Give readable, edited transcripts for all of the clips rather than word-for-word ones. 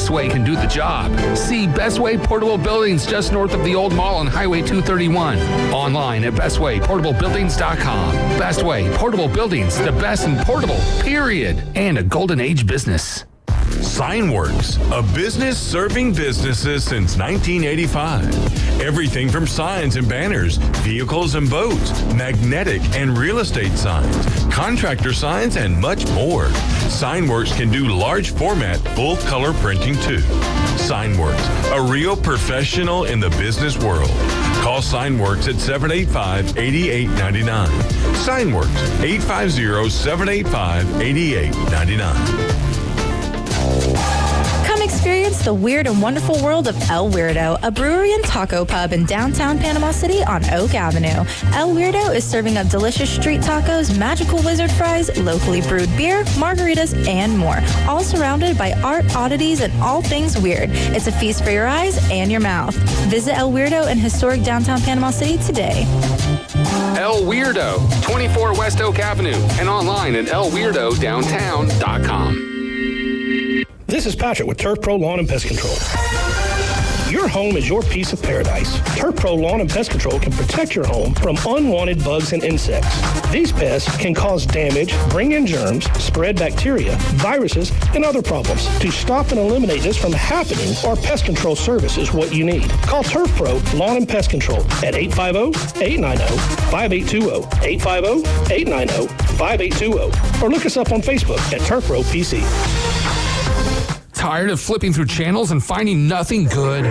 Best Way can do the job. See Best Way Portable Buildings just north of the old mall on Highway 231. Online at bestwayportablebuildings.com. Best Way Portable Buildings, the best in portable, period. And a golden age business. Signworks, a business serving businesses since 1985. Everything from signs and banners, vehicles and boats, magnetic and real estate signs, contractor signs, and much more. Signworks can do large format, full color printing too. Signworks, a real professional in the business world. Call Signworks at 785-8899. Signworks, 850-785-8899. Come experience the weird and wonderful world of El Weirdo, a brewery and taco pub in downtown Panama City on Oak Avenue. El Weirdo is serving up delicious street tacos, magical wizard fries, locally brewed beer, margaritas, and more, all surrounded by art, oddities, and all things weird. It's a feast for your eyes and your mouth. Visit El Weirdo in historic downtown Panama City today. El Weirdo, 24 West Oak Avenue, and online at elweirdodowntown.com. This is Patrick with Turf Pro Lawn and Pest Control. Your home is your piece of paradise. Turf Pro Lawn and Pest Control can protect your home from unwanted bugs and insects. These pests can cause damage, bring in germs, spread bacteria, viruses, and other problems. To stop and eliminate this from happening, our pest control service is what you need. Call Turf Pro Lawn and Pest Control at 850-890-5820, 850-890-5820, or look us up on Facebook at Turf Pro PC. Tired of flipping through channels and finding nothing good?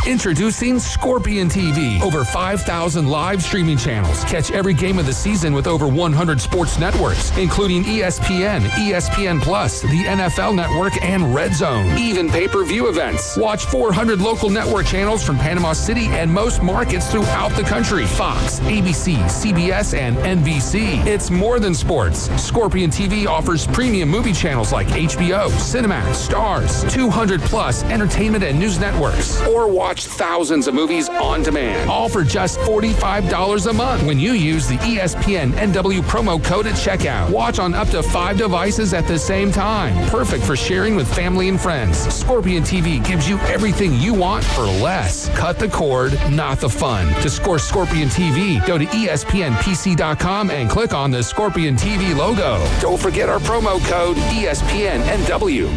Introducing Scorpion TV. Over 5,000 live streaming channels. Catch every game of the season with over 100 sports networks, including ESPN, ESPN Plus, the NFL Network, and Red Zone. Even pay-per-view events. Watch 400 local network channels from Panama City and most markets throughout the country. Fox, ABC, CBS, and NBC. It's more than sports. Scorpion TV offers premium movie channels like HBO, Cinemax, Stars, 200 plus entertainment and news networks, or watch thousands of movies on demand, all for just $45 a month when you use the ESPN NW promo code at checkout. Watch on up to 5 devices at the same time. Perfect for sharing with family and friends. Scorpion TV gives you everything you want for less. Cut the cord, not the fun. To score Scorpion TV, go to ESPNPC.com and click on the Scorpion TV logo. Don't forget our promo code ESPNNW.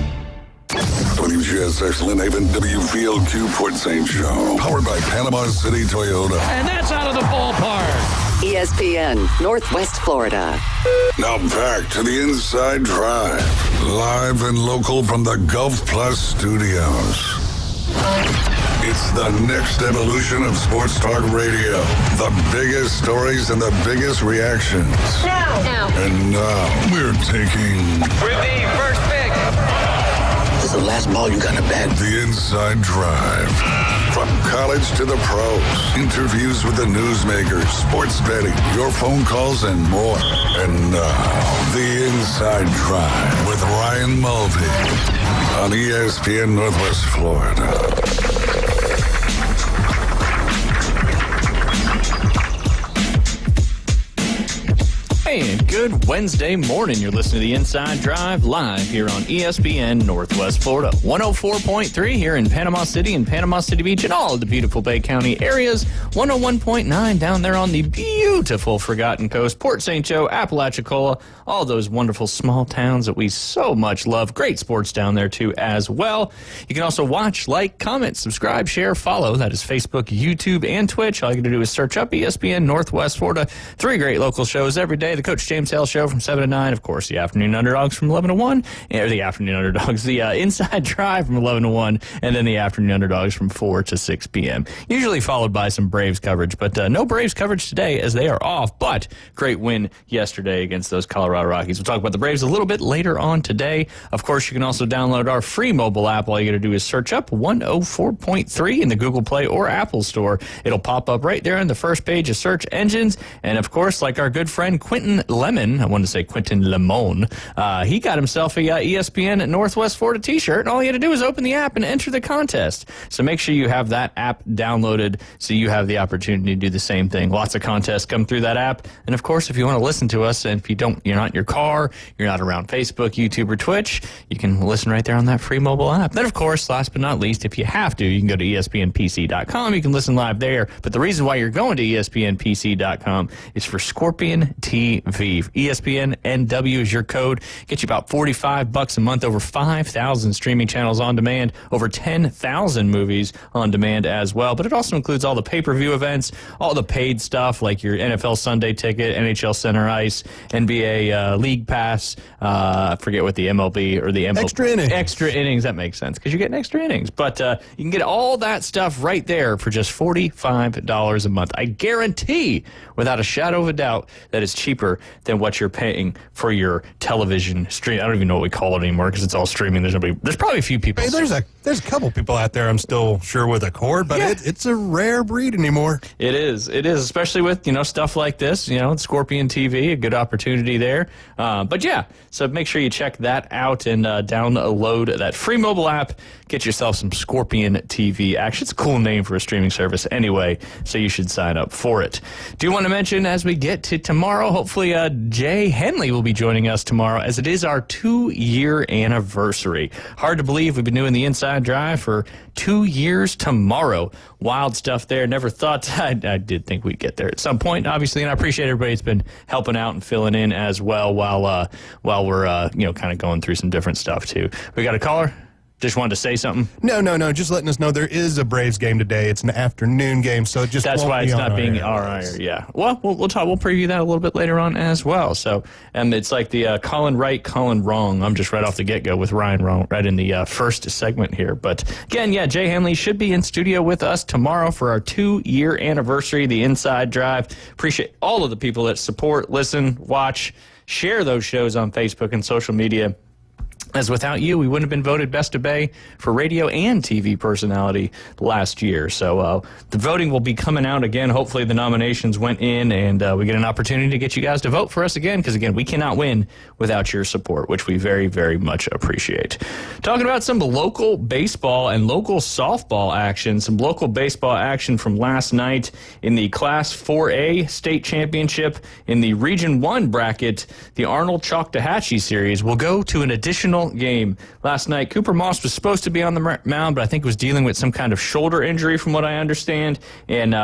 WGSX Lynn Haven, WVLQ Port St. Joe. Powered by Panama City Toyota. And that's out of the ballpark. ESPN, Northwest Florida. Now back to the Inside Drive. Live and local from the Gulf Plus studios. It's the next evolution of sports talk radio. The biggest stories and the biggest reactions. Now. And now we're taking... With the first pick. This is the last ball you got to bat. The Inside Drive. From college to the pros. Interviews with the newsmakers, sports betting, your phone calls, and more. And now, The Inside Drive with Ryan Mulvey on ESPN Northwest Florida. And good Wednesday morning. You're listening to the Inside Drive live here on ESPN Northwest Florida. 104.3 here in Panama City and Panama City Beach and all of the beautiful Bay County areas. 101.9 down there on the beautiful Forgotten Coast, Port St. Joe, Apalachicola, all those wonderful small towns that we so much love. Great sports down there too as well. You can also watch, like, comment, subscribe, share, follow. That is Facebook, YouTube, and Twitch. All you got to do is search up ESPN Northwest Florida. 3 great local shows every day. The Coach James Hale Show from 7 to 9. Of course, the Afternoon Underdogs from 11 to 1. Or the Afternoon Underdogs, the Inside Drive from 11 to 1. And then the Afternoon Underdogs from 4 to 6 p.m. Usually followed by some Braves coverage. But no Braves coverage today as they are off. But great win yesterday against those Colorado Rockies. We'll talk about the Braves a little bit later on today. Of course, you can also download our free mobile app. All you got to do is search up 104.3 in the Google Play or Apple Store. It'll pop up right there on the first page of search engines. And, of course, like our good friend Quentin Lemon Lemon, I wanted to say Quentin Lemon, he got himself a ESPN Northwest Florida t-shirt, and all he had to do was open the app and enter the contest. So make sure you have that app downloaded so you have the opportunity to do the same thing. Lots of contests come through that app. And of course, if you want to listen to us, and if you're not in your car, you're not around Facebook, YouTube, or Twitch, you can listen right there on that free mobile app. Then, of course, last but not least, if you have to, you can go to ESPNPC.com. You can listen live there. But the reason why you're going to ESPNPC.com is for Scorpion TV. ESPNNW is your code. Get you about $45 a month, over 5,000 streaming channels on demand, over 10,000 movies on demand as well. But it also includes all the pay-per-view events, all the paid stuff like your NFL Sunday ticket, NHL Center Ice, NBA League Pass, I forget what the MLB or the MLB. Extra innings. Extra innings, that makes sense because you're getting extra innings. But you can get all that stuff right there for just $45 a month. I guarantee, without a shadow of a doubt, that it's cheaper than what you're paying for your television stream. I don't even know what we call it anymore because it's all streaming. There's probably a few people. Hey, there's a couple people out there I'm still sure with a cord, but it's a rare breed anymore. It is, especially with, stuff like this, Scorpion TV, a good opportunity there. But yeah, so make sure you check that out and download that free mobile app. Get yourself some Scorpion TV action. It's a cool name for a streaming service anyway, so you should sign up for it. Do want to mention as we get to tomorrow, hopefully Jay Henley will be joining us tomorrow as it is our 2-year anniversary. Hard to believe we've been doing the Inside Drive for 2 years tomorrow. Wild stuff there. Never thought I did think we'd get there at some point, obviously, and I appreciate everybody that's been helping out and filling in as well while we're kind of going through some different stuff too. We got a caller. Just wanted to say something. No. Just letting us know there is a Braves game today. It's an afternoon game, so it just that's won't why be it's on not our being air. all right. Yeah. Well, we'll talk. We'll preview that a little bit later on as well. So, and it's like the Colin right, Colin wrong. I'm just right off the get go with Ryan wrong right in the first segment here. But again, yeah, Jay Henley should be in studio with us tomorrow for our 2-year anniversary, the Inside Drive. Appreciate all of the people that support, listen, watch, share those shows on Facebook and social media. As without you, we wouldn't have been voted Best of Bay for radio and TV personality last year. So the voting will be coming out again. Hopefully the nominations went in and we get an opportunity to get you guys to vote for us again because, again, we cannot win without your support, which we very, very much appreciate. Talking about some local baseball and local softball action, some local baseball action from last night in the Class 4A state championship in the Region 1 bracket. The Arnold Choctawhatchee series will go to an additional game. Last night, Cooper Moss was supposed to be on the mound, but I think was dealing with some kind of shoulder injury from what I understand, and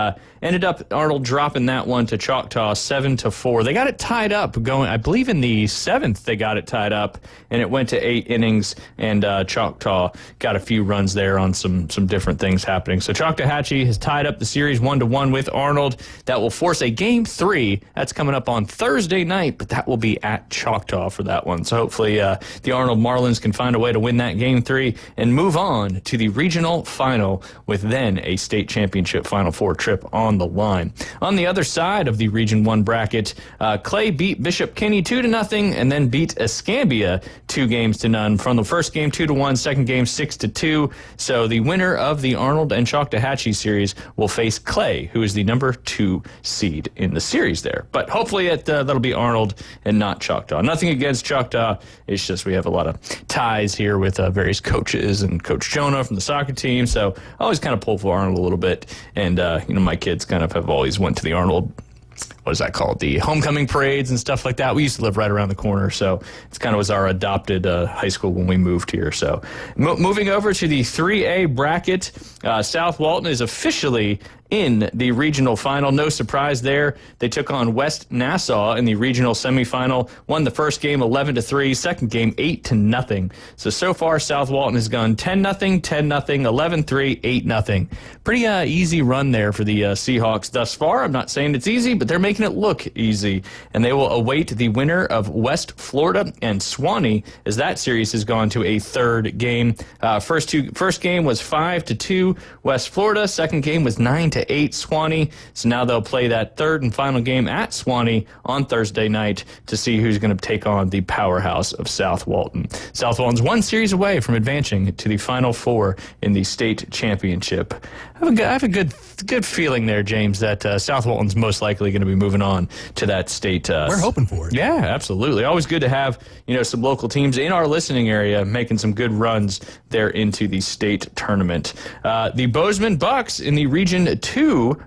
ended up Arnold dropping that one to Choctaw 7-4. They got it tied up going, I believe in the 7th they got it tied up, and it went to 8 innings, and Choctaw got a few runs there on some different things happening. So Choctawhatchee has tied up the series 1-1 with Arnold. That will force a Game 3. That's coming up on Thursday night, but that will be at Choctaw for that one. So hopefully the Arnold Marlins can find a way to win that Game 3 and move on to the regional final with then a state championship Final Four trip on the line. On the other side of the Region 1 bracket, Clay beat Bishop Kenny 2-0 and then beat Escambia 2-0 from the first game 2-1, second game 6-2. So the winner of the Arnold and Choctawhatchee series will face Clay, who is the number 2 seed in the series there. But hopefully that'll be Arnold and not Choctaw. Nothing against Choctaw. It's just we have a lot of ties here with various coaches and Coach Jonah from the soccer team. So I always kind of pull for Arnold a little bit. And, my kids kind of have always went to the Arnold, what is that called? The homecoming parades and stuff like that. We used to live right around the corner, so it's kind of was our adopted high school when we moved here. So moving over to the 3A bracket, South Walton is officially in the regional final. No surprise there. They took on West Nassau in the regional semifinal, won the first game 11-3, second game 8-0. So far, South Walton has gone 10-0, 10-0, 11-3, 8-0. Pretty easy run there for the Seahawks thus far. I'm not saying it's easy, but they're making it look easy. And they will await the winner of West Florida and Swanee as that series has gone to a third game. First game was 5-2 West Florida. Second game was 9-8 7-8 Swanee. So now they'll play that third and final game at Swanee on Thursday night to see who's going to take on the powerhouse of South Walton. South Walton's one series away from advancing to the Final Four in the state championship. I have a good feeling there, James, that South Walton's most likely going to be moving on to that state. We're hoping for it. Yeah, absolutely. Always good to have some local teams in our listening area making some good runs there into the state tournament. The Bozeman Bucks in the Region 2,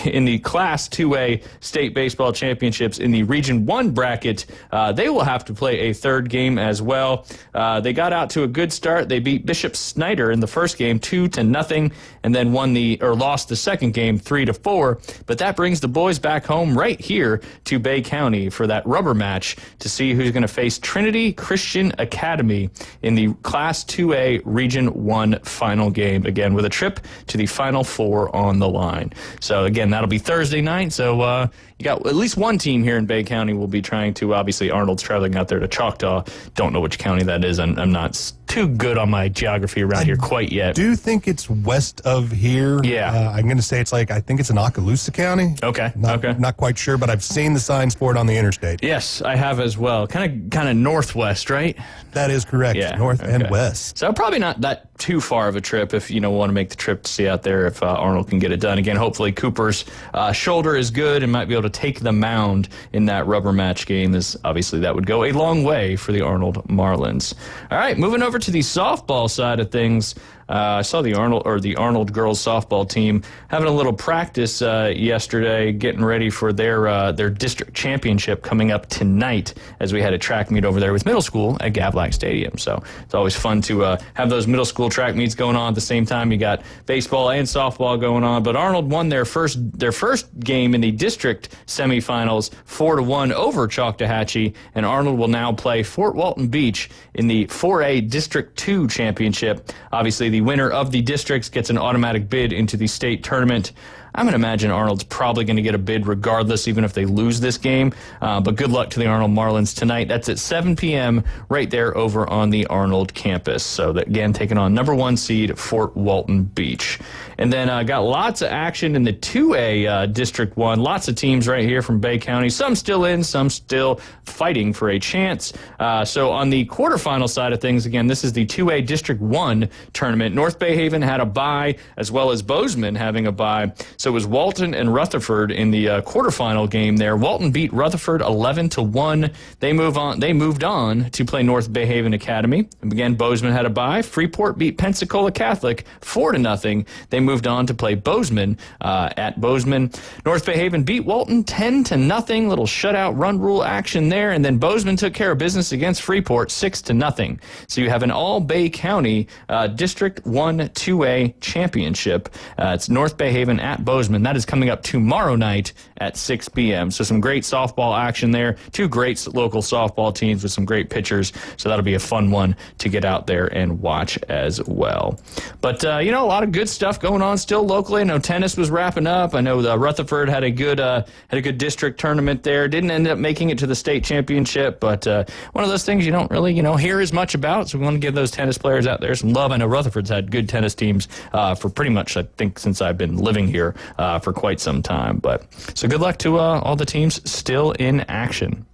in the Class 2A state baseball championships in the Region 1 bracket, they will have to play a third game as well. They got out to a good start. They beat Bishop Snyder in the first game 2-0, and then lost the second game 3-4. But that brings the boys back home right here to Bay County for that rubber match to see who's going to face Trinity Christian Academy in the Class 2A Region 1 final game, again with a trip to the Final Four on the line. So again, that'll be Thursday night. So you got at least one team here in Bay County will be trying to, obviously Arnold's traveling out there to Choctaw. Don't know which county that is. I'm not too good on my geography around here quite yet. Do you think it's west of here? Yeah. I'm going to say I think it's in Okaloosa County. Okay. Not quite sure, but I've seen the signs for it on the interstate. Yes, I have as well. Kind of northwest, right? That is correct. Yeah. North and west. So probably not that too far of a trip if you want to make the trip to see out there if Arnold can get it done. Again, hopefully Cooper's shoulder is good and might be able to take the mound in that rubber match game. As obviously that would go a long way for the Arnold Marlins. All right, moving over to the softball side of things. I saw the Arnold girls softball team having a little practice yesterday, getting ready for their district championship coming up tonight, as we had a track meet over there with middle school at Gavlack Stadium. So it's always fun to have those middle school track meets going on at the same time. You got baseball and softball going on. But Arnold won their first game in the district semifinals 4-1 over Choctawhatchee, and Arnold will now play Fort Walton Beach in the 4A District 2 championship. Obviously, the winner of the districts gets an automatic bid into the state tournament. I'm going to imagine Arnold's probably going to get a bid regardless, even if they lose this game. But good luck to the Arnold Marlins tonight. That's at 7 p.m. right there over on the Arnold campus. So, again, taking on number 1 seed Fort Walton Beach. And then got lots of action in the 2A District 1. Lots of teams right here from Bay County. Some still in, some still fighting for a chance. So on the quarterfinal side of things, again, this is the 2A District 1 tournament. North Bay Haven had a bye, as well as Bozeman having a bye. So it was Walton and Rutherford in the quarterfinal game there. Walton beat Rutherford 11-1. They moved on to play North Bay Haven Academy. And again, Bozeman had a bye. Freeport beat Pensacola Catholic 4-0. They moved on to play Bozeman at Bozeman. North Bay Haven beat Walton 10-0. Little shutout run rule action there. And then Bozeman took care of business against Freeport 6-0. So you have an all Bay County District 1 2A championship. It's North Bay Haven at Bozeman. That is coming up tomorrow night at 6 p.m. So some great softball action there. Two great local softball teams with some great pitchers. So that'll be a fun one to get out there and watch as well. But, a lot of good stuff going on still locally. I know tennis was wrapping up. I know Rutherford had a good district tournament there. Didn't end up making it to the state championship, but one of those things you don't really, hear as much about. So we want to give those tennis players out there some love. I know Rutherford's had good tennis teams for pretty much, I think, since I've been living here for quite some time. But so good luck to all the teams still in action.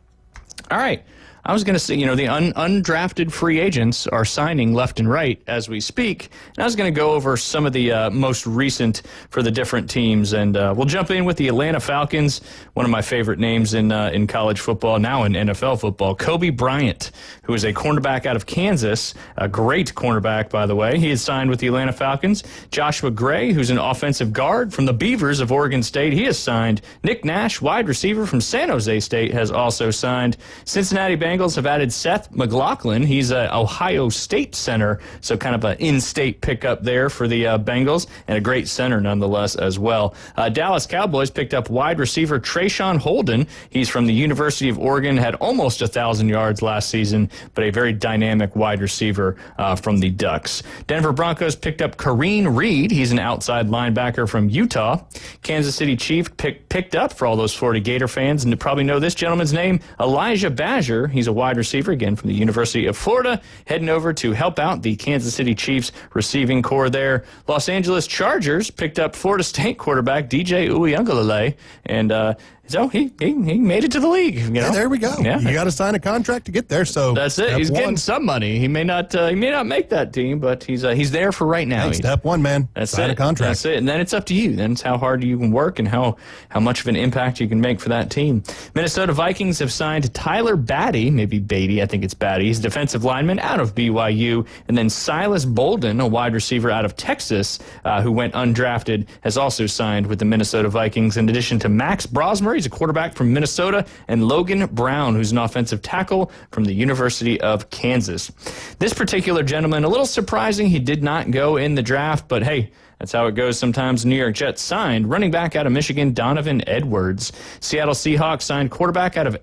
All right. I was going to say, the undrafted free agents are signing left and right as we speak. And I was going to go over some of the most recent for the different teams. And we'll jump in with the Atlanta Falcons, one of my favorite names in college football, now in NFL football. Kobe Bryant, who is a cornerback out of Kansas, a great cornerback, by the way. He is signed with the Atlanta Falcons. Joshua Gray, who's an offensive guard from the Beavers of Oregon State, he is signed. Nick Nash, wide receiver from San Jose State, has also signed. Cincinnati Bengals have added Seth McLaughlin. He's an Ohio State center, so kind of an in-state pickup there for the Bengals, and a great center nonetheless as well. Dallas Cowboys picked up wide receiver Trayshawn Holden. He's from the University of Oregon, had almost 1,000 yards last season, but a very dynamic wide receiver from the Ducks. Denver Broncos picked up Kareem Reed. He's an outside linebacker from Utah. Kansas City Chiefs picked up, for all those Florida Gator fans, and you probably know this gentleman's name, Elijah Badger. He's He's a wide receiver, again, from the University of Florida, heading over to help out the Kansas City Chiefs receiving core there. Los Angeles Chargers picked up Florida State quarterback DJ Uiagalelei, and so he made it to the league. You know? Yeah, there we go. Yeah. You got to sign a contract to get there. So that's it. He's getting some money. He may not make that team, but he's there for right now. Hey, step one, man. That's sign it. a contract. That's it. And then it's up to you. Then it's how hard you can work and how much of an impact you can make for that team. Minnesota Vikings have signed Tyler Batty, maybe Beatty, I think it's Batty. He's a defensive lineman out of BYU, and then Silas Bolden, a wide receiver out of Texas, who went undrafted, has also signed with the Minnesota Vikings. In addition to Max Brosmer, he's a quarterback from Minnesota, and Logan Brown, who's an offensive tackle from the University of Kansas. This particular gentleman, a little surprising, he did not go in the draft, but hey, that's how it goes sometimes. New York Jets signed running back out of Michigan, Donovan Edwards. Seattle Seahawks signed cornerback out of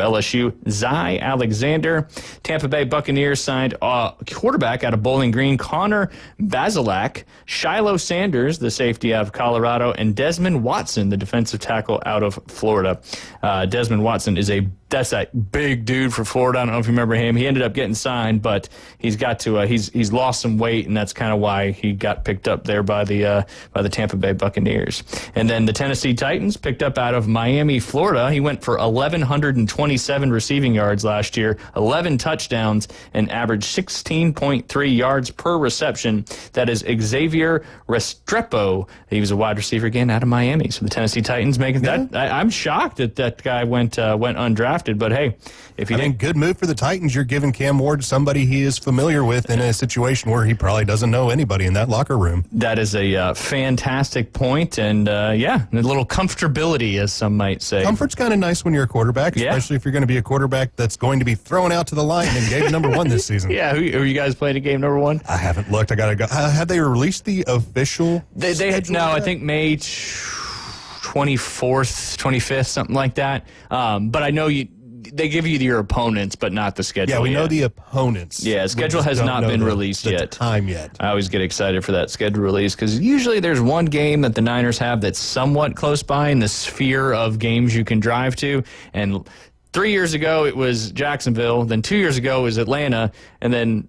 LSU, Zy Alexander. Tampa Bay Buccaneers signed quarterback out of Bowling Green, Connor Bazelak. Shiloh Sanders, the safety out of Colorado, and Desmond Watson, the defensive tackle out of Florida. Desmond Watson is that's that big dude for Florida. I don't know if you remember him. He ended up getting signed, but he's got to he's lost some weight, and that's kind of why he got picked up there by the Tampa Bay Buccaneers. And then the Tennessee Titans picked up out of Miami, Florida. He went for 1,127 receiving yards last year, 11 touchdowns, and averaged 16.3 yards per reception. That is Xavier Restrepo. He was a wide receiver again out of Miami. So the Tennessee Titans making that. I'm shocked that guy went undrafted, but hey, if you think good move for the Titans, you're giving Cam Ward somebody he is familiar with in a situation where he probably doesn't know anybody in that locker room. That is a fantastic point, and a little comfortability, as some might say. Comfort's kind of nice when you're a quarterback, especially if you're going to be a quarterback that's going to be thrown out to the line in game number 1 this season. Yeah, who are you guys playing in game number 1? I haven't looked. I got to go. Have they released the official? They had I think May 24th, 25th, something like that. But I know they give you your opponents, but not the schedule. Yeah, we yet. know the opponents. Yeah, schedule has not been released yet. Time yet. I always get excited for that schedule release because usually there's one game that the Niners have that's somewhat close by in the sphere of games you can drive to. And 3 years ago it was Jacksonville. Then 2 years ago it was Atlanta. And then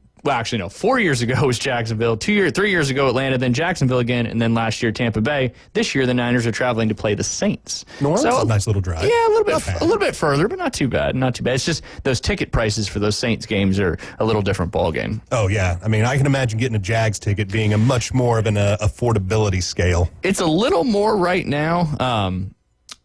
4 years ago was Jacksonville. 3 years ago Atlanta, then Jacksonville again, and then last year Tampa Bay. This year the Niners are traveling to play the Saints. New Orleans is a nice little drive. Yeah, a little bit further, but not too bad. Not too bad. It's just those ticket prices for those Saints games are a little different ball game. Oh yeah, I mean I can imagine getting a Jags ticket being a much more of an affordability scale. It's a little more right now.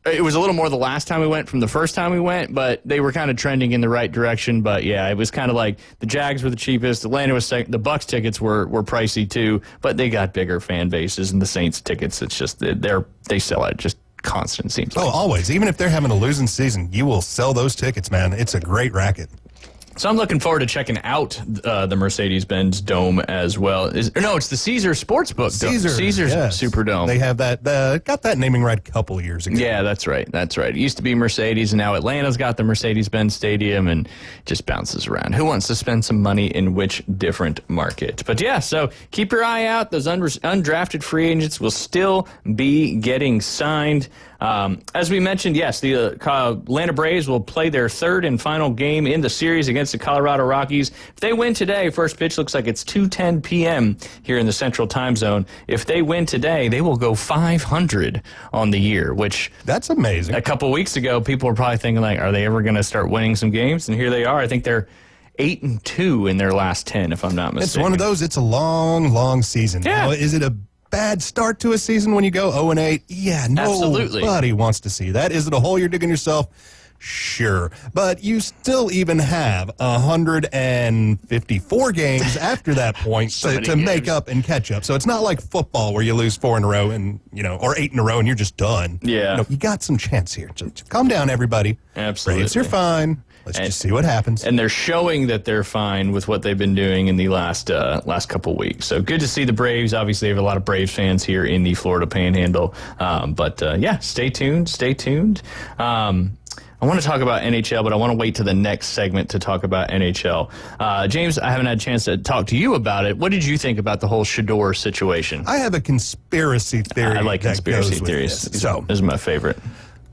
It was a little more the last time we went from the first time we went, but they were kind of trending in the right direction. But yeah, it was kind of like the Jags were the cheapest, Atlanta was second, the Bucs tickets were pricey too, but they got bigger fan bases, and the Saints tickets, it's just they sell it just constant, seems like. Oh, always. Even if they're having a losing season, you will sell those tickets, man. It's a great racket. So I'm looking forward to checking out the Mercedes-Benz Dome as well. It's the Caesars Sportsbook Dome. Caesars yes. Superdome. They have that. Got that naming right a couple of years ago. Yeah, that's right. It used to be Mercedes, and now Atlanta's got the Mercedes-Benz Stadium, and just bounces around. Who wants to spend some money in which different market? But yeah, so keep your eye out. Those undrafted free agents will still be getting signed. As we mentioned, yes, the Atlanta Braves will play their third and final game in the series against the Colorado Rockies. If they win today, first pitch looks like it's 2:10 p.m. here in the Central Time Zone. If they win today, they will go 500 on the year, which that's amazing. A couple weeks ago, people were probably thinking, like, are they ever going to start winning some games? And here they are. I think they're 8-2 in their last 10, if I'm not mistaken. It's one of those. It's a long, long season. Yeah. Now, is it a bad start to a season when you go 0-8? Yeah, nobody wants to see that. Is it a hole you're digging yourself? Sure. But you still even have 154 games after that point to make up and catch up. So it's not like football where you lose 4 in a row and, or 8 in a row and you're just done. Yeah. You got some chance here. Just calm down, everybody. Absolutely. Braves are fine. Let's just see what happens. And they're showing that they're fine with what they've been doing in the last couple weeks. So good to see the Braves. Obviously, we have a lot of Braves fans here in the Florida Panhandle. Stay tuned. Stay tuned. I want to talk about NHL, but I want to wait to the next segment to talk about NHL. James, I haven't had a chance to talk to you about it. What did you think about the whole Shedeur situation? I have a conspiracy theory. I like conspiracy theories. So, this is my favorite.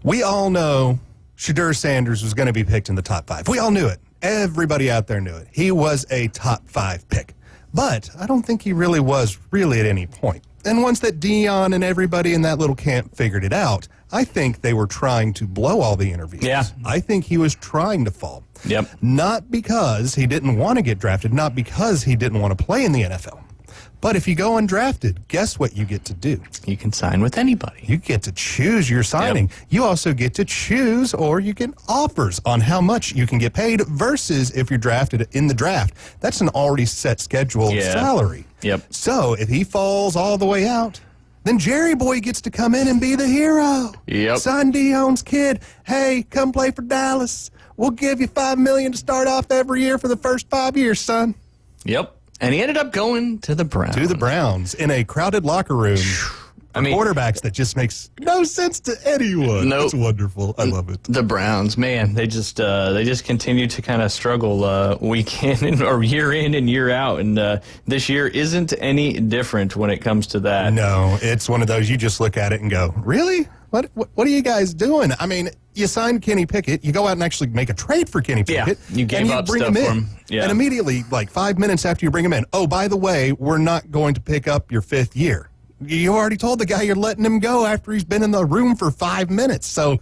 We all know Shedeur Sanders was going to be picked in the top 5. We all knew it. Everybody out there knew it. He was a top 5 pick. But I don't think he really was at any point. And once that Deion and everybody in that little camp figured it out, I think they were trying to blow all the interviews. Yeah. I think he was trying to fall. Yep. Not because he didn't want to get drafted, not because he didn't want to play in the NFL. But if you go undrafted, guess what you get to do? You can sign with anybody. You get to choose your signing. Yep. You also get to choose, or you get offers on how much you can get paid versus if you're drafted in the draft. That's an already set scheduled salary. Yep. So if he falls all the way out, then Jerry Boy gets to come in and be the hero. Yep. Son Dion's kid, hey, come play for Dallas. We'll give you $5 million to start off every year for the first 5 years, son. Yep. And he ended up going to the Browns. To the Browns in a crowded locker room. I mean, quarterbacks that just makes no sense to anyone. Nope. It's wonderful. I love it. The Browns, man, they just continue to kind of struggle week in or year in and year out, and this year isn't any different when it comes to that. No, it's one of those you just look at it and go, really? What are you guys doing? I mean, you signed Kenny Pickett. You go out and actually make a trade for Kenny Pickett. Yeah, you gave up bring stuff him in. for him. Yeah. And immediately, like 5 minutes after you bring him in, oh, by the way, we're not going to pick up your 5th year. You already told the guy you're letting him go after he's been in the room for 5 minutes. So,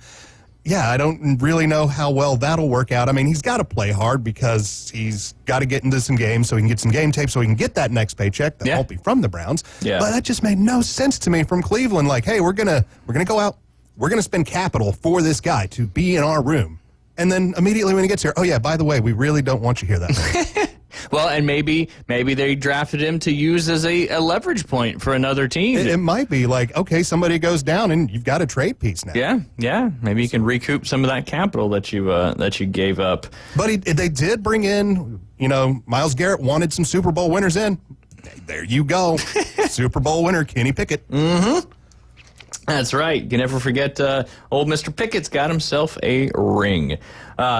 yeah, I don't really know how well that'll work out. I mean, he's got to play hard because he's got to get into some games so he can get some game tape so he can get that next paycheck that won't be from the Browns. Yeah. But that just made no sense to me from Cleveland. Like, hey, we're gonna go out. We're going to spend capital for this guy to be in our room. And then immediately when he gets here, oh, yeah, by the way, we really don't want you here that way. Well, and maybe they drafted him to use as a leverage point for another team. It might be like, okay, somebody goes down and you've got a trade piece now. Yeah. Maybe you can recoup some of that capital that you gave up. But they did bring in, Myles Garrett wanted some Super Bowl winners in. There you go. Super Bowl winner, Kenny Pickett. Mm-hmm. That's right. You can never forget old Mr. Pickett's got himself a ring.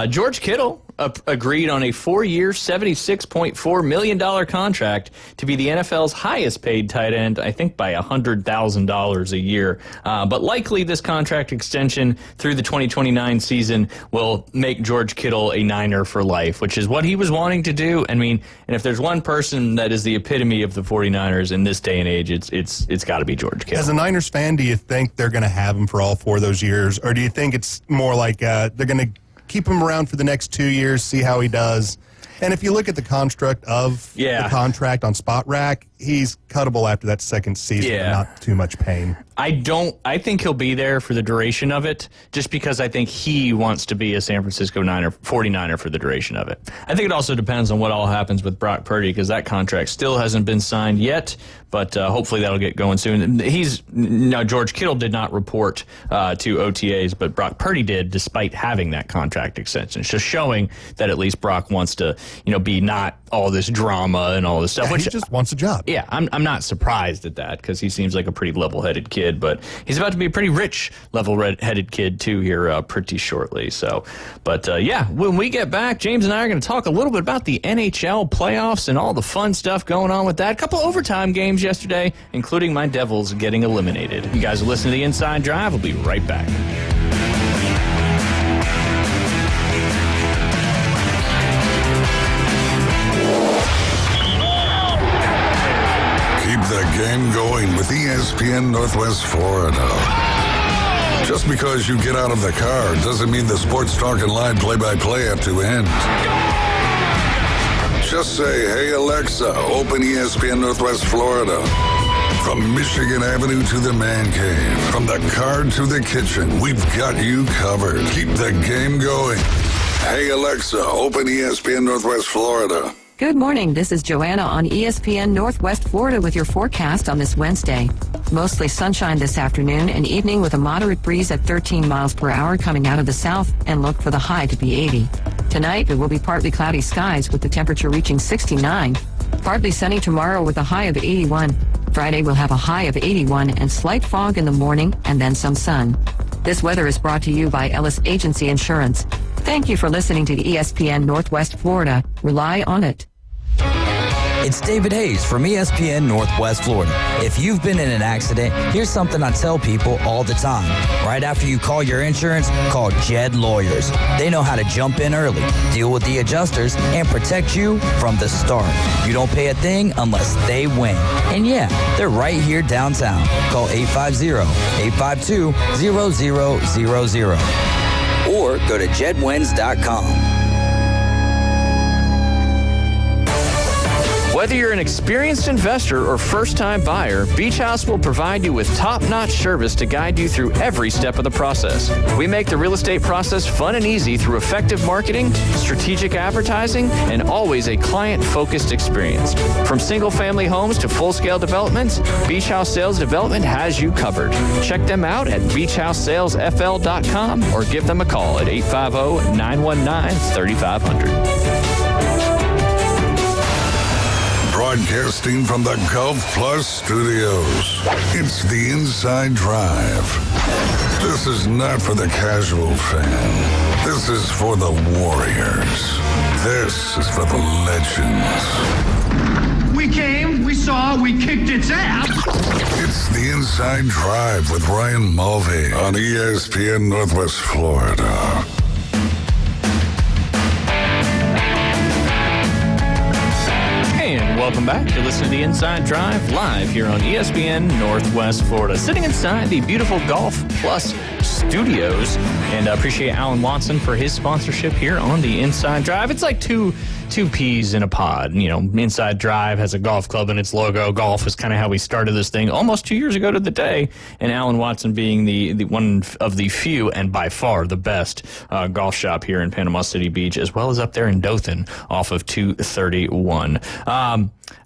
George Kittle agreed on a 4-year, $76.4 million contract to be the NFL's highest paid tight end, I think by $100,000 a year. But likely this contract extension through the 2029 season will make George Kittle a Niner for life, which is what he was wanting to do. I mean, and if there's one person that is the epitome of the 49ers in this day and age, it's got to be George Kittle. As a Niners fan, do you think they're going to have him for all 4 of those years? Or do you think it's more like they're going to keep him around for the next 2 years, see how he does? And if you look at the construct of the contract on Spot Rack, he's cuttable after that second season, but not too much pain. I think he'll be there for the duration of it, just because I think he wants to be a San Francisco 49er for the duration of it. I think it also depends on what all happens with Brock Purdy, because that contract still hasn't been signed yet, but hopefully that'll get going soon. George Kittle did not report to OTAs, but Brock Purdy did, despite having that contract extension. It's just showing that at least Brock wants to, be not all this drama and all this stuff. He just wants a job. Yeah, I'm not surprised at that, because he seems like a pretty level-headed kid, but he's about to be a pretty rich level-headed kid too here pretty shortly. So, but when we get back, James and I are going to talk a little bit about the NHL playoffs and all the fun stuff going on with that. A couple overtime games yesterday, including my Devils getting eliminated. You guys are listening to The Inside Drive. We'll be right back. The game going with ESPN Northwest Florida. Just because you get out of the car doesn't mean the Sports Talk and Line play-by-play have to end. Just say, hey Alexa, open ESPN Northwest Florida. From Michigan Avenue to the man cave, from the car to the kitchen, we've got you covered. Keep the game going. Hey Alexa, open ESPN Northwest Florida. Good morning, this is Joanna on ESPN Northwest Florida with your forecast on this Wednesday. Mostly sunshine this afternoon and evening with a moderate breeze at 13 miles per hour coming out of the south, and look for the high to be 80. Tonight, it will be partly cloudy skies with the temperature reaching 69. Partly sunny tomorrow with a high of 81. Friday will have a high of 81 and slight fog in the morning and then some sun. This weather is brought to you by Ellis Agency Insurance. Thank you for listening to ESPN Northwest Florida. Rely on it. It's David Hayes from ESPN Northwest Florida. If you've been in an accident, here's something I tell people all the time. Right after you call your insurance, call Jed Lawyers. They know how to jump in early, deal with the adjusters, and protect you from the start. You don't pay a thing unless they win. And yeah, they're right here downtown. Call 850-852-0000 or go to jedwins.com. Whether you're an experienced investor or first-time buyer, Beach House will provide you with top-notch service to guide you through every step of the process. We make the real estate process fun and easy through effective marketing, strategic advertising, and always a client-focused experience. From single-family homes to full-scale developments, Beach House Sales Development has you covered. Check them out at beachhousesalesfl.com or give them a call at 850-919-3500. Broadcasting from the Gulf Plus studios, it's the Inside Drive. This is not for the casual fan. This is for the warriors. This is for the legends. We came, we saw, we kicked its ass. It's the Inside Drive with Ryan Mulvey on ESPN Northwest Florida. Welcome back. You're listening to the Inside Drive live here on ESPN Northwest Florida. Sitting inside the beautiful Golf Plus studios, and appreciate Alan Watson for his sponsorship here on the Inside Drive. It's like two peas in a pod. You know, Inside Drive has a golf club in its logo. Golf is kind of how we started this thing almost 2 years ago to the day, and Alan Watson being the one of the few and by far the best golf shop here in Panama City Beach, as well as up there in Dothan off of 231.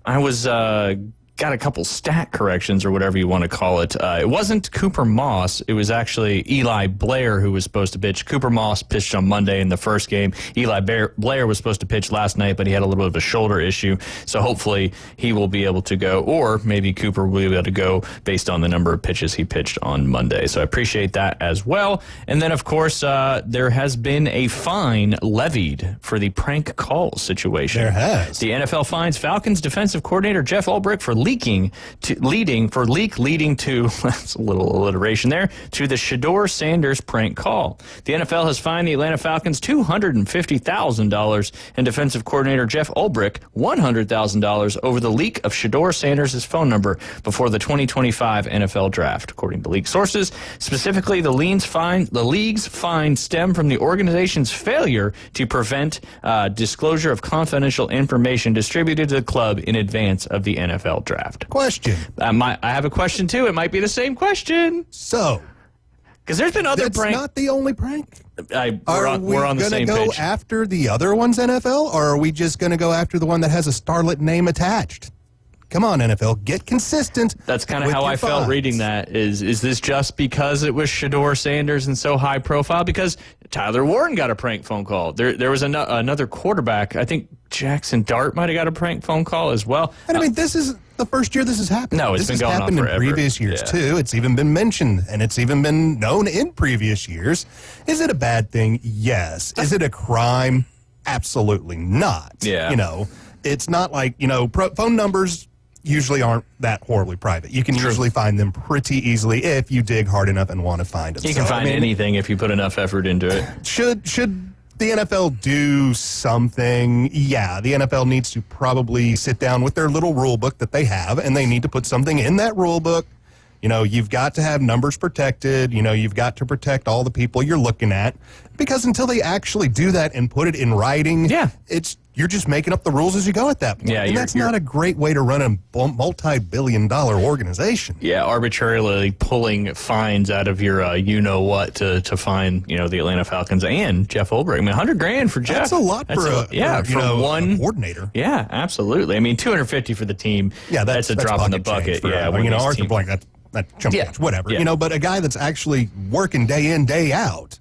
I was got a couple stat corrections or whatever you want to call it. It wasn't Cooper Moss. It was actually Eli Blair who was supposed to pitch. Cooper Moss pitched on Monday in the first game. Eli Blair was supposed to pitch last night, but he had a little bit of a shoulder issue. So hopefully he will be able to go, or maybe Cooper will be able to go based on the number of pitches he pitched on Monday. So I appreciate that as well. And then, of course, there has been a fine levied for the prank call situation. There has. The NFL fines Falcons defensive coordinator Jeff Ulbrich for leading to that's a little alliteration there, to the Shedeur Sanders prank call. The NFL has fined the Atlanta Falcons $250,000 and defensive coordinator Jeff Ulbrich $100,000 over the leak of Shedeur Sanders' phone number before the 2025 NFL draft, according to league sources. Specifically, the league's fine stem from the organization's failure to prevent disclosure of confidential information distributed to the club in advance of the NFL draft. Question. I have a question, too. It might be the same question. So, because there's been other that's pranks. Not the only prank. We're on the same page. Are we going to go after the other one's NFL, or are we just going to go after the one that has a starlet name attached? Come on, NFL, get consistent. That's kind of how I felt reading that. Is this just because it was Shedeur Sanders and so high profile? Because Tyler Warren got a prank phone call. There was another quarterback. I think Jackson Dart might have got a prank phone call as well. And I mean, this is the first year this has happened. No, it's been going on forever. This has happened in previous years, too. It's even been mentioned, and it's even been known in previous years. Is it a bad thing? Yes. Is it a crime? Absolutely not. Yeah. You know, it's not like, phone numbers usually aren't that horribly private. You can usually find them pretty easily if you dig hard enough and want to find them. You can find anything if you put enough effort into it. Should the NFL do something? Yeah, the NFL needs to probably sit down with their little rule book that they have, and they need to put something in that rule book. You've got to have numbers protected. You've got to protect all the people you're looking at, because until they actually do that and put it in writing, you're just making up the rules as you go at that point. Yeah, and that's not a great way to run a multi-billion-dollar organization. Yeah, arbitrarily pulling fines out of your you-know-what to fine, the Atlanta Falcons and Jeff Ulbrich. I mean, $100,000 for Jeff. That's a lot for one coordinator. Yeah, absolutely. I mean, $250 for the team. Yeah, that's a drop in the bucket. Yeah, Arthur Blank, that jump change, whatever. Yeah. But a guy that's actually working day in, day out,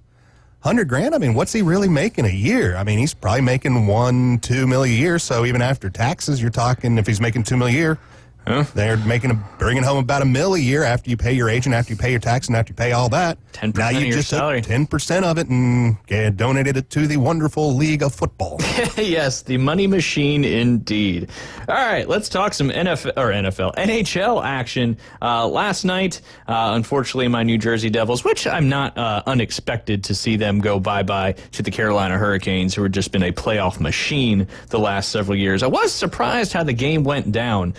$100,000. I mean, what's he really making a year? I mean, he's probably making $1-2 million a year. So even after taxes, you're talking, if he's making $2 million a year, Huh? They're bringing home about $1 million a year after you pay your agent, after you pay your tax, and after you pay all that. 10% now you of your just salary. took 10% of it and donated it to the wonderful League of Football. Yes, the money machine indeed. All right, let's talk some NHL action. Last night, unfortunately, my New Jersey Devils, which I'm not unexpected to see them go bye-bye to the Carolina Hurricanes, who have just been a playoff machine the last several years. I was surprised how the game went down.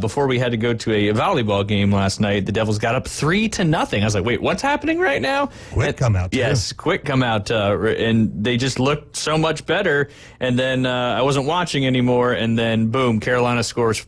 Before we had to go to a volleyball game last night, the Devils got up 3-0. I was like, wait, what's happening right now? Quick come out. Yes, quick come out. And they just looked so much better. And then I wasn't watching anymore. And then, boom, Carolina scores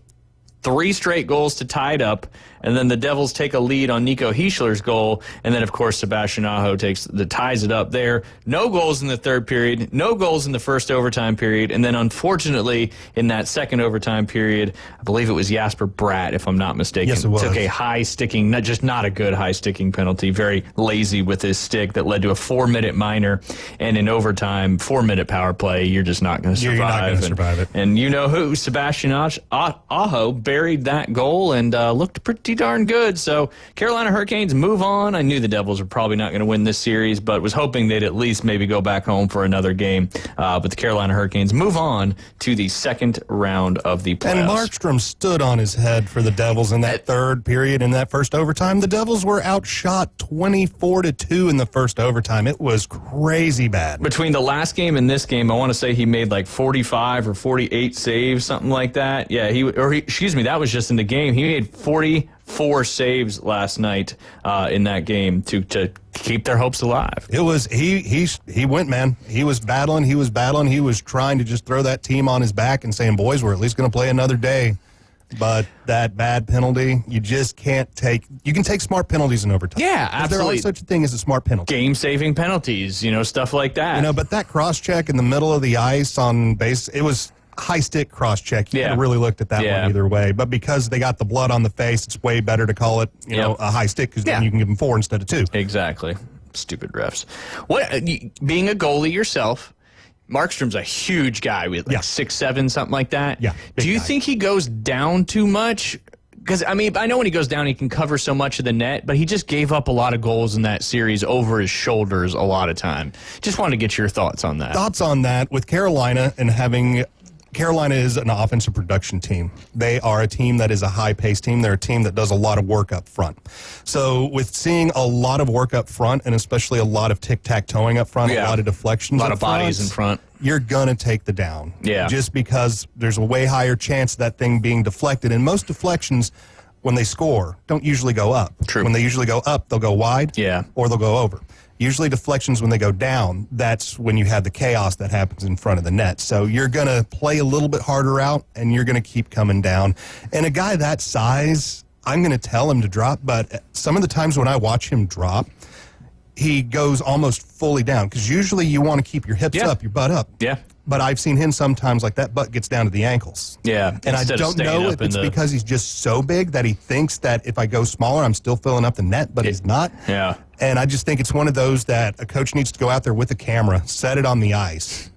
3 straight goals to tie it up. And then the Devils take a lead on Nico Heschler's goal. And then, of course, Sebastian Aho ties it up there. No goals in the third period. No goals in the first overtime period. And then, unfortunately, in that second overtime period, I believe it was Jasper Bratt, if I'm not mistaken. Yes, it was. Took a high-sticking, not a good high-sticking penalty. Very lazy with his stick that led to a 4-minute minor. And in overtime, 4-minute power play, you're just not going to survive. You're not going to survive it. And you know who? Sebastian Aho buried that goal and looked pretty darn good. So Carolina Hurricanes move on. I knew the Devils were probably not going to win this series, but was hoping they'd at least maybe go back home for another game. But the Carolina Hurricanes move on to the second round of the playoffs. And Markstrom stood on his head for the Devils in that third period. In that first overtime, the Devils were outshot 24-2 in the first overtime. It was crazy bad. Between the last game and this game, I want to say he made like 45 or 48 saves, something like that. Yeah, that was just in the game. He made 44 saves last night in that game to keep their hopes alive. It was he went, man. He was battling. He was trying to just throw that team on his back and saying, boys, we're at least going to play another day. But that bad penalty, you just can't take. You can take smart penalties in overtime. Yeah, absolutely. There are such a thing as a smart penalty. Game-saving penalties, stuff like that. But that cross-check in the middle of the ice on base, it was high-stick cross-check. You could have really looked at that one either way. But because they got the blood on the face, it's way better to call it, a high stick, because then you can give them 4 instead of 2. Exactly. Stupid refs. Being a goalie yourself, Markstrom's a huge guy with 6'7", something like that. Yeah. Do you think he goes down too much? Because, I know when he goes down, he can cover so much of the net, but he just gave up a lot of goals in that series over his shoulders a lot of time. Just wanted to get your thoughts on that. Thoughts on that with Carolina and having... Carolina is an offensive production team. They are a team that is a high-paced team. They're a team that does a lot of work up front. So with seeing a lot of work up front, and especially a lot of tic-tac-toeing up front, a lot of deflections, a lot of bodies in front, you're going to take the down. Yeah. Just because there's a way higher chance of that thing being deflected. And most deflections, when they score, don't usually go up. True. When they usually go up, they'll go wide or they'll go over. Usually deflections, when they go down, that's when you have the chaos that happens in front of the net. So you're going to play a little bit harder out, and you're going to keep coming down. And a guy that size, I'm going to tell him to drop, but some of the times when I watch him drop, he goes almost fully down, because usually you want to keep your hips up, your butt up. Yeah. But I've seen him sometimes like that butt gets down to the ankles. Yeah. And I don't know if it's because he's just so big that he thinks that if I go smaller, I'm still filling up the net, but he's not. Yeah. And I just think it's one of those that a coach needs to go out there with a camera, set it on the ice,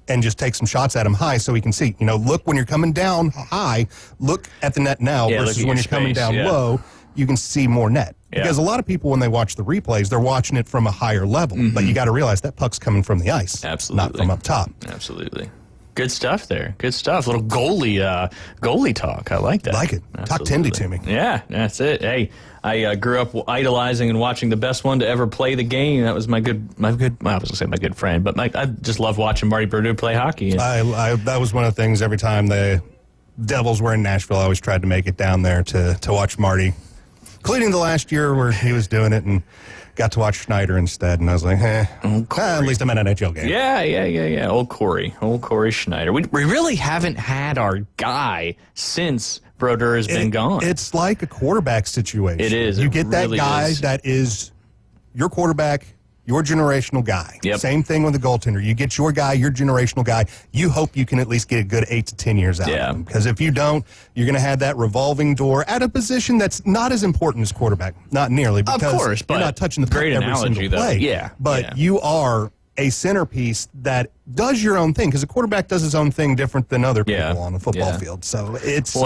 and just take some shots at him high so he can see. Look when you're coming down high, look at the net now versus when you're coming down low, you can see more net. Because a lot of people, when they watch the replays, they're watching it from a higher level. Mm-hmm. But you got to realize that puck's coming from the ice. Absolutely. Not from up top. Absolutely. Good stuff there. Good stuff. Little goalie talk. I like that. Like it. Absolutely. Talk Tindy to me. Yeah, that's it. Hey, I grew up idolizing and watching the best one to ever play the game. That was my good. I was going to say my good friend, but I just love watching Marty Brodeur play hockey. That was one of the things every time the Devils were in Nashville, I always tried to make it down there to watch Marty. Including the last year where he was doing it and got to watch Schneider instead. And I was like, at least I'm at an NHL game. Yeah. Old Corey Schneider. We really haven't had our guy since Brodeur has been gone. It's like a quarterback situation. It is. You get that guy that is your quarterback, your generational guy. Yep. Same thing with the goaltender. You get your guy, your generational guy. You hope you can at least get a good 8 to 10 years out of him. Because if you don't, you're going to have that revolving door at a position that's not as important as quarterback. Not nearly. Because of course, but you're not touching the puck every single play. Yeah. But you are a centerpiece that does your own thing, because a quarterback does his own thing different than other people on the football field. So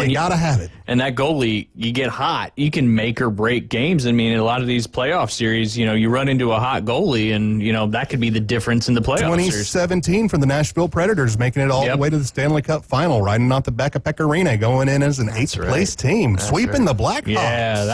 you got to have it. And that goalie, you get hot, you can make or break games. I mean, in a lot of these playoff series, you run into a hot goalie, and, that could be the difference in the playoff 2017 for the Nashville Predators, making it all the way to the Stanley Cup final, riding out the Becca Pecorine, going in as an eighth-place team, sweeping the Blackhawks. Yeah,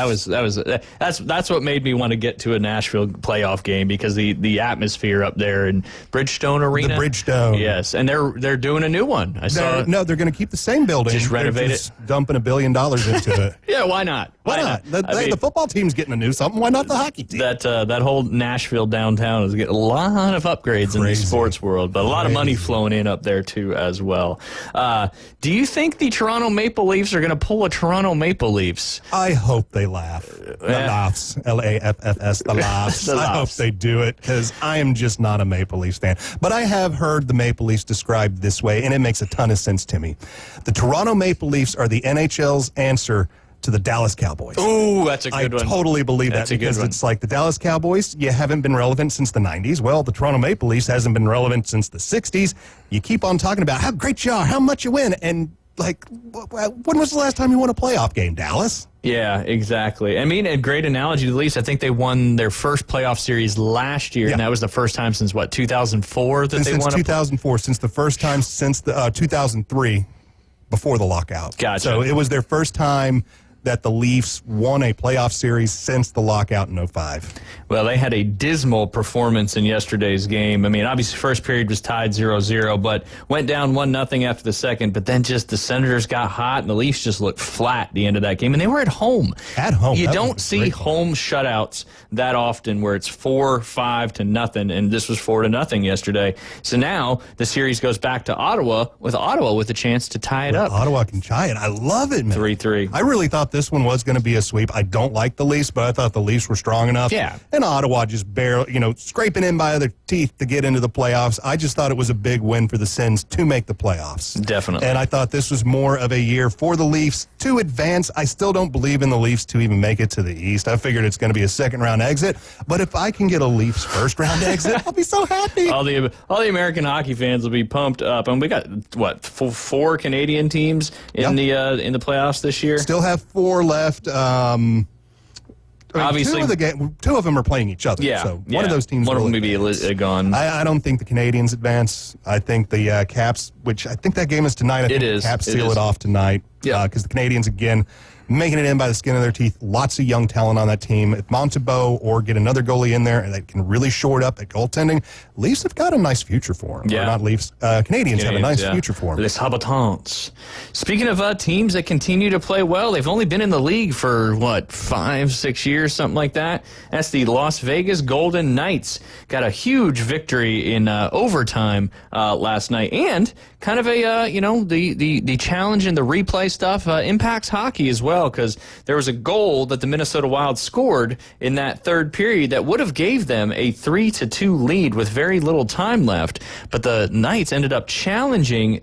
that's what made me want to get to a Nashville playoff game, because the atmosphere up there in Bridgestone Arena. The Bridgestone. Yes, and they're doing a new one. They're going to keep the same building. Just renovate it. Dumping $1 billion into it. Yeah, why not? Why not? The football team's getting a new something. Why not the hockey team? That whole Nashville downtown is getting a lot of upgrades in the sports world, but a lot of money flowing in up there too as well. Do you think the Toronto Maple Leafs are going to pull a Toronto Maple Leafs? I hope they laugh. The Laughs. L-A-F-F-S. The Laughs. I hope they do it, because I am just not a Maple Leafs fan. But I have heard the Maple Leafs described this way, and it makes a ton of sense to me. The Toronto Maple Leafs are the NHL's answer to the Dallas Cowboys. Ooh, that's a good one. I totally believe that, because it's like the Dallas Cowboys, you haven't been relevant since the 90s. Well, the Toronto Maple Leafs hasn't been relevant since the 60s. You keep on talking about how great you are, how much you win, and when was the last time you won a playoff game, Dallas? Yeah, exactly. I mean, a great analogy to the Leafs. I think they won their first playoff series last year, and that was the first time since, 2004 that they won? Since 2004, since the first time since the 2003, before the lockout. Gotcha. So it was their first time that the Leafs won a playoff series since the lockout in 2005. Well, they had a dismal performance in yesterday's game. I mean, obviously, first period was tied 0-0, but went down 1-0 after the second. But then just the Senators got hot, and the Leafs just looked flat at the end of that game. And they were at home. At home. You don't see home shutouts that often where it's 4-5-0, and this was 4-0 yesterday. So now the series goes back to Ottawa with a chance to tie it up. Ottawa can tie it. I love it, man. 3-3. I really thought this one was going to be a sweep. I don't like the Leafs, but I thought the Leafs were strong enough. Yeah. And Ottawa just barely, scraping in by their teeth to get into the playoffs. I just thought it was a big win for the Sens to make the playoffs. Definitely. And I thought this was more of a year for the Leafs to advance. I still don't believe in the Leafs to even make it to the East. I figured it's going to be a second-round exit. But if I can get a Leafs first-round exit, I'll be so happy. All the American hockey fans will be pumped up. And we got, four Canadian teams in the playoffs this year? Still have 4 left. Obviously, two of them are playing each other. Yeah, so one of those teams. One of them may be gone. I don't think the Canadians advance. I think the Caps, which I think that game is tonight. I think the Caps seal it off tonight. Yeah, because the Canadians again making it in by the skin of their teeth. Lots of young talent on that team. If Montebo or get another goalie in there and that can really shore up that goaltending, Leafs have got a nice future for them. Yeah. Or not Leafs. Canadians have a nice future for them. Les Habitants. Speaking of teams that continue to play well, they've only been in the league for, 5-6 years, something like that. That's the Las Vegas Golden Knights. Got a huge victory in overtime last night. And kind of a, the challenge and the replay stuff impacts hockey as well, because there was a goal that the Minnesota Wild scored in that third period that would have gave them a 3-2 lead with very little time left. But the Knights ended up challenging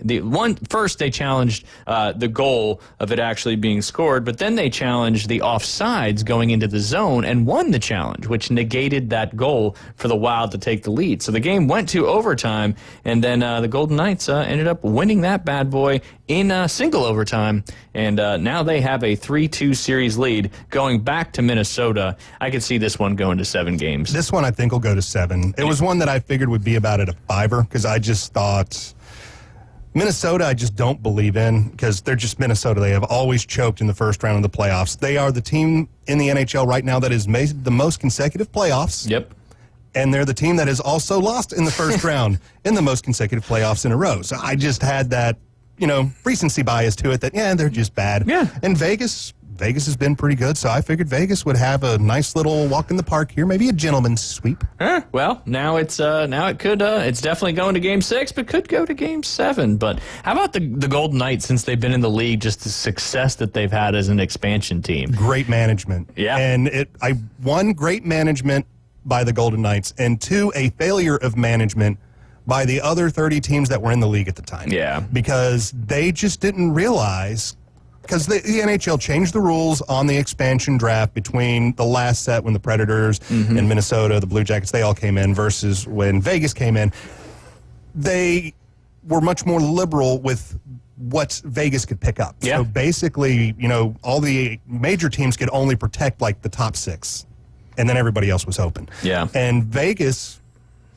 first they challenged the goal of it actually being scored, but then they challenged the offsides going into the zone and won the challenge, which negated that goal for the Wild to take the lead. So the game went to overtime, and then the Golden Knights ended up winning that bad boy in single overtime, and now they have a 3-2 series lead going back to Minnesota. I could see this one going to 7 games. This one I think will go to 7. It was one that I figured would be about at a 5er, because I just thought Minnesota I just don't believe in, because they're just Minnesota. They have always choked in the first round of the playoffs. They are the team in the NHL right now that has made the most consecutive playoffs. Yep. And they're the team that has also lost in the first round in the most consecutive playoffs in a row. So I just had that, recency bias to it that, they're just bad. Yeah. And Vegas has been pretty good, so I figured Vegas would have a nice little walk in the park here, maybe a gentleman's sweep. Well, now it could it's definitely going to Game 6, but could go to Game 7. But how about the Golden Knights, since they've been in the league, just the success that they've had as an expansion team? Great management. Yeah. And one, great management by the Golden Knights, and 2, a failure of management by the other 30 teams that were in the league at the time. Yeah. Because they just didn't realize, because the NHL changed the rules on the expansion draft between the last set when the Predators and Minnesota, the Blue Jackets, they all came in, versus when Vegas came in. they were much more liberal with what Vegas could pick up. Yeah. So basically, all the major teams could only protect like the top 6, and then everybody else was open. Yeah. And Vegas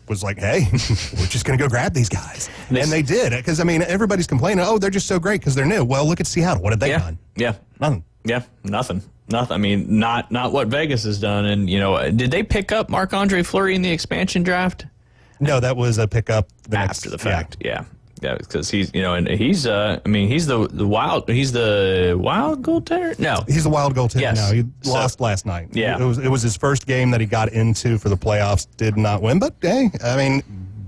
was like, hey, we're just going to go grab these guys. And they did, because, everybody's complaining, they're just so great because they're new. Well, look at Seattle. What have they done? Yeah. Nothing. Yeah, nothing. Not what Vegas has done. And, did they pick up Marc-Andre Fleury in the expansion draft? No, that was a pickup after the fact. Yeah. Yeah, because he's, and he's the wild goaltender? No. He's the wild goaltender now. He lost last night. Yeah. It was his first game that he got into for the playoffs, did not win, but hey,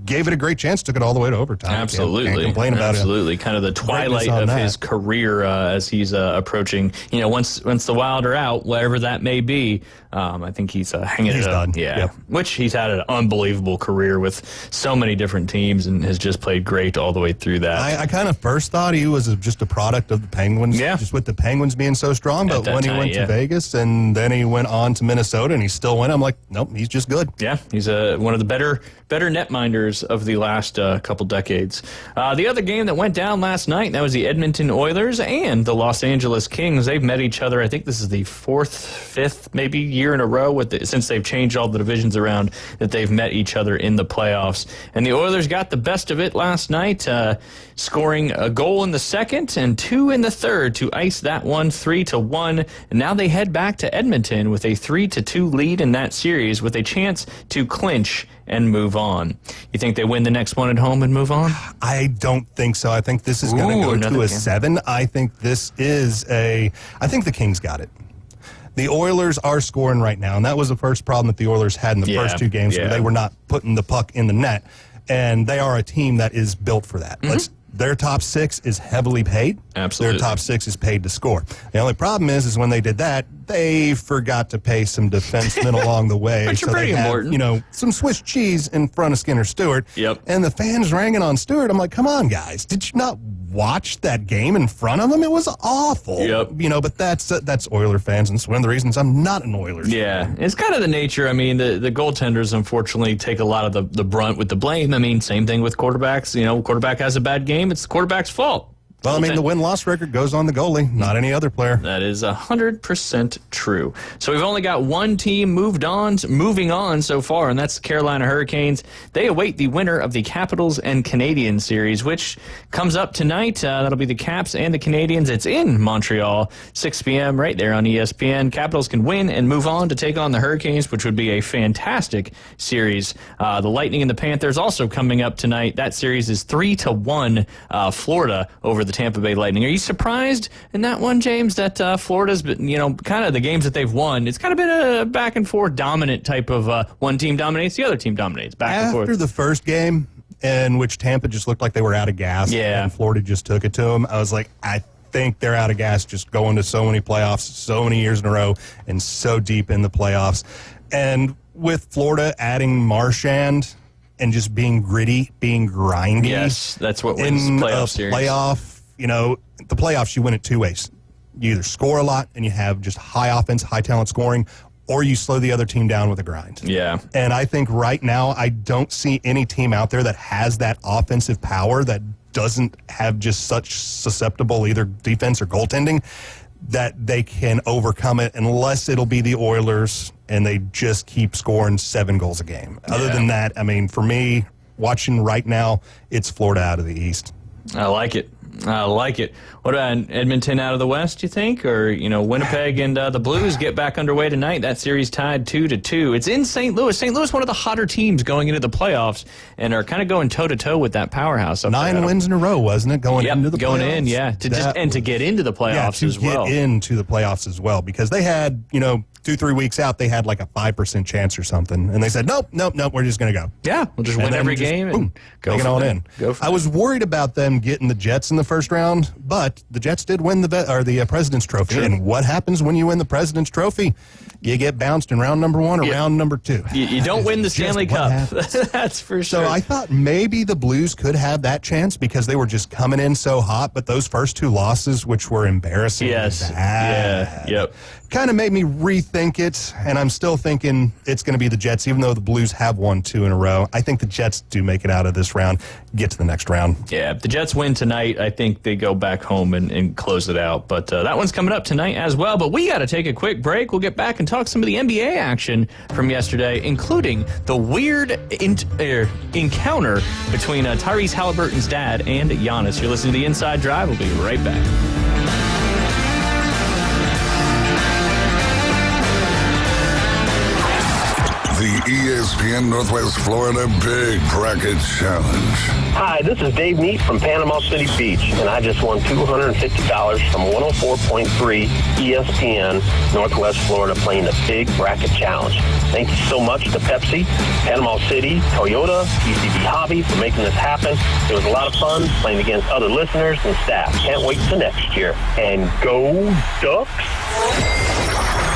gave it a great chance, took it all the way to overtime. Absolutely. Can't complain about it. Absolutely. Kind of the twilight of his career as he's approaching, once the Wild are out, whatever that may be, I think he's hanging it up. Done. Yeah. Yep. Which he's had an unbelievable career with so many different teams and has just played great all the way through that. I kind of first thought he was just a product of the Penguins, just with the Penguins being so strong, but when he went to Vegas and then he went on to Minnesota and he still went, I'm like, nope, he's just good. Yeah, he's one of the better netminders of the last couple decades. The other game that went down last night, that was the Edmonton Oilers and the Los Angeles Kings. They've met each other, I think this is the 4th, 5th, maybe year in a row since they've changed all the divisions around that they've met each other in the playoffs. And the Oilers got the best of it last night, scoring a goal in the second and 2 in the third to ice that one 3-1. And now they head back to Edmonton with a 3-2 lead in that series with a chance to clinch and move on. You think they win the next one at home and move on? I don't think so. I think this is going to go to a 7. I think this is I think the Kings got it. The Oilers are scoring right now, and that was the first problem that the Oilers had in the first 2 games where they were not putting the puck in the net, and they are a team that is built for that. Their top 6 is heavily paid. Absolutely. Their top 6 is paid to score. The only problem is when they did that, they forgot to pay some defensemen along the way. Which are pretty important. Some Swiss cheese in front of Skinner Stewart. Yep. And the fans ranging on Stewart. I'm like, come on, guys. Did you not watch that game in front of them? It was awful. Yep. But that's Oiler fans, and it's one of the reasons I'm not an Oilers fan. It's kind of the nature. The goaltenders, unfortunately, take a lot of the brunt with the blame. Same thing with quarterbacks. Quarterback has a bad game, it's the quarterback's fault. Well, the win-loss record goes on the goalie, not any other player. That is 100% true. So we've only got one team moving on so far, and that's the Carolina Hurricanes. They await the winner of the Capitals and Canadiens series, which comes up tonight. That'll be the Caps and the Canadiens. It's in Montreal, 6 p.m. right there on ESPN. Capitals can win and move on to take on the Hurricanes, which would be a fantastic series. The Lightning and the Panthers also coming up tonight. That series is 3-1 Florida over the Tampa Bay Lightning. Are you surprised in that one, James, that Florida's been, kind of the games that they've won, it's kind of been a back and forth dominant type of one team dominates, the other team dominates, back and forth. After the first game, in which Tampa just looked like they were out of gas, and Florida just took it to them, I was like, I think they're out of gas just going to so many playoffs, so many years in a row, and so deep in the playoffs. And with Florida adding Marchand and just being gritty, being grindy. Yes, that's what wins playoff series. The playoffs, you win it 2 ways. You either score a lot and you have just high offense, high talent scoring, or you slow the other team down with a grind. Yeah. And I think right now I don't see any team out there that has that offensive power that doesn't have just such susceptible either defense or goaltending that they can overcome it, unless it'll be the Oilers and they just keep scoring 7 goals a game. Other than that, for me, watching right now, it's Florida out of the East. I like it. What about Edmonton out of the West, you think? Or, Winnipeg and the Blues get back underway tonight. That series tied 2-2. It's in St. Louis. St. Louis, one of the hotter teams going into the playoffs and are kind of going toe-to-toe with that powerhouse. 9 wins in a row, wasn't it? Going into the playoffs? Going in, yeah. To get into the playoffs as well. To get into the playoffs as well. Because they had, 2-3 weeks out, they had like a 5% chance or something. And they said, nope, we're just going to go. Yeah, we'll just win every game and go for it in. I was worried about them getting the Jets in the first round, but the Jets did win the President's Trophy. Sure. And what happens when you win the President's Trophy? you get bounced in round number 1 or round number 2. You don't win the Stanley Cup. That's for sure. So I thought maybe the Blues could have that chance because they were just coming in so hot, but those first 2 losses, which were embarrassing, kind of made me rethink it, and I'm still thinking it's going to be the Jets, even though the Blues have won 2 in a row. I think the Jets do make it out of this round, get to the next round. Yeah, if the Jets win tonight, I think they go back home and close it out. But that one's coming up tonight as well. But we got to take a quick break. We'll get back and talk some of the NBA action from yesterday, including the weird encounter between Tyrese Halliburton's dad and Giannis. You're listening to The Inside Drive. We'll be right back. The ESPN Northwest Florida Big Bracket Challenge. Hi, this is Dave Neat from Panama City Beach, and I just won $250 from 104.3 ESPN Northwest Florida playing the Big Bracket Challenge. Thank you so much to Pepsi, Panama City, Toyota, PCB Hobby for making this happen. It was a lot of fun playing against other listeners and staff. Can't wait till next year. And go Ducks!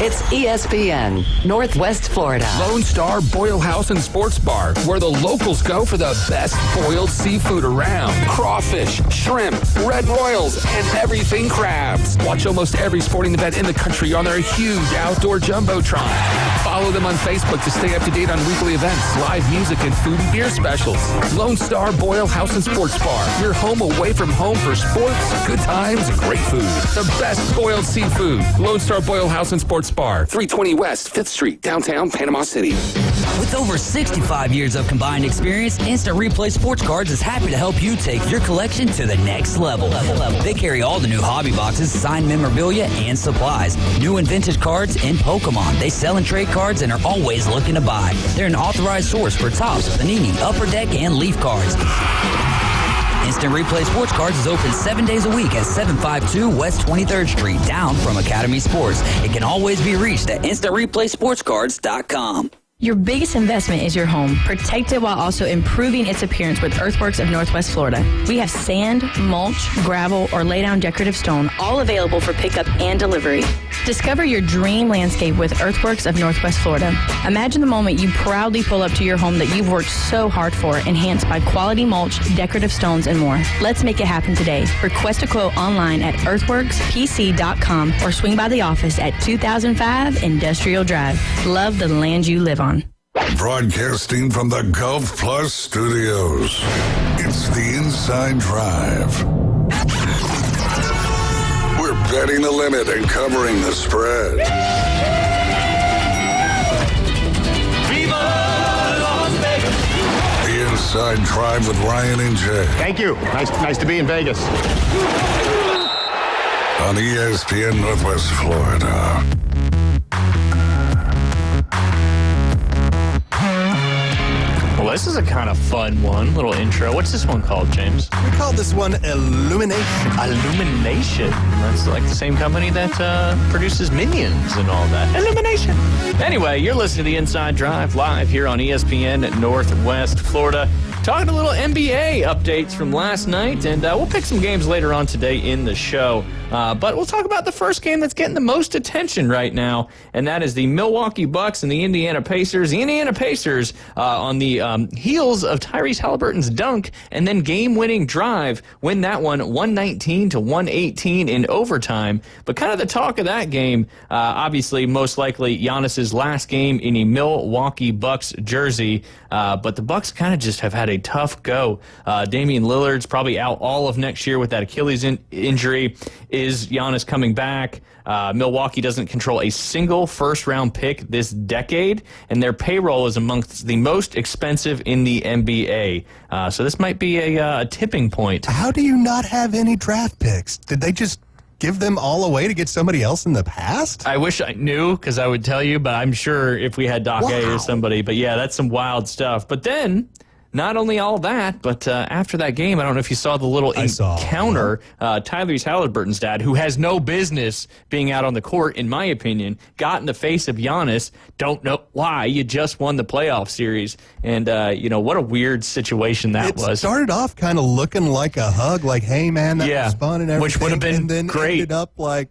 It's ESPN Northwest Florida. Lone Star Boil House and Sports Bar, where the locals go for the best boiled seafood around. Crawfish, shrimp, red royals, and everything crabs. Watch almost every sporting event in the country on their huge outdoor jumbotron. Follow them on Facebook to stay up to date on weekly events, live music, and food and beer specials. Lone Star Boil House and Sports Bar, your home away from home for sports, good times, and great food. The best boiled seafood. Lone Star Boil House and Sports Bar, 320 West 5th Street, downtown Panama City. With over 65 years of combined experience, Instant Replay Sports Cards is happy to help you take your collection to the next level. They carry all the new hobby boxes, signed memorabilia, and supplies. New and vintage cards and Pokemon. They sell and trade cards and are always looking to buy. They're an authorized source for Topps, Panini, Upper Deck, and Leaf cards. Instant Replay Sports Cards is open 7 days a week at 752 West 23rd Street, down from Academy Sports. It can always be reached at InstantReplaySportsCards.com. Your biggest investment is your home. Protect it while also improving its appearance with Earthworks of Northwest Florida. We have sand, mulch, gravel, or lay-down decorative stone, all available for pickup and delivery. Discover your dream landscape with Earthworks of Northwest Florida. Imagine the moment you proudly pull up to your home that you've worked so hard for, enhanced by quality mulch, decorative stones, and more. Let's make it happen today. Request a quote online at earthworkspc.com or swing by the office at 2005 Industrial Drive. Love the land you live on. Broadcasting from the Gulf Plus Studios, it's the Inside Drive. We're betting the limit and covering the spread. Viva Las Vegas! The Inside Drive with Ryan and Jay. Thank you. Nice to be in Vegas. On ESPN Northwest Florida. Well, this is a kind of fun one. Little intro. What's this one called, James? We call this one Illumination. Illumination. That's like the same company that produces Minions and all that. Illumination. Anyway, you're listening to The Inside Drive live here on ESPN Northwest Florida. Talking a little NBA updates from last night, and we'll pick some games later on today in the show. But we'll talk about the first game that's getting the most attention right now, and that is the Milwaukee Bucks and the Indiana Pacers. The Indiana Pacers on the heels of Tyrese Halliburton's dunk and then game-winning drive win that one 119-118 in overtime. But kind of the talk of that game, obviously, most likely Giannis's last game in a Milwaukee Bucks jersey. But the Bucks kind of just have had a tough go. Damian Lillard's probably out all of next year with that Achilles injury. Is Giannis coming back? Milwaukee doesn't control a single first-round pick this decade, and their payroll is amongst the most expensive in the NBA. So this might be a tipping point. How do you not have any draft picks? Did they just give them all away to get somebody else in the past? I wish I knew, because I would tell you, but I'm sure if we had Doc A or somebody. But yeah, that's some wild stuff. But then, not only all that, but after that game, I don't know if you saw the little encounter. Tyrese Halliburton's dad, who has no business being out on the court, in my opinion, got in the face of Giannis. Don't know why. You just won the playoff series. And, what a weird situation that was. It started off kind of looking like a hug, like, hey, man, that was fun and everything. Which would have been and then great. Ended up like,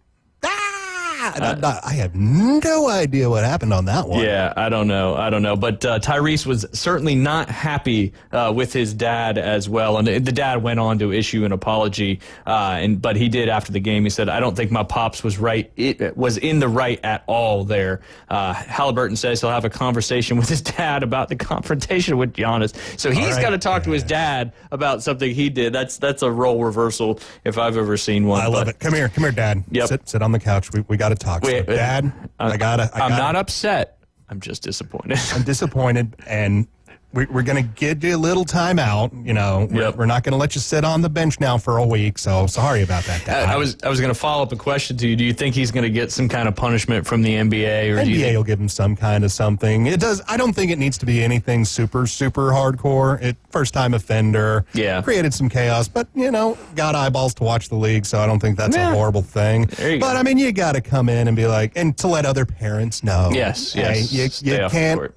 I have no idea what happened on that one. Yeah, I don't know. But Tyrese was certainly not happy with his dad as well. And the dad went on to issue an apology. But he did after the game. He said, I don't think my pops was right. It was in the right at all there. Halliburton says he'll have a conversation with his dad about the confrontation with Giannis. So he's got to talk to his dad about something he did. That's a role reversal if I've ever seen one. I love it. Come here, Dad. Yep. Sit on the couch. We got to talk. So, Dad, I'm not upset. I'm just disappointed. I'm disappointed, and we're going to give you a little time out. You know, we're not going to let you sit on the bench now for a week. So sorry about that, Dad. I was going to follow up a question to you. Do you think he's going to get some kind of punishment from the NBA, or NBA will give him some kind of something? It does. I don't think it needs to be anything super hardcore. First time offender. Yeah, created some chaos, but got eyeballs to watch the league, so I don't think that's a horrible thing. There you go. I mean, you got to come in and be like, and to let other parents know. Yes. Hey, you can't.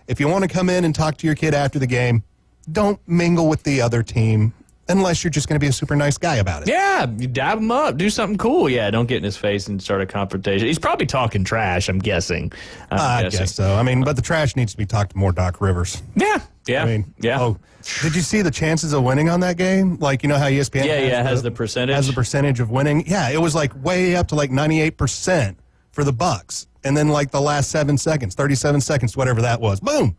If you want to come in and talk to your kid after the game, don't mingle with the other team unless you're just going to be a super nice guy about it. Yeah, you dab him up, do something cool. Yeah, don't get in his face and start a confrontation. He's probably talking trash, I'm guessing. I guess so. I mean, but the trash needs to be talked to more Doc Rivers. Yeah. Oh, did you see the chances of winning on that game? Like, how ESPN has the percentage? Has the percentage of winning. Yeah, it was like way up to like 98% for the Bucks. And then like the last 7 seconds, 37 seconds, whatever that was, boom.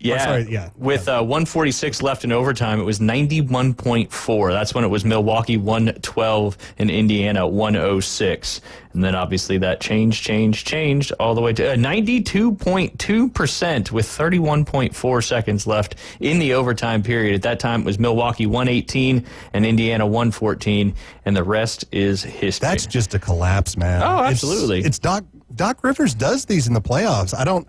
Yeah, with 146 left in overtime, it was 91.4. That's when it was Milwaukee 112 and Indiana 106. And then obviously that changed all the way to 92.2% with 31.4 seconds left in the overtime period. At that time, it was Milwaukee 118 and Indiana 114, and the rest is history. That's just a collapse, man. Oh, absolutely. It's Doc Rivers does these in the playoffs. I don't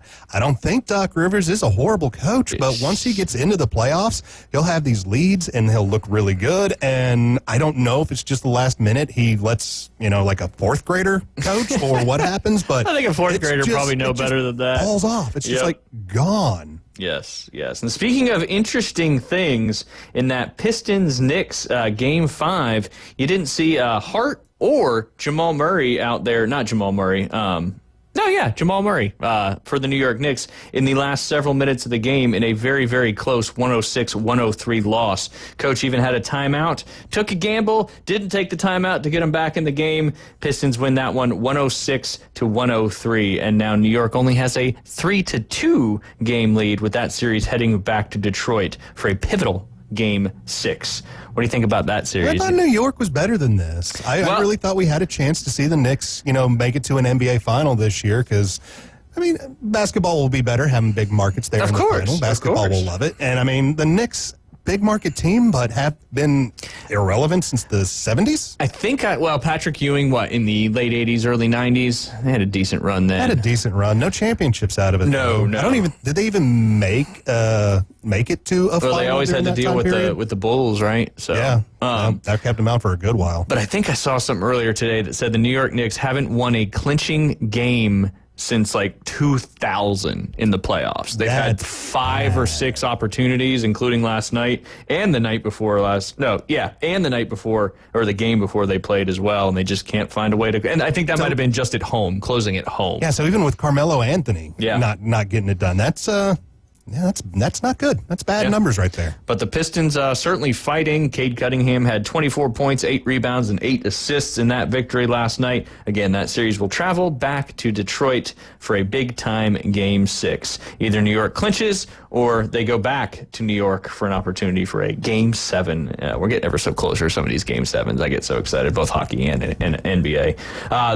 think Doc Rivers is a horrible coach, but once he gets into the playoffs, he'll have these leads and he'll look really good. And I don't know if it's just the last minute he lets, like a fourth grader coach or what happens, but I think a fourth grader probably know better than that. Falls off. It's just like gone. Yes. And speaking of interesting things, in that Pistons-Knicks Game 5, you didn't see Hart or Jamal Murray out there. Not Jamal Murray. Jamal Murray for the New York Knicks in the last several minutes of the game in a very, very close 106-103 loss. Coach even had a timeout, took a gamble, didn't take the timeout to get him back in the game. Pistons win that one 106-103, and now New York only has a 3-2 game lead with that series heading back to Detroit for a pivotal Game 6. What do you think about that series? I thought New York was better than this. I really thought we had a chance to see the Knicks, make it to an NBA final this year because, basketball will be better having big markets there in the final. Basketball will love it. And, the Knicks, big market team, but have been irrelevant since the 70s? I think, Patrick Ewing, in the late 80s, early 90s? They had a decent run then. No championships out of it. No. Did they even make it to a final? Well, they always had to deal with the Bulls, right? So yeah, that kept them out for a good while. But I think I saw something earlier today that said the New York Knicks haven't won a clinching game since 2000 in the playoffs. They've had 5 or 6 opportunities, including last night and the night before and the night before, or the game before they played as well, and they just can't find a way to. And I think that might have been just at home, closing at home. Yeah, so even with Carmelo Anthony not getting it done, that's not good. That's bad numbers right there. But the Pistons certainly fighting. Cade Cunningham had 24 points, 8 rebounds, and 8 assists in that victory last night. Again, that series will travel back to Detroit for a big-time Game 6. Either New York clinches or they go back to New York for an opportunity for a Game 7. We're getting ever so closer to some of these Game 7s. I get so excited, both hockey and NBA.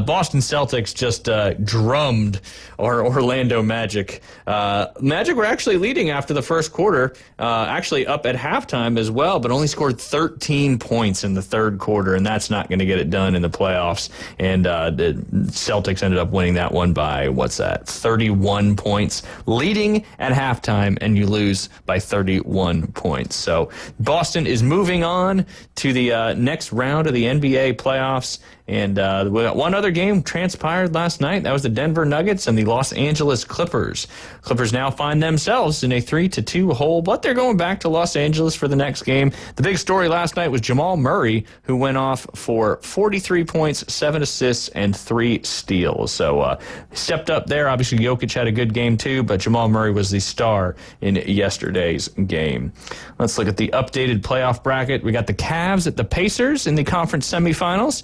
Boston Celtics just drummed Orlando Magic. Magic were actually leading after the first quarter, actually up at halftime as well, but only scored 13 points in the third quarter, and that's not going to get it done in the playoffs. And the Celtics ended up winning that one by, 31 points, leading at halftime, and you lose by 31 points. So Boston is moving on to the next round of the NBA playoffs, And we got one other game transpired last night. That was the Denver Nuggets and the Los Angeles Clippers. Clippers now find themselves in a 3-2 hole, but they're going back to Los Angeles for the next game. The big story last night was Jamal Murray, who went off for 43 points, 7 assists, and 3 steals. So stepped up there. Obviously, Jokic had a good game too, but Jamal Murray was the star in yesterday's game. Let's look at the updated playoff bracket. We got the Cavs at the Pacers in the conference semifinals.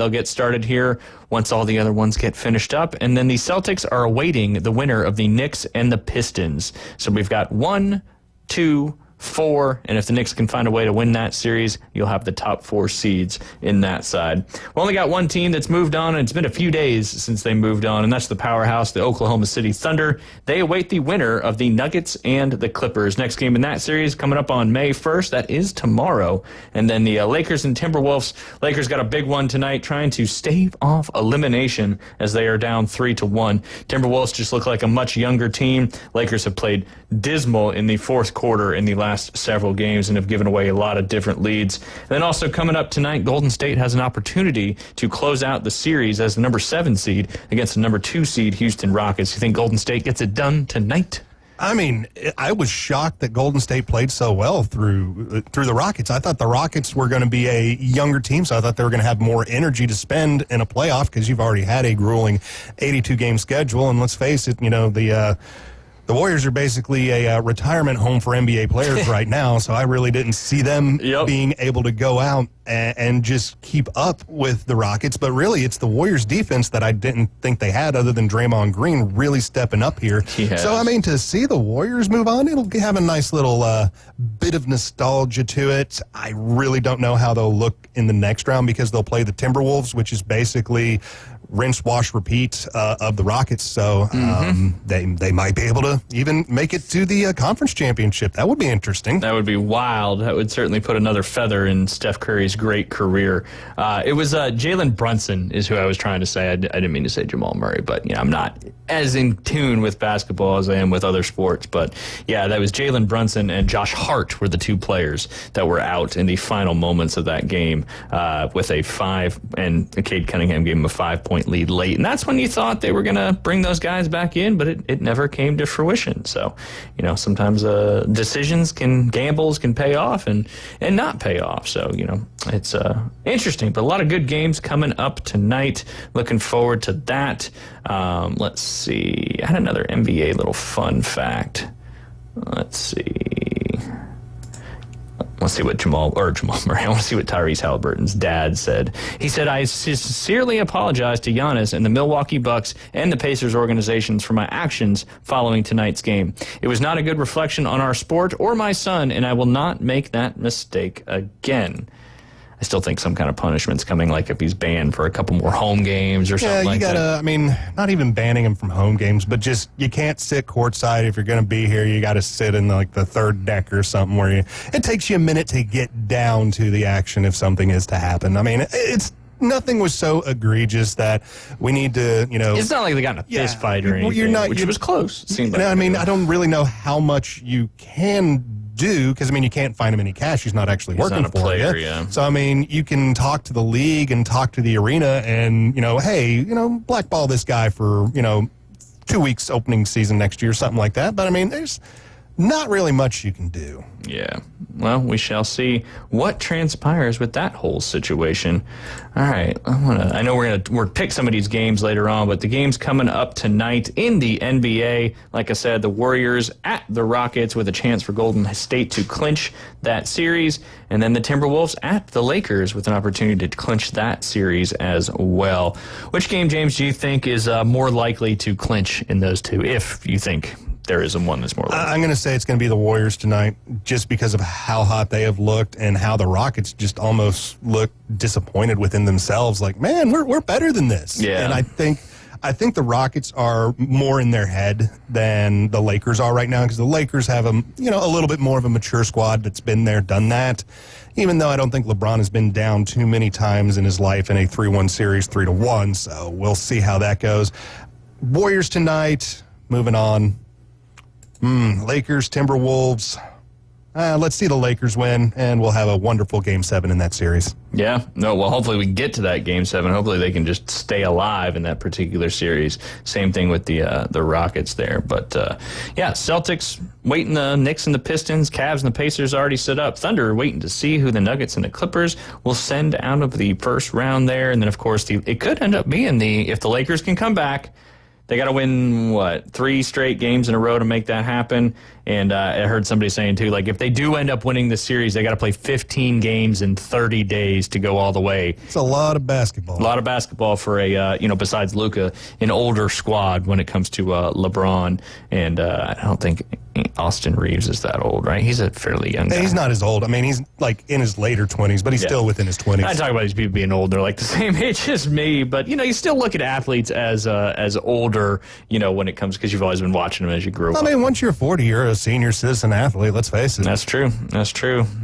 They'll get started here once all the other ones get finished up. And then the Celtics are awaiting the winner of the Knicks and the Pistons. So we've got 1, 2, 4, and if the Knicks can find a way to win that series, you'll have the top 4 seeds in that side. We only got one team that's moved on, and it's been a few days since they moved on, and that's the powerhouse, the Oklahoma City Thunder. They await the winner of the Nuggets and the Clippers. Next game in that series coming up on May 1st. That is tomorrow. And then the Lakers and Timberwolves. Lakers got a big one tonight, trying to stave off elimination as they are down 3-1. Timberwolves just look like a much younger team. Lakers have played dismal in the fourth quarter in the last several games and have given away a lot of different leads. And then also coming up tonight, Golden State has an opportunity to close out the series as the number 7 seed against the number 2 seed Houston Rockets. You think Golden State gets it done tonight? I mean, I was shocked that Golden State played so well through the Rockets. I thought the Rockets were going to be a younger team, so I thought they were going to have more energy to spend in a playoff because you've already had a grueling 82-game schedule. And let's face it, the Warriors are basically a retirement home for NBA players right now, so I really didn't see them being able to go out and just keep up with the Rockets. But really, it's the Warriors' defense that I didn't think they had, other than Draymond Green really stepping up here. So, I mean, to see the Warriors move on, it'll have a nice little bit of nostalgia to it. I really don't know how they'll look in the next round because they'll play the Timberwolves, which is basically rinse, wash, repeat of the Rockets. So they might be able to even make it to the conference championship. That would be interesting. That would be wild. That would certainly put another feather in Steph Curry's great career. It was Jalen Brunson is who I was trying to say. I didn't mean to say Jamal Murray, but I'm not as in tune with basketball as I am with other sports. But yeah, that was Jalen Brunson and Josh Hart were the 2 players that were out in the final moments of that game with a 5, and Cade Cunningham gave him a 5-point lead late. And that's when you thought they were going to bring those guys back in, but it never came to fruition. So, sometimes gambles can pay off and not pay off. So, it's interesting, but a lot of good games coming up tonight. Looking forward to that. Let's see. I had another NBA little fun fact. Let's see what Jamal Murray. I want to see what Tyrese Halliburton's dad said. He said, "I sincerely apologize to Giannis and the Milwaukee Bucks and the Pacers organizations for my actions following tonight's game. It was not a good reflection on our sport or my son, and I will not make that mistake again." I still think some kind of punishment's coming, like if he's banned for a couple more home games or something like that. I mean, not even banning him from home games, but just you can't sit courtside. If you're going to be here, you got to sit in the third deck or something where it takes you a minute to get down to the action if something is to happen. I mean, nothing was so egregious that we need to, It's not like they got in a fist fight or anything, which was close. It seemed like. I don't really know how much you can do because you can't find him any cash. He's not actually working for you. Yeah. So you can talk to the league and talk to the arena and hey, blackball this guy for 2 weeks opening season next year, something like that. But there's not really much you can do. Yeah. Well, we shall see what transpires with that whole situation. All right. I know we're gonna pick some of these games later on, but the games coming up tonight in the NBA, like I said, the Warriors at the Rockets with a chance for Golden State to clinch that series, and then the Timberwolves at the Lakers with an opportunity to clinch that series as well. Which game, James, do you think is more likely to clinch in those two, if you think there isn't one that's more likely? I'm going to say it's going to be the Warriors tonight just because of how hot they have looked and how the Rockets just almost look disappointed within themselves. Like, man, we're better than this. Yeah. And I think the Rockets are more in their head than the Lakers are right now because the Lakers have a little bit more of a mature squad that's been there, done that. Even though I don't think LeBron has been down too many times in his life in a 3-1 series, 3-1. So we'll see how that goes. Warriors tonight, moving on. Lakers, Timberwolves. let's see the Lakers win, and we'll have a wonderful Game 7 in that series. Yeah. No, well, hopefully we get to that Game 7. Hopefully they can just stay alive in that particular series. Same thing with the Rockets there. But, Celtics waiting, the Knicks and the Pistons, Cavs and the Pacers already set up. Thunder waiting to see who the Nuggets and the Clippers will send out of the first round there. And then, of course, it could end up being if the Lakers can come back, they got to win, 3 straight games in a row to make that happen. And I heard somebody saying, too, like, if they do end up winning the series, they got to play 15 games in 30 days to go all the way. It's a lot of basketball. A lot of basketball for besides Luka, an older squad when it comes to LeBron. And I don't think Austin Reeves is that old, right? He's a fairly young guy. He's not as old. I mean, he's like in his later 20s, but he's still within his 20s. I talk about these people being old. They're like the same age as me. But, you still look at athletes as older, when it comes, because you've always been watching them as you grew up. I mean, once you're 40, you're a senior citizen athlete, let's face it. That's true.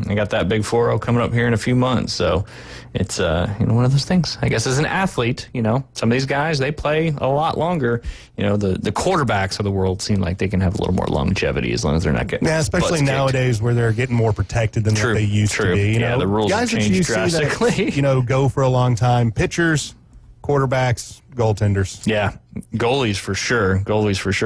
I got that big 4-0 coming up here in a few months. So it's, one of those things. I guess as an athlete, some of these guys, they play a lot longer. The quarterbacks of the world seem like they can have a little more longevity as long as they're not getting especially nowadays where they're getting more protected than what they used to be. The rules guys have changed drastically. That, go for a long time. Pitchers, quarterbacks, goaltenders. Yeah, goalies for sure.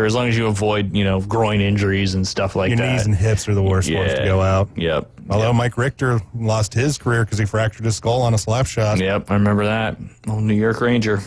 As long as you avoid, groin injuries and stuff like that. Your knees and hips are the worst ones to go out. Yep. Although Mike Richter lost his career because he fractured his skull on a slap shot. Yep, I remember that. Old New York Ranger.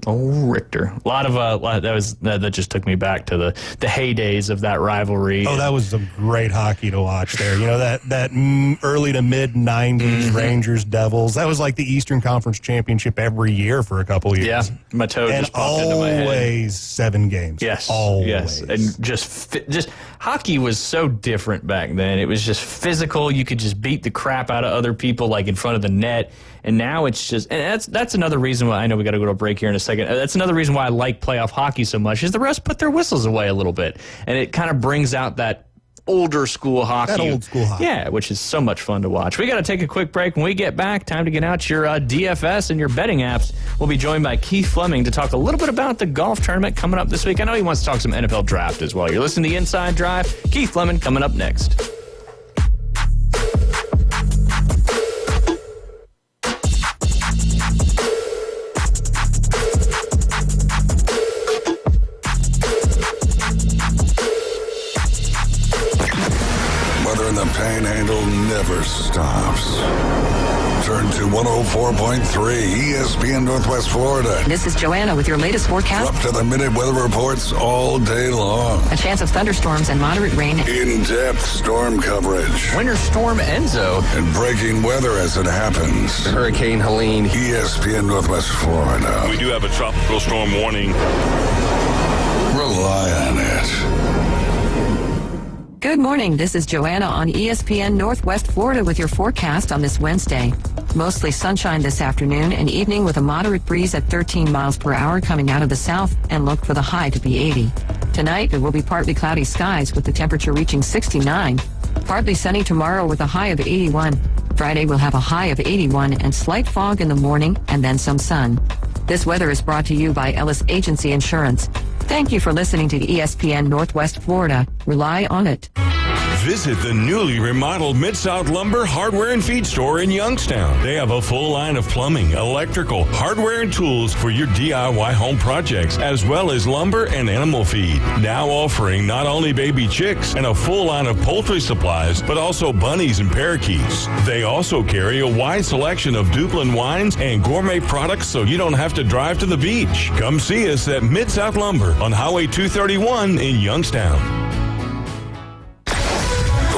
Oh, Richter. A lot of that just took me back to the heydays of that rivalry. Oh, that was some great hockey to watch there. That early to mid 90s Rangers Devils. That was like the Eastern Conference Championship every year for a couple years. Yeah, my toe just popped into my head. Always 7 games. Yes, always. Yes, and just hockey was so different back then. It was just physical. You could just beat the crap out of other people like in front of the net. And now it's just, and that's another reason why, I know we got to go to a break here in a second. That's another reason why I like playoff hockey so much, is the refs put their whistles away a little bit. And it kind of brings out that older school hockey. That old school hockey. Yeah, which is so much fun to watch. We got to take a quick break. When we get back, time to get out your DFS and your betting apps. We'll be joined by Keith Fleming to talk a little bit about the golf tournament coming up this week. I know he wants to talk some NFL draft as well. You're listening to The Inside Drive. Keith Fleming coming up next. The Panhandle never stops. Turn to 104.3 ESPN Northwest Florida. This is Joanna with your latest forecast. Up to the minute weather reports all day long. A chance of thunderstorms and moderate rain. In-depth storm coverage. Winter Storm Enzo. And breaking weather as it happens. Hurricane Helene. ESPN Northwest Florida. We do have a tropical storm warning. Rely on it. Good morning. This is Joanna on ESPN Northwest Florida with your forecast on this Wednesday. Mostly sunshine this afternoon and evening with a moderate breeze at 13 miles per hour coming out of the south, and look for the high to be 80. Tonight, it will be partly cloudy skies with the temperature reaching 69. Partly sunny tomorrow with a high of 81. Friday will have a high of 81 and slight fog in the morning and then some sun. This weather is brought to you by Ellis Agency Insurance. Thank you for listening to ESPN Northwest Florida. Rely on it. Visit the newly remodeled Mid-South Lumber Hardware and Feed Store in Youngstown. They have a full line of plumbing, electrical, hardware, and tools for your DIY home projects, as well as lumber and animal feed. Now offering not only baby chicks and a full line of poultry supplies, but also bunnies and parakeets. They also carry a wide selection of Duplin wines and gourmet products, so you don't have to drive to the beach. Come see us at Mid-South Lumber on Highway 231 in Youngstown.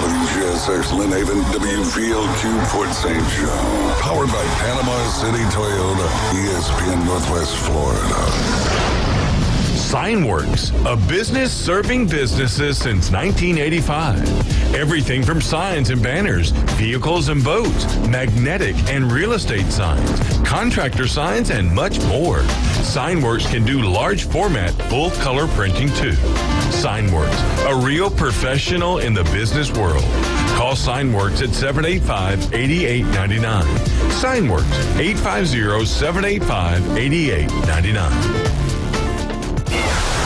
WGSX Lynn Haven, WVLQ Port St. Joe. Powered by Panama City Toyota, ESPN Northwest Florida. Signworks, a business serving businesses since 1985. Everything from signs and banners, vehicles and boats, magnetic and real estate signs, contractor signs, and much more. Signworks can do large format, full color printing too. Signworks, a real professional in the business world. Call Signworks at 785-8899. Signworks, 850-785-8899.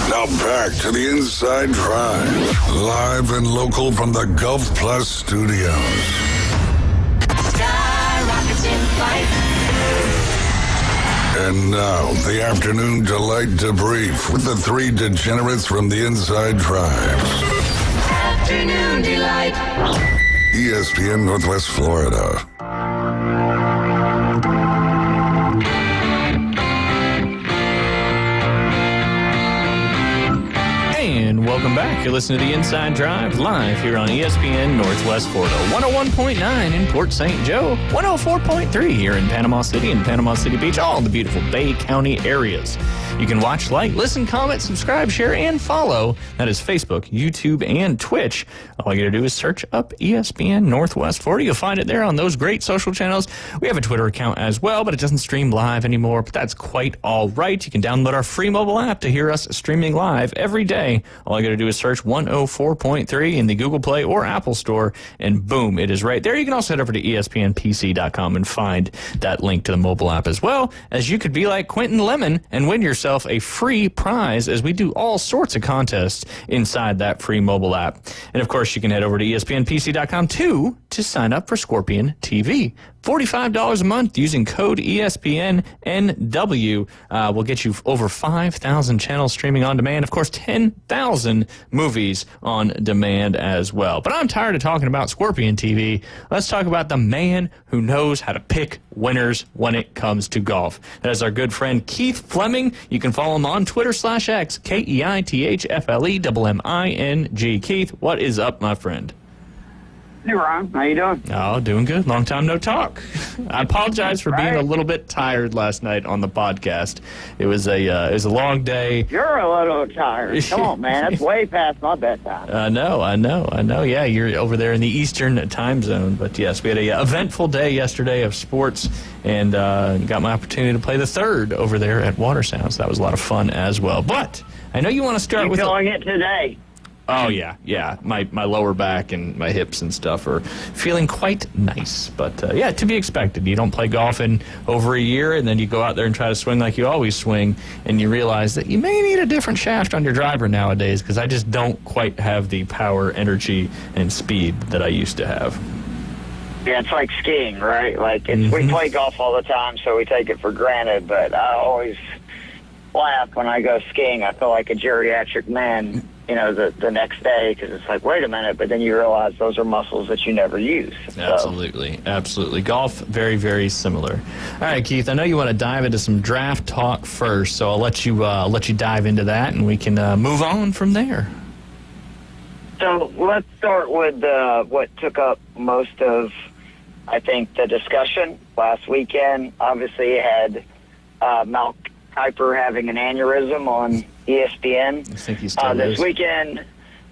Now Now back to the Inside Drive, live and local from the Gulf Plus studios. Sky rockets in flight. And now, the afternoon delight debrief with the three degenerates from the Inside Drive. Afternoon delight. ESPN Northwest Florida. And welcome back. You're listening to the Inside Drive live here on ESPN Northwest Florida. 101.9 in Port St. Joe, 104.3 here in Panama City and Panama City Beach, all the beautiful Bay County areas. You can watch, like, listen, comment, subscribe, share, and follow. That is Facebook, YouTube, and Twitch. All you got to do is search up ESPN Northwest Florida. You'll find it there on those great social channels. We have a Twitter account as well, but it doesn't stream live anymore, but that's quite all right. You can download our free mobile app to hear us streaming live every day. All you got to do is search 104.3 in the Google Play or Apple Store, and boom, it is right there. You can also head over to ESPNPC.com and find that link to the mobile app, as well as you could be like Quentin Lemon and win yourself a free prize, as we do all sorts of contests inside that free mobile app. And of course, you can head over to ESPNPC.com too to sign up for Scorpion TV. $45 a month using code ESPNNW will get you over 5,000 channels streaming on demand. Of course, 10,000 movies on demand as well. But I'm tired of talking about Scorpion TV. Let's talk about the man who knows how to pick winners when it comes to golf. That is our good friend Keith Fleming. You can follow him on Twitter/X, KEITHFLEMMING. Keith, what is up, my friend? Hey, Ron. How you doing? Oh, doing good. Long time no talk. I apologize for being a little bit tired last night on the podcast. It was a long day. You're a little tired. Come on, man. That's way past my bedtime. I know. Yeah, you're over there in the Eastern time zone. But yes, we had a eventful day yesterday of sports, and got my opportunity to play the third over there at Watersound. So that was a lot of fun as well. But I know you want to start with feeling it today. Oh, yeah. My lower back and my hips and stuff are feeling quite nice. But, yeah, to be expected. You don't play golf in over a year, and then you go out there and try to swing like you always swing, and you realize that you may need a different shaft on your driver nowadays, because I just don't quite have the power, energy, and speed that I used to have. Yeah, it's like skiing, right? Like, we play golf all the time, so we take it for granted, but I always laugh when I go skiing. I feel like a geriatric man, the next day, because it's like, wait a minute, but then you realize those are muscles that you never use. Absolutely. Golf, very, very similar. All right, Keith, I know you want to dive into some draft talk first, so I'll let you dive into that, and we can move on from there. So let's start with what took up most of, I think, the discussion last weekend. Obviously, you had Mel Kiper having an aneurysm on ESPN I think he still this weekend,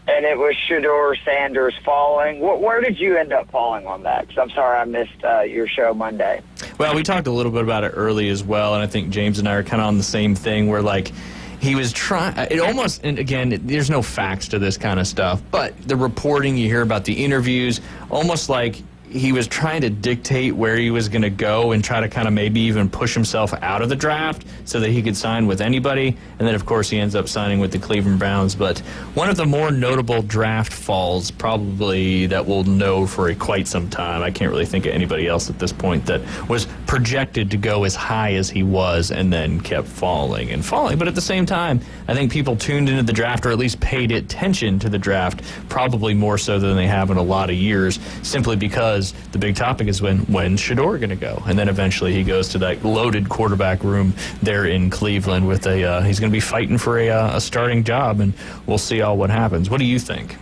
and it was Shedeur Sanders falling. Where did you end up falling on that? Because I'm sorry I missed your show Monday. Well, we talked a little bit about it early as well, and I think James and I are kind of on the same thing, where, like, he was trying, it almost, and again, there's no facts to this kind of stuff, but the reporting, you hear about the interviews, almost like he was trying to dictate where he was going to go and try to kind of maybe even push himself out of the draft so that he could sign with anybody. And then, of course, he ends up signing with the Cleveland Browns. But one of the more notable draft falls probably that we'll know for quite some time. I can't really think of anybody else at this point that was projected to go as high as he was and then kept falling and falling. But at the same time, I think people tuned into the draft, or at least paid attention to the draft, probably more so than they have in a lot of years, simply because the big topic is when's Shedeur going to go? And then eventually he goes to that loaded quarterback room there in Cleveland with he's going to be fighting for a starting job, and we'll see what happens. What do you think?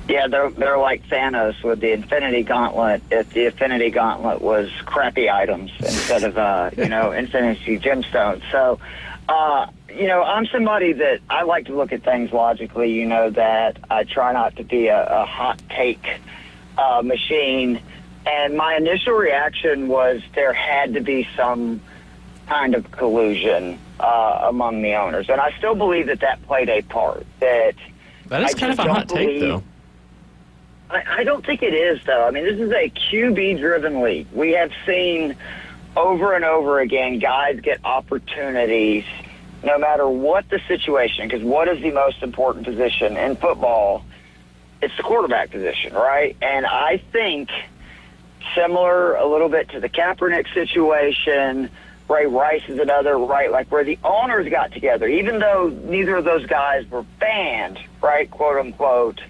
Yeah, they're like Thanos with the Infinity Gauntlet. If the Infinity Gauntlet was crappy items instead of Infinity Gemstones. So, I'm somebody that I like to look at things logically. That I try not to be a hot take machine, and my initial reaction was there had to be some kind of collusion among the owners, and I still believe that played a part. That is kind of a hot take, though. I don't think it is, though. I mean, this is a QB-driven league. We have seen over and over again guys get opportunities no matter what the situation, because what is the most important position in football? It's the quarterback position, right? And I think similar a little bit to the Kaepernick situation, Ray Rice is another, right, like where the owners got together, even though neither of those guys were banned, right, quote unquote,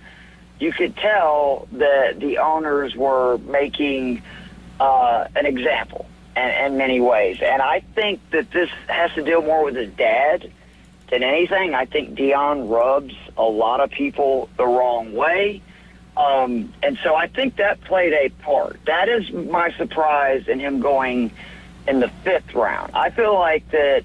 you could tell that the owners were making an example in many ways. And I think that this has to deal more with his dad than anything. I think Deion rubs a lot of people the wrong way. And so I think that played a part. That is my surprise in him going in the 5th round. I feel like that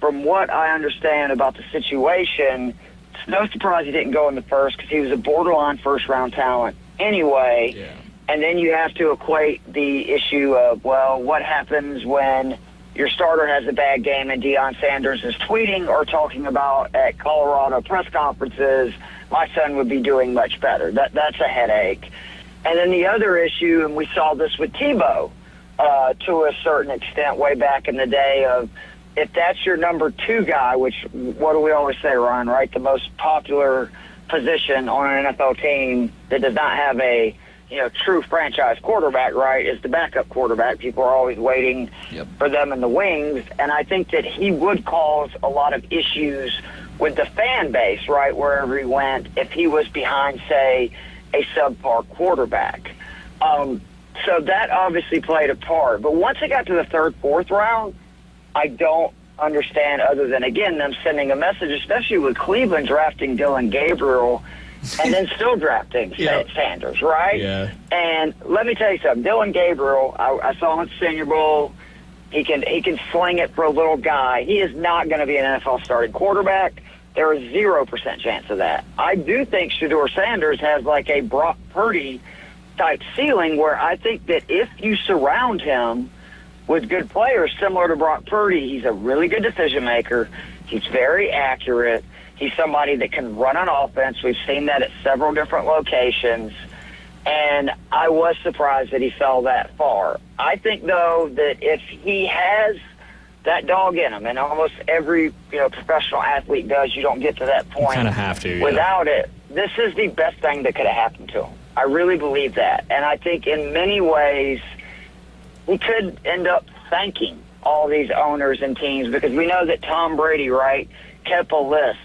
from what I understand about the situation, it's no surprise he didn't go in the 1st because he was a borderline first-round talent anyway. Yeah. And then you have to equate the issue of, well, what happens when your starter has a bad game and Deion Sanders is tweeting or talking about at Colorado press conferences, my son would be doing much better. That's a headache. And then the other issue, and we saw this with Tebow to a certain extent way back in the day, of if that's your number 2 guy, which, what do we always say, Ryan, right? The most popular position on an NFL team that does not have a true franchise quarterback, right, is the backup quarterback. People are always waiting for them in the wings. And I think that he would cause a lot of issues with the fan base, right, wherever he went, if he was behind, say, a subpar quarterback. So that obviously played a part. But once it got to the 3rd, 4th round, I don't understand, other than, again, them sending a message, especially with Cleveland drafting Dylan Gabriel and then still drafting Sanders, right? Yeah. And let me tell you something. Dylan Gabriel, I saw him at the Senior Bowl. He can sling it for a little guy. He is not going to be an NFL starting quarterback. There is 0% chance of that. I do think Shedeur Sanders has like a Brock Purdy type ceiling, where I think that if you surround him with good players similar to Brock Purdy, he's a really good decision maker. He's very accurate. He's somebody that can run an offense. We've seen that at several different locations. And I was surprised that he fell that far. I think, though, that if he has that dog in him, and almost every professional athlete does, you don't get to that point. You kind of have to. Yeah. Without it, this is the best thing that could have happened to him. I really believe that. And I think in many ways he could end up thanking all these owners and teams, because we know that Tom Brady, right, kept a list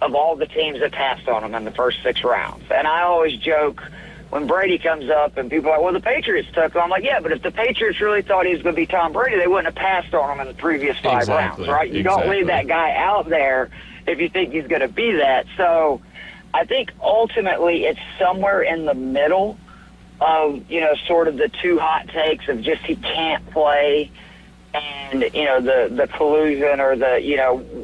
of all the teams that passed on him in the first 6 rounds. And I always joke when Brady comes up and people are like, well, the Patriots took him. I'm like, yeah, but if the Patriots really thought he was going to be Tom Brady, they wouldn't have passed on him in the previous 5 rounds, right? You don't leave that guy out there if you think he's going to be that. So I think ultimately it's somewhere in the middle of, sort of the 2 hot takes of just he can't play and, the collusion or the,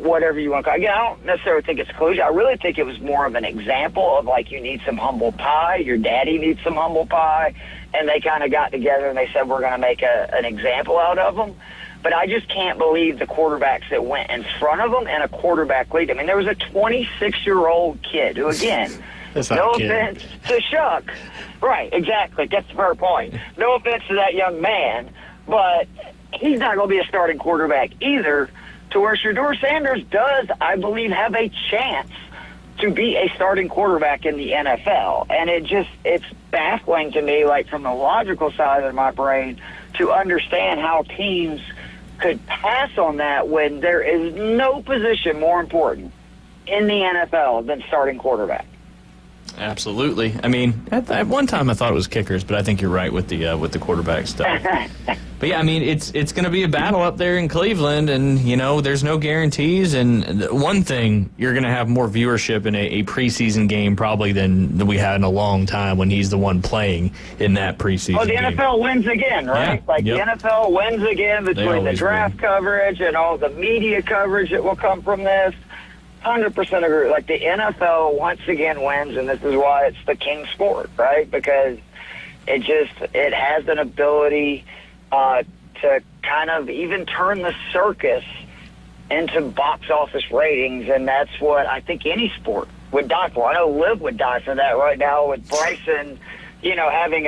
whatever you want to call it. Again, I don't necessarily think it's collusion. I really think it was more of an example of, like, you need some humble pie. Your daddy needs some humble pie. And they kind of got together and they said, we're going to make an example out of them. But I just can't believe the quarterbacks that went in front of them in a quarterback league. I mean, there was a 26-year-old kid who, again, no offense to Shuck. Right, exactly. That's the fair point. No offense to that young man, but he's not going to be a starting quarterback either, to where Shedeur Sanders does, I believe, have a chance to be a starting quarterback in the NFL. And it's baffling to me, like from the logical side of my brain, to understand how teams could pass on that when there is no position more important in the NFL than starting quarterback. Absolutely. I mean, at one time I thought it was kickers, but I think you're right with the quarterback stuff. But yeah, I mean, it's going to be a battle up there in Cleveland, and there's no guarantees. And one thing, you're going to have more viewership in a preseason game probably than we had in a long time when he's the one playing in that preseason. Oh, the NFL wins again, right? The NFL wins again between the draft coverage and all the media coverage that will come from this. 100% agree. Like, the NFL once again wins, and this is why it's the king sport, right? Because it has an ability to kind of even turn the circus into box office ratings, and that's what I think any sport would die for. I know Liv would die for that right now with Bryson, having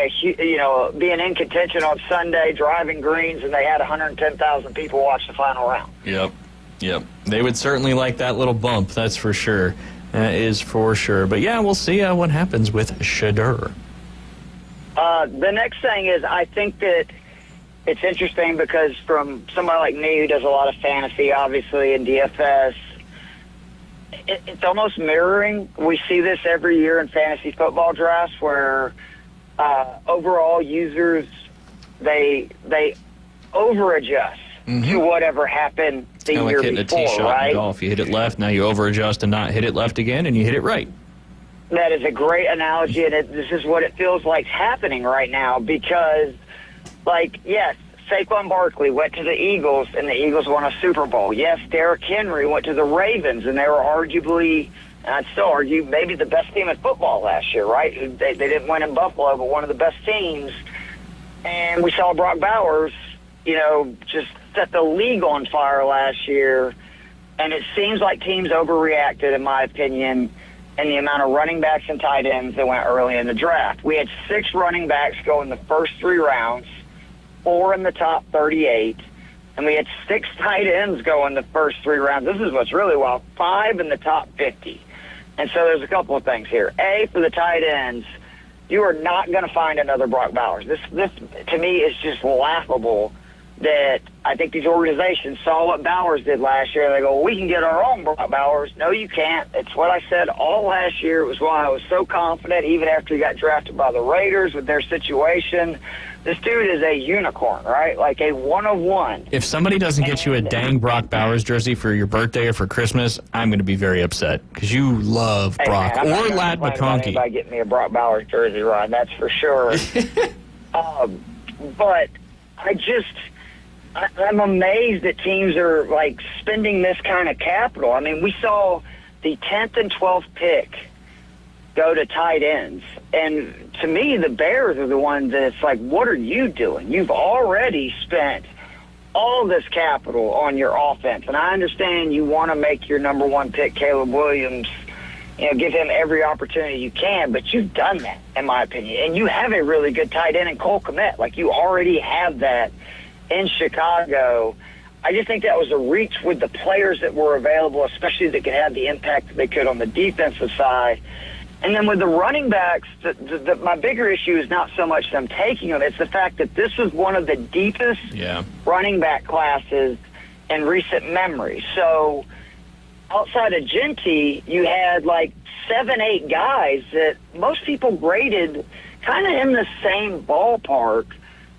being in contention on Sunday, driving greens, and they had 110,000 people watch the final round. Yep. Yep. They would certainly like that little bump, that's for sure. That is for sure. But, yeah, we'll see what happens with Shedeur. The next thing is I think that it's interesting because from somebody like me who does a lot of fantasy, obviously, in DFS, it's almost mirroring. We see this every year in fantasy football drafts where overall users, they over-adjust to whatever happened the year like hitting before, a tee shot right? in golf. You hit it left, now you over-adjust and not hit it left again, and you hit it right. That is a great analogy, and this is what it feels like happening right now because, like, yes, Saquon Barkley went to the Eagles, and the Eagles won a Super Bowl. Yes, Derrick Henry went to the Ravens, and they were arguably, and I'd still argue, maybe the best team in football last year, right? They didn't win in Buffalo, but one of the best teams. And we saw Brock Bowers, just set the league on fire last year, and it seems like teams overreacted, in my opinion, in the amount of running backs and tight ends that went early in the draft. We had 6 running backs go in the first 3 rounds, 4 in the top 38, and we had 6 tight ends go in the first 3 rounds. This is what's really wild, 5 in the top 50. And so there's a couple of things here. A, for the tight ends, you are not going to find another Brock Bowers. This to me is just laughable that I think these organizations saw what Bowers did last year. And they go, well, we can get our own Brock Bowers. No, you can't. It's what I said all last year. It was why I was so confident, even after he got drafted by the Raiders with their situation. This dude is a unicorn, right? Like a one of one. If somebody doesn't get you a dang Brock Bowers jersey for your birthday or for Christmas, I'm going to be very upset because you love Brock. Man, or Lad McConkey. Anybody get me a Brock Bowers jersey, Ron? That's for sure. But I'm amazed that teams are like spending this kind of capital. I mean, we saw the 10th and 12th pick go to tight ends. And to me, the Bears are the ones that it's like, what are you doing? You've already spent all this capital on your offense. And I understand you want to make your number 1 pick, Caleb Williams, give him every opportunity you can, but you've done that, in my opinion. And you have a really good tight end in Cole Kmet. Like, you already have that in Chicago. I just think that was a reach with the players that were available, especially that could have the impact that they could on the defensive side. And then with the running backs, my bigger issue is not so much them taking them. It's the fact that this was one of the deepest running back classes in recent memory. So outside of Genty, you had like 7-8 guys that most people graded kind of in the same ballpark.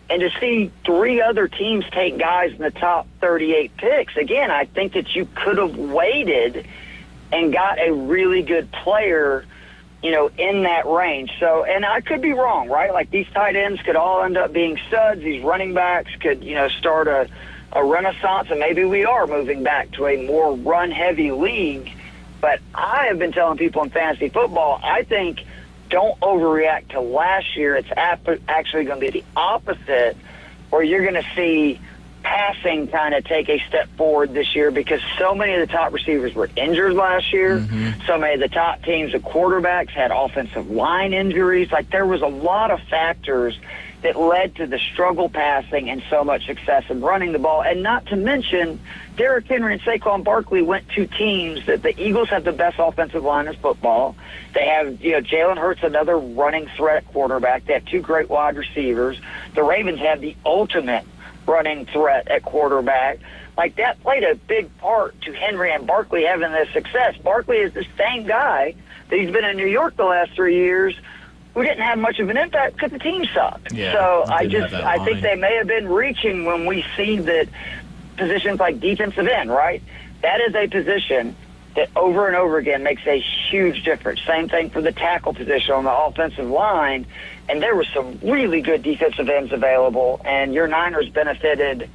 And to see 3 other teams take guys in the top 38 picks, again, I think that you could have waited and got a really good player, in that range. So, and I could be wrong, right? Like, these tight ends could all end up being studs. These running backs could, start a renaissance, and maybe we are moving back to a more run-heavy league. But I have been telling people in fantasy football, I think don't overreact to last year. It's actually going to be the opposite, where you're going to see passing kind of take a step forward this year because so many of the top receivers were injured last year. So many of the top teams of quarterbacks had offensive line injuries. Like, there was a lot of factors that led to the struggle passing and so much success in running the ball. And not to mention, Derrick Henry and Saquon Barkley went to teams that the Eagles have the best offensive line in football. They have, Jalen Hurts, another running threat quarterback. They have 2 great wide receivers. The Ravens have the ultimate running threat at quarterback. Like, that played a big part to Henry and Barkley having this success. Barkley is the same guy that he's been in New York the last 3 years who didn't have much of an impact because the team sucked. Yeah, so I think they may have been reaching when we see that positions like defensive end, right? That is a position that over and over again makes a huge difference. Same thing for the tackle position on the offensive line. And there were some really good defensive ends available, and your Niners benefited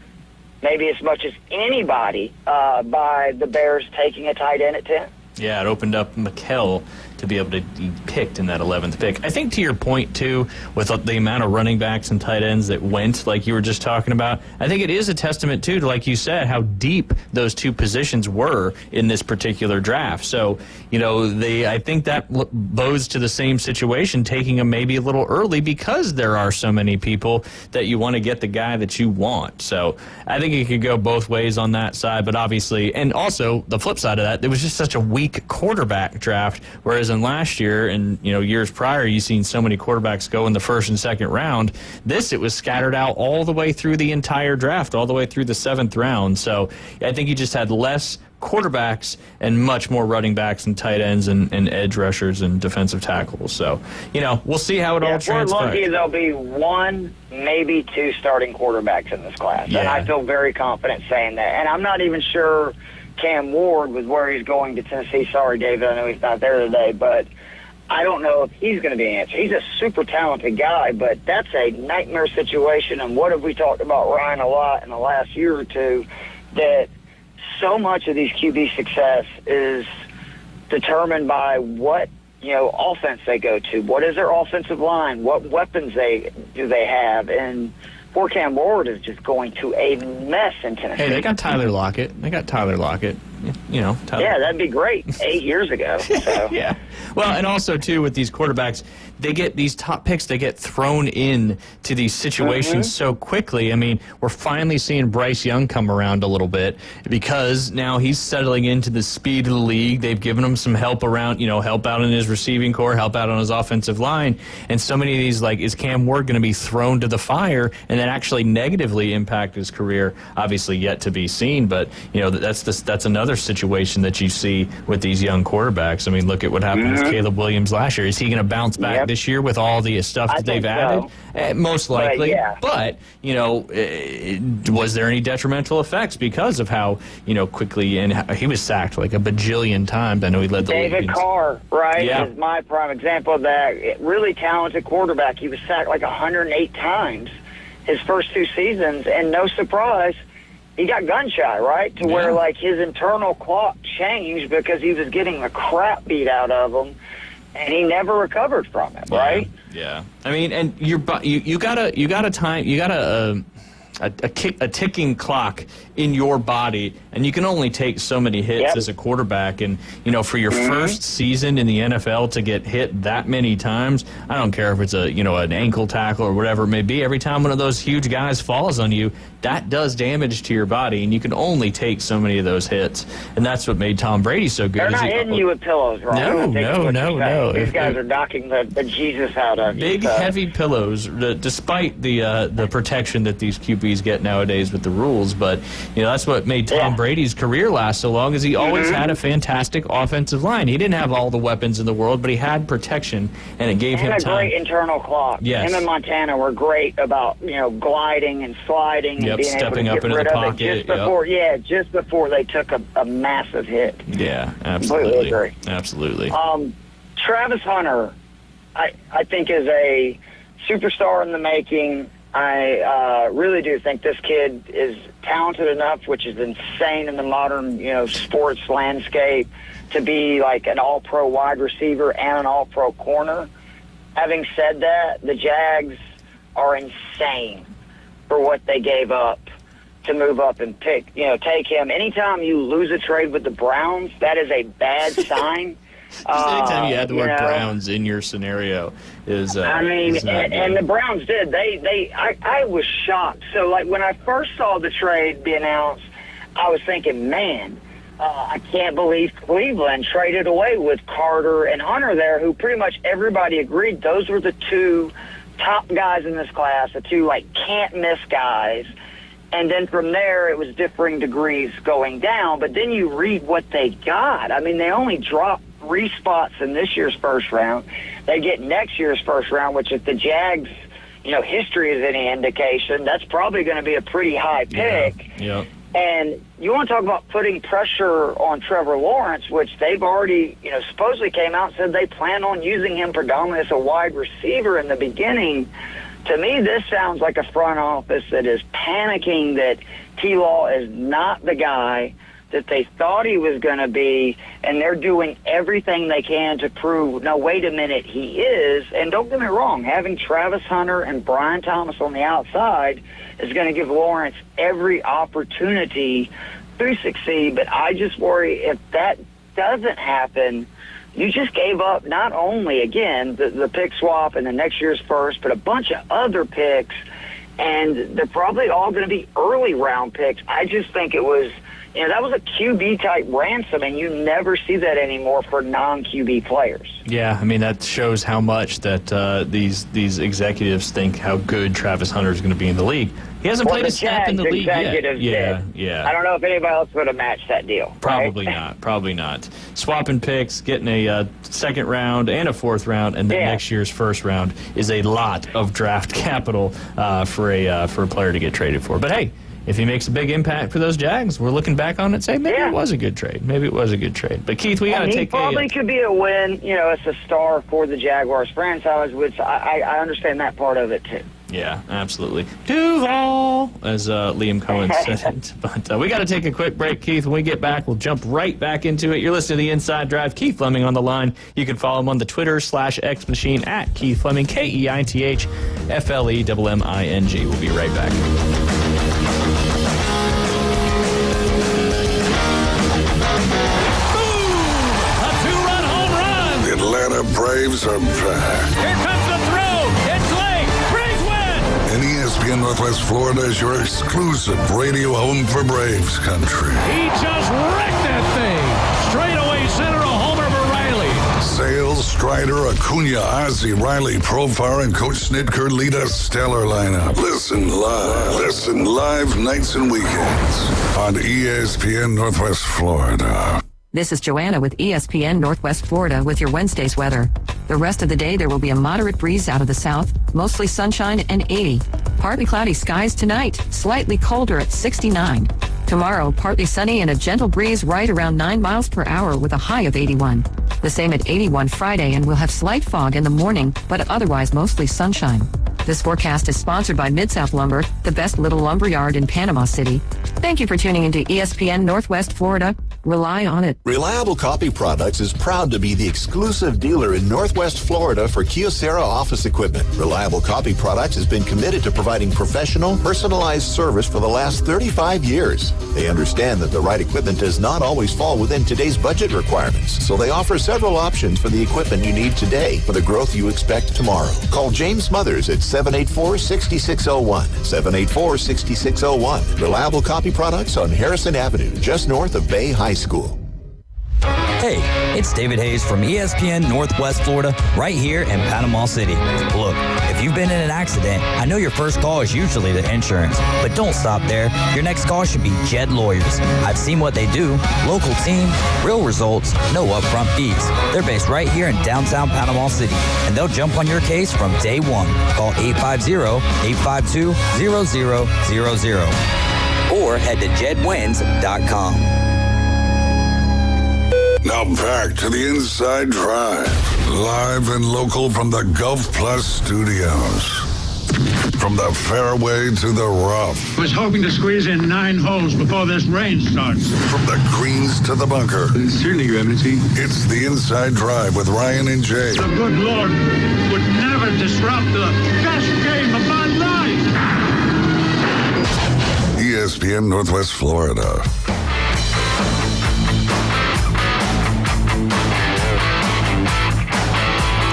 maybe as much as anybody by the Bears taking a tight end at 10. Yeah, it opened up Mikell to be able to be picked in that 11th pick. I think to your point, too, with the amount of running backs and tight ends that went, like you were just talking about, I think it is a testament, too, to, like you said, how deep those two positions were in this particular draft. So, I think that bodes to the same situation, taking them maybe a little early because there are so many people that you want to get the guy that you want. So I think it could go both ways on that side, but obviously, and also the flip side of that, there was just such a weak quarterback draft, whereas in last year and years prior, you've seen so many quarterbacks go in the first and second round. It was scattered out all the way through the entire draft, all the way through the 7th round. So I think you just had less quarterbacks and much more running backs and tight ends and edge rushers and defensive tackles. So, we'll see how it all transpires. We're lucky there'll be 1, maybe 2 starting quarterbacks in this class. Yeah. And I feel very confident saying that. And I'm not even sure Cam Ward with where he's going to Tennessee. Sorry, David, I know he's not there today, but I don't know if he's going to be an answer. He's a super talented guy, but that's a nightmare situation. And what have we talked about Ryan a lot in the last year or two, that so much of these QB success is determined by what offense they go to. What is their offensive line? What weapons do they have? And poor Cam Ward is just going to a mess in Tennessee. Hey, they got Tyler Lockett. Tyler. Yeah, that'd be great 8 years ago. So. Yeah. Well, and also, too, with these quarterbacks, they get these top picks, they get thrown in to these situations so quickly. I mean, we're finally seeing Bryce Young come around a little bit because now he's settling into the speed of the league. They've given him some help around, help out in his receiving core, help out on his offensive line. And so many of these, is Cam Ward going to be thrown to the fire and then actually negatively impact his career? Obviously yet to be seen, but, that's another situation that you see with these young quarterbacks. I mean, look at what happened with Caleb Williams last year. Is he going to bounce back this year with all the stuff that they've added? So. Most likely. But, was there any detrimental effects because of how, quickly, and he was sacked like a bajillion times. I know he led the league. David Carr, right, is my prime example of that. Really talented quarterback. He was sacked like 108 times his first 2 seasons, and no surprise, he got gun shy, right? To where, his internal clock changed because he was getting the crap beat out of him, and he never recovered from it, right? Yeah. I mean, and you got a ticking clock in your body, and you can only take so many hits as a quarterback. And, for your first season in the NFL to get hit that many times, I don't care if it's an ankle tackle or whatever it may be, every time one of those huge guys falls on you, that does damage to your body, and you can only take so many of those hits. And that's what made Tom Brady so good. They're not hitting you with pillows, right? No. These guys are knocking the Jesus out of you. Big, heavy pillows, despite the protection that these QBs get nowadays with the rules. But, that's what made Tom Brady's career last so long, is he always had a fantastic offensive line. He didn't have all the weapons in the world, but he had protection, and it gave him time. And a great internal clock. Yes. Him and Montana were great about, gliding and sliding and being stepping able to up get into rid the of pocket. it just before they took a massive hit. Yeah, absolutely. Completely agree. Absolutely. Travis Hunter, I think, is a superstar in the making. I really do think this kid is talented enough, which is insane in the modern, sports landscape, to be like an all-pro wide receiver and an all-pro corner. Having said that, the Jags are insane for what they gave up to move up and take him. Anytime you lose a trade with the Browns, that is a bad sign. Anytime you add the word Browns in your scenario is and the Browns did. I was shocked. So, when I first saw the trade be announced, I was thinking, man, I can't believe Cleveland traded away with Carter and Hunter there, who pretty much everybody agreed those were the 2 top guys in this class, the 2 can't-miss guys. And then from there, it was differing degrees going down. But then you read what they got. I mean, they only dropped 3 spots in this year's first round. They get next year's first round, which if the Jags, history is any indication, that's probably going to be a pretty high pick. Yeah. And you want to talk about putting pressure on Trevor Lawrence, which they've already, supposedly came out and said they plan on using him predominantly as a wide receiver in the beginning. To me, this sounds like a front office that is panicking that T-Law is not the guy that they thought he was going to be, and they're doing everything they can to prove, no, wait a minute, he is. And don't get me wrong, having Travis Hunter and Brian Thomas on the outside is going to give Lawrence every opportunity to succeed. But I just worry if that doesn't happen, you just gave up not only, again, the pick swap and the next year's first, but a bunch of other picks, and they're probably all going to be early round picks. I just think it was, that was a QB-type ransom, and you never see that anymore for non-QB players. Yeah, I mean, that shows how much that these executives think how good Travis Hunter is going to be in the league. He hasn't played a snap in the league yet. Yeah. I don't know if anybody else would have matched that deal. Probably not. Probably not. Swapping picks, getting a second round and a fourth round, and then next year's first round is a lot of draft capital for a player to get traded for. But hey, if he makes a big impact for those Jags, we're looking back on it and say maybe it was a good trade. But Keith, we got to take probably could be a win. It's a star for the Jaguars franchise, which I understand that part of it too. Yeah, absolutely. Duval, as Liam Cohen said it. But we got to take a quick break, Keith. When we get back, we'll jump right back into it. You're listening to The Inside Drive. Keith Fleming on the line. You can follow him on the Twitter/X machine at Keith Fleming, KEITH FLEMMING. We'll be right back. Atlanta Braves are back. Here comes the throw. It's late. Braves win. And ESPN Northwest Florida is your exclusive radio home for Braves country. He just wrecked that thing. Straightaway center, a homer for Riley. Sales, Strider, Acuna, Ozzie, Riley, Profar, and Coach Snitker lead a stellar lineup. Listen live nights and weekends on ESPN Northwest Florida. This is Joanna with ESPN Northwest Florida with your Wednesday's weather. The rest of the day, there will be a moderate breeze out of the south, mostly sunshine and 80. Partly cloudy skies tonight, slightly colder at 69. Tomorrow, partly sunny and a gentle breeze right around 9 miles per hour with a high of 81. The same at 81 Friday, and we'll have slight fog in the morning, but otherwise mostly sunshine. This forecast is sponsored by Mid-South Lumber, the best little lumber yard in Panama City. Thank you for tuning into ESPN Northwest Florida. Rely on it. Reliable Copy Products is proud to be the exclusive dealer in Northwest Florida for Kyocera office equipment. Reliable Copy Products has been committed to providing professional, personalized service for the last 35 years. They understand that the right equipment does not always fall within today's budget requirements, so they offer several options for the equipment you need today for the growth you expect tomorrow. Call James Smothers at 784-6601. 784-6601. Reliable Copy Products on Harrison Avenue, just north of Bay High School. Hey, it's David Hayes from ESPN Northwest Florida, right here in Panama City. Look, if you've been in an accident, I know your first call is usually the insurance, but don't stop there. Your next call should be Jed Lawyers. I've seen what they do. Local team, real results, no upfront fees. They're based right here in downtown Panama City, and they'll jump on your case from day one. Call 850-852-0000 or head to jedwins.com. Now back to the Inside Drive, live and local from the Gulf Plus studios. From the fairway to the rough. I was hoping to squeeze in 9 holes before this rain starts. From the greens to the bunker. Certainly, Your Eminency. It's the Inside Drive with Ryan and Jay. The good Lord would never disrupt the best game of my life. ESPN Northwest Florida.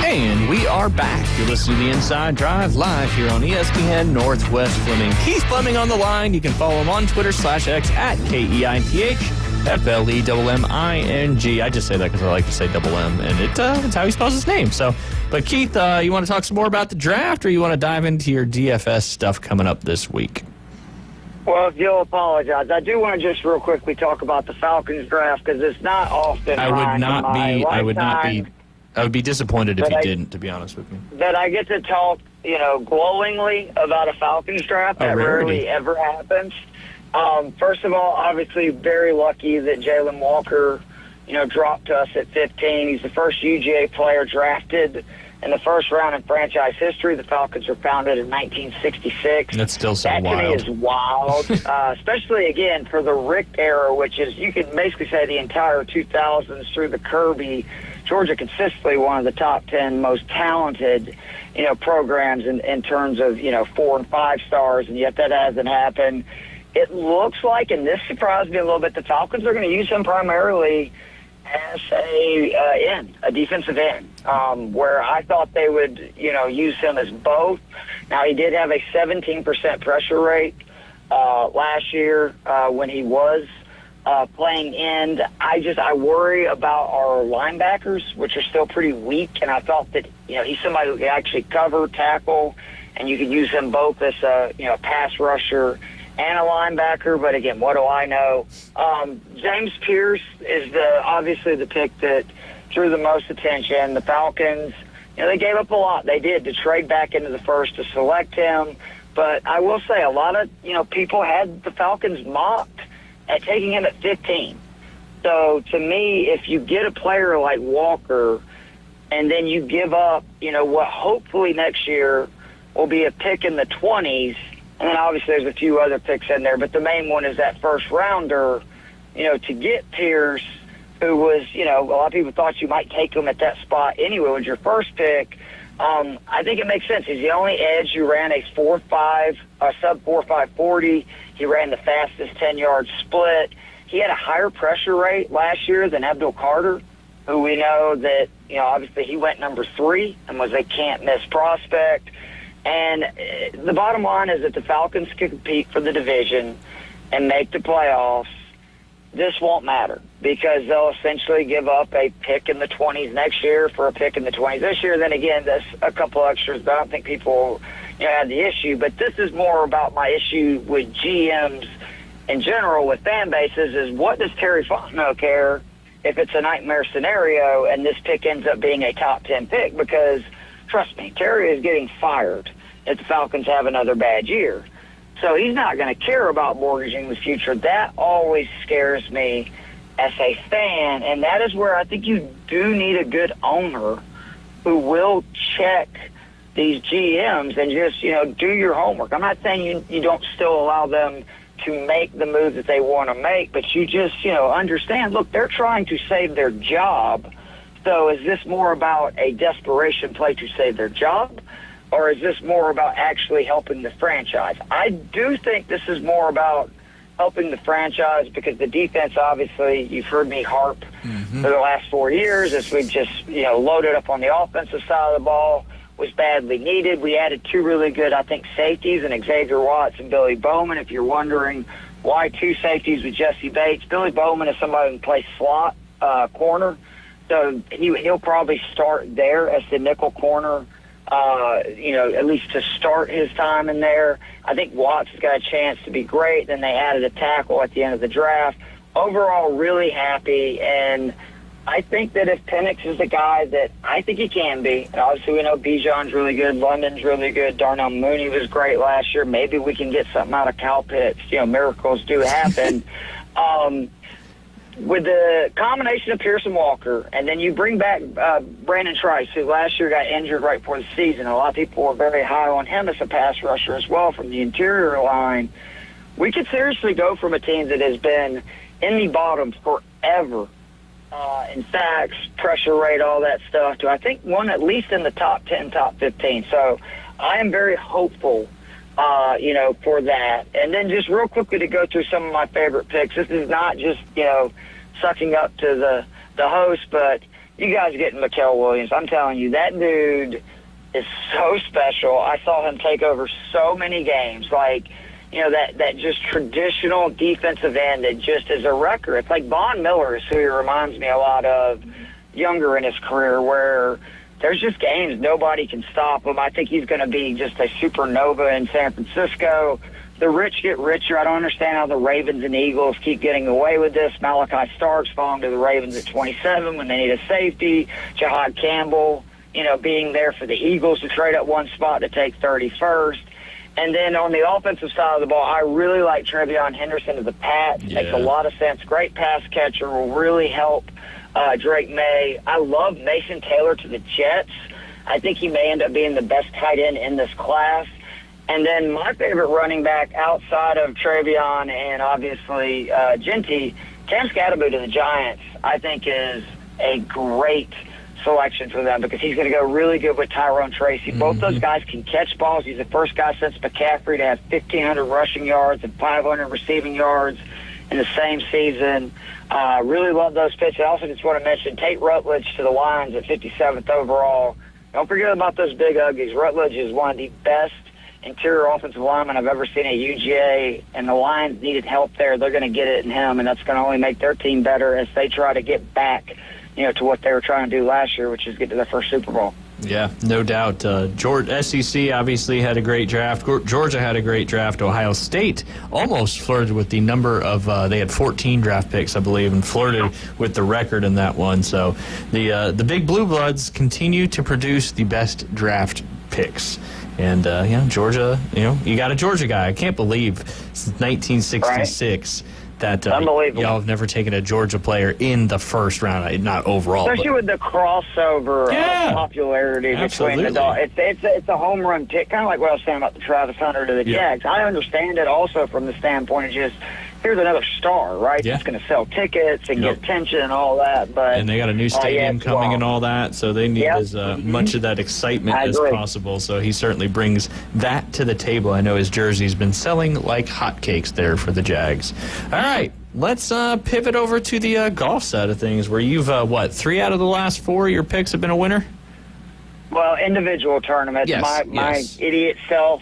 And we are back. You're listening to The Inside Drive live here on ESPN Northwest Fleming. Keith Fleming on the line. You can follow him on Twitter /X at KEITH FLEMMING. I just say that because I like to say double M, and it's how he spells his name. So, but Keith, you want to talk some more about the draft, or you want to dive into your DFS stuff coming up this week? Well, if you'll apologize, I do want to just real quickly talk about the Falcons draft because it's not often. I would be disappointed if you didn't, to be honest with you. That I get to talk, glowingly about a Falcons draft. That rarely ever happens. First of all, obviously very lucky that Jalen Walker dropped to us at 15. He's the first UGA player drafted in the first round in franchise history. The Falcons were founded in 1966. That's still so wild. That to me is wild, especially, again, for the Rick era, which is, you could basically say the entire 2000s through the Kirby. Georgia consistently one of the top 10 most talented, programs in terms of, 4 and 5 stars, and yet that hasn't happened. It looks like, and this surprised me a little bit, the Falcons are going to use him primarily as a defensive end, where I thought they would, use him as both. Now, he did have a 17% pressure rate last year when he was playing end. I worry about our linebackers, which are still pretty weak, and I thought that, he's somebody who can actually cover, tackle, and you could use him both as a, pass rusher and a linebacker. But again, what do I know? James Pierce is obviously the pick that drew the most attention. The Falcons, they gave up a lot. They did to trade back into the first to select him. But I will say a lot of, people had the Falcons mocked at taking him at 15. So to me, if you get a player like Walker and then you give up, what hopefully next year will be a pick in the 20s, and then obviously there's a few other picks in there, but the main one is that first rounder, to get Pierce, who was, a lot of people thought you might take him at that spot anyway with your first pick. I think it makes sense. He's the only edge who ran a sub 4.5 40. He ran the fastest 10-yard split. He had a higher pressure rate last year than Abdul Carter, who we know that, obviously he went number 3 and was a can't-miss prospect. And the bottom line is that the Falcons can compete for the division and make the playoffs. This won't matter because they'll essentially give up a pick in the 20s next year for a pick in the 20s this year. Then again, there's a couple extras, but I don't think people have the issue. But this is more about my issue with GMs in general with fan bases is what does Terry Fontenot care if it's a nightmare scenario and this pick ends up being a top 10 pick? Because trust me, Terry is getting fired if the Falcons have another bad year. So he's not going to care about mortgaging the future. That always scares me as a fan, and that is where I think you do need a good owner who will check these GMs and just, do your homework. I'm not saying you don't still allow them to make the move that they want to make, but you just, understand, look, they're trying to save their job. So is this more about a desperation play to save their job, or is this more about actually helping the franchise? I do think this is more about helping the franchise because the defense, obviously, you've heard me harp for the last 4 years as we've just, loaded up on the offensive side of the ball, was badly needed. We added 2 really good, I think, safeties in Xavier Watts and Billy Bowman. If you're wondering why 2 safeties with Jesse Bates, Billy Bowman is somebody who can play slot corner. So he'll probably start there as the nickel corner, at least to start his time in there. I think Watts has got a chance to be great. Then they added a tackle at the end of the draft. Overall, really happy. And I think that if Penix is the guy that I think he can be, and obviously we know Bijan's really good, London's really good, Darnell Mooney was great last year. Maybe we can get something out of Kyle Pitts. Miracles do happen. With the combination of Pierce and Walker, and then you bring back Brandon Trice, who last year got injured right before the season. A lot of people were very high on him as a pass rusher as well from the interior line. We could seriously go from a team that has been in the bottom forever in sacks, pressure rate, all that stuff, to I think one at least in the top 10, top 15. So I am very hopeful for that. And then just real quickly to go through some of my favorite picks. This is not just, sucking up to the host, but you guys getting Mikael Williams. I'm telling you, that dude is so special. I saw him take over so many games. Like, that just traditional defensive end that just is a wrecker. It's like Von Miller is who he reminds me a lot of younger in his career, where there's just games nobody can stop him. I think he's going to be just a supernova in San Francisco. The rich get richer. I don't understand how the Ravens and Eagles keep getting away with this. Malachi Starks falling to the Ravens at 27 when they need a safety. Jahad Campbell, being there for the Eagles to trade up one spot to take 31st. And then on the offensive side of the ball, I really like Trevion Henderson to the Pats. Yeah. Makes a lot of sense. Great pass catcher, will really help Drake May. I love Mason Taylor to the Jets. I think he may end up being the best tight end in this class. And then my favorite running back outside of Travion and obviously Genty, Cam Scatterbo to the Giants, I think is a great selection for them because he's going to go really good with Tyrone Tracy. Both those guys can catch balls. He's the first guy since McCaffrey to have 1,500 rushing yards and 500 receiving yards in the same season. Really love those picks. I also just want to mention Tate Rutledge to the Lions at 57th overall. Don't forget about those big Uggies. Rutledge is one of the best interior offensive linemen I've ever seen at UGA, and the Lions needed help there. They're going to get it in him, and that's going to only make their team better as they try to get back, to what they were trying to do last year, which is get to their first Super Bowl. Yeah, no doubt. SEC obviously had a great draft. Georgia had a great draft. Ohio State almost flirted with the number of, they had 14 draft picks, I believe, and flirted with the record in that one. So the Big Blue Bloods continue to produce the best draft picks. And, Georgia, you got a Georgia guy. I can't believe since 1966 that y'all have never taken a Georgia player in the first round, not overall. Especially with the crossover popularity between the dogs. It's a home run pick, kind of like what I was saying about the Travis Hunter to the Jags. I understand it also from the standpoint of just, here's another star, right? That's going to sell tickets and get attention and all that. And they got a new stadium coming and all that, so they need as much of that excitement as possible. So he certainly brings that to the table. I know his jersey's been selling like hotcakes there for the Jags. All right, let's pivot over to the golf side of things, where you've, 3 out of the last 4 of your picks have been a winner? Well, individual tournaments. My idiot self,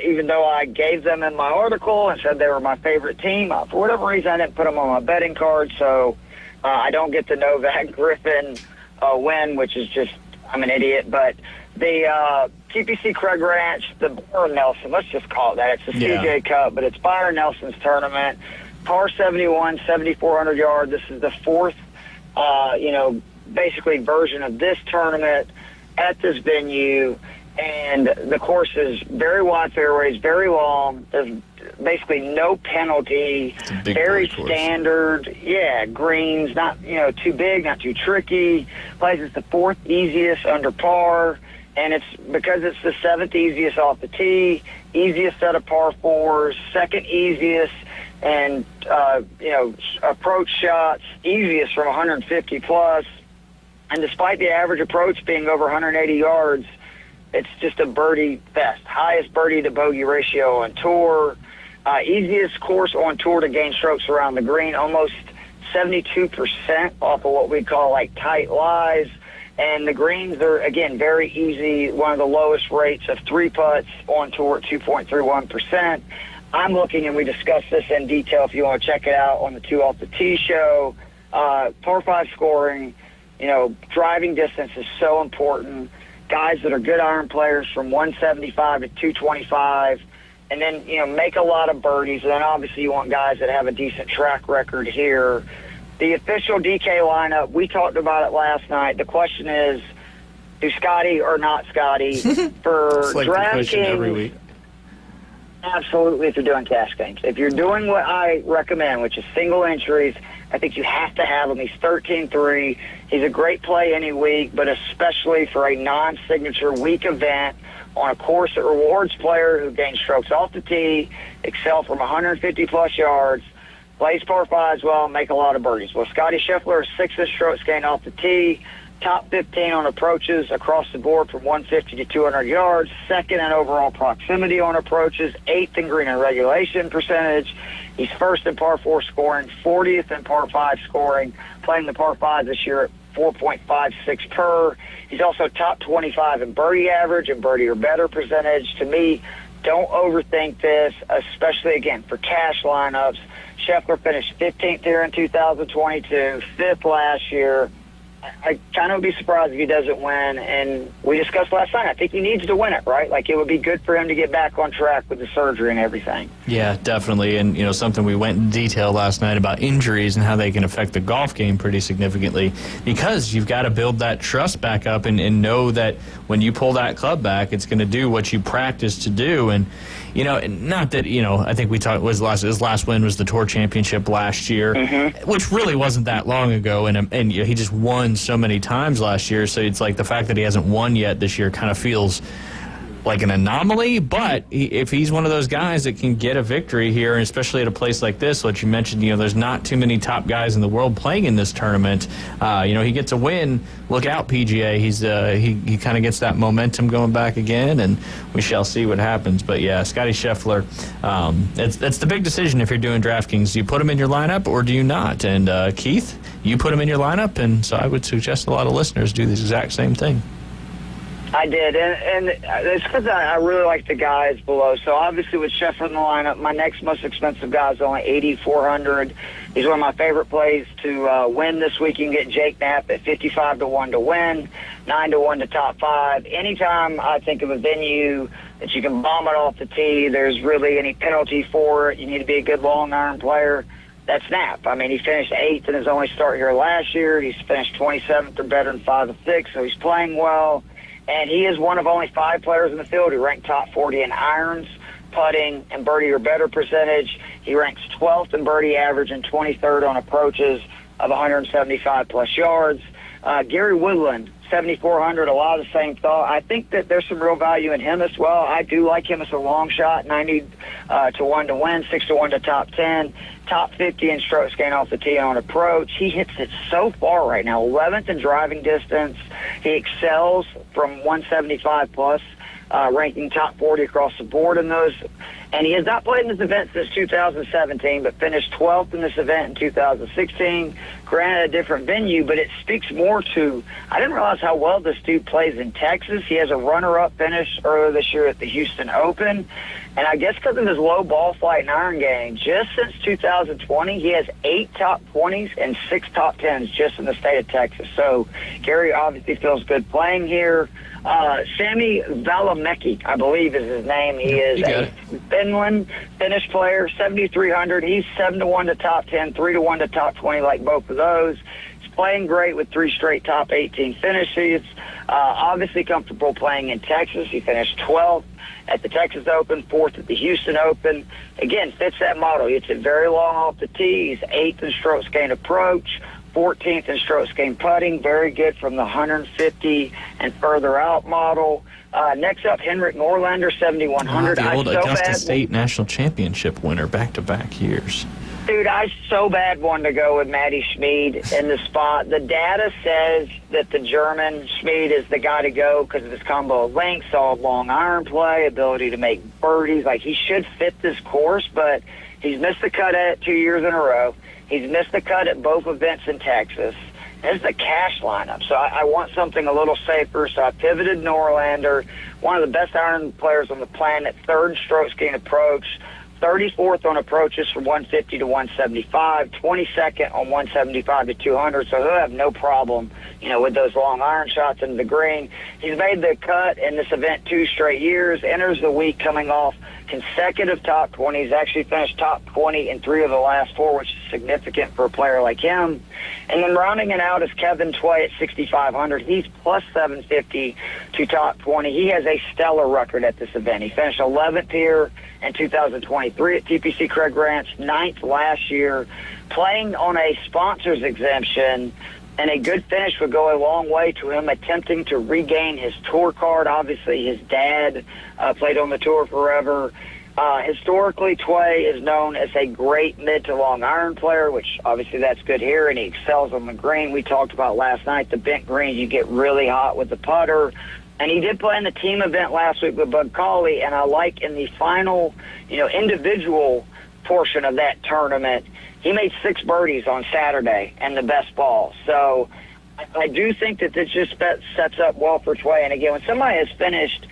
even though I gave them in my article and said they were my favorite team, for whatever reason I didn't put them on my betting card, so I don't get the Novak Griffin win, which is just, I'm an idiot. But the TPC Craig Ranch, the Byron Nelson, let's just call it that. It's the CJ Cup, but it's Byron Nelson's tournament. Par 71, 7,400 yards. This is the fourth, basically version of this tournament at this venue, and the course is very wide fairways, very long. There's basically no penalty, very standard. Greens, not too big, not too tricky. Plays it's the fourth easiest under par, and it's because it's the seventh easiest off the tee, easiest set of par fours, second easiest, and approach shots easiest from 150 plus. And despite the average approach being over 180 yards, it's just a birdie fest. Highest birdie to bogey ratio on tour. Easiest course on tour to gain strokes around the green. Almost 72% off of what we call like tight lies. And the greens are, again, very easy. One of the lowest rates of 3 putts on tour at 2.31%. I'm looking, and we discussed this in detail if you want to check it out on the 2 Off the Tee show. Par 5 scoring. Driving distance is so important. Guys that are good iron players from 175 to 225, and then, make a lot of birdies. And then obviously you want guys that have a decent track record here. The official DK lineup, we talked about it last night. The question is, do Scotty or not Scotty? For like DraftKings every week. Absolutely, if you're doing cash games. If you're doing what I recommend, which is single entries, I think you have to have him. He's 13-3. He's a great play any week, but especially for a non-signature week event on a course that rewards player who gains strokes off the tee, excel from 150-plus yards, plays par 5 well, and make a lot of birdies. Well, Scotty Scheffler is 6th in strokes gained off the tee, top 15 on approaches across the board from 150 to 200 yards, second in overall proximity on approaches, 8th in green and regulation percentage. He's first in par 4 scoring, 40th in par 5 scoring, playing the par 5 this year at 4.56 per. He's also top 25 in birdie average and birdie or better percentage. To me, don't overthink this, especially, again, for cash lineups. Scheffler finished 15th here in 2022, 5th last year. I kind of would be surprised if he doesn't win. And we discussed last night, I think he needs to win it, right? Like, it would be good for him to get back on track with the surgery and everything. Yeah, definitely. And, something we went in detail last night about injuries and how they can affect the golf game pretty significantly, because you've got to build that trust back up and know that when you pull that club back, it's going to do what you practice to do. And, not that, I think we talked, his last win was the Tour Championship last year, which really wasn't that long ago. And he just won so many times last year. So it's like the fact that he hasn't won yet this year kind of feels like an anomaly, but if he's one of those guys that can get a victory here, and especially at a place like this, what you mentioned, there's not too many top guys in the world playing in this tournament. He gets a win. Look out, PGA. He kind of gets that momentum going back again, and we shall see what happens. But yeah, Scottie Scheffler, it's the big decision if you're doing DraftKings. Do you put him in your lineup or do you not? And Keith, you put him in your lineup, and so I would suggest a lot of listeners do the exact same thing. I did, and it's because I really like the guys below. So obviously with Scheffler in the lineup, my next most expensive guy is only $8,400. He's one of my favorite plays to win this week. You can get Jake Knapp at 55-1 to win, 9-1 to top 5. Anytime I think of a venue that you can bomb it off the tee, there's really any penalty for it, you need to be a good long iron player, that's Knapp. I mean, he finished 8th in his only start here last year. He's finished 27th or better in 5 of 6, so he's playing well. And he is one of only 5 players in the field who ranked top 40 in irons, putting, and birdie or better percentage. He ranks 12th in birdie average and 23rd on approaches of 175-plus yards. Gary Woodland, 7,400, a lot of the same thought. I think that there's some real value in him as well. I do like him as a long shot, 90-1 to win, 6-1 to top 10, top 50 in strokes gained off the tee on approach. He hits it so far right now, 11th in driving distance. He excels from 175-plus, ranking top 40 across the board in those. And he has not played in this event since 2017, but finished 12th in this event in 2016. Granted, a different venue, but it speaks more to, I didn't realize how well this dude plays in Texas. He has a runner-up finish earlier this year at the Houston Open. And I guess because of his low ball flight and iron game, just since 2020, he has 8 top 20s and 6 top 10s just in the state of Texas. So Gary obviously feels good playing here. Sami Välimäki, I believe is his name. He is a Finnish player, 7,300. He's 7-1 to top 10, 3-1 to top 20, like both of those. He's playing great with 3 straight top 18 finishes. Obviously comfortable playing in Texas. He finished 12th at the Texas Open, 4th at the Houston Open. Again, fits that model. He hits it very long off the tee. He's 8th in strokes gained approach, 14th in strokes gained putting. Very good from the 150 and further out model. Next up, Henrik Norlander, 7,100. The old Augusta State National Championship winner back-to-back years. Dude, I so bad wanted to go with Matty Schmid in the spot. The data says that the German Schmid is the guy to go because of his combo of length, solid long iron play, ability to make birdies. Like, he should fit this course, but he's missed the cut at it 2 years in a row. He's missed the cut at both events in Texas. This is the cash lineup, so I want something a little safer, so I pivoted Norlander, one of the best iron players on the planet, 3rd strokes gained approach, 34th on approaches from 150 to 175, 22nd on 175 to 200, so he'll have no problem, with those long iron shots into the green. He's made the cut in this event 2 straight years, enters the week coming off consecutive top 20. He's actually finished top 20 in 3 of the last 4, which is significant for a player like him. And then rounding it out is Kevin Tway at 6,500. He's plus 750 to top 20. He has a stellar record at this event. He finished 11th here in 2023 at TPC Craig Ranch, 9th last year, playing on a sponsor's exemption. And a good finish would go a long way to him attempting to regain his tour card. Obviously, his dad played on the tour forever. Historically, Tway is known as a great mid to long iron player, which obviously that's good here, and he excels on the green. We talked about last night, the bent greens, you get really hot with the putter. And he did play in the team event last week with Bud Cauley, and I like in the final, individual portion of that tournament, he made 6 birdies on Saturday and the best ball. So I do think that this just sets up well for Tway. And again, when somebody has finished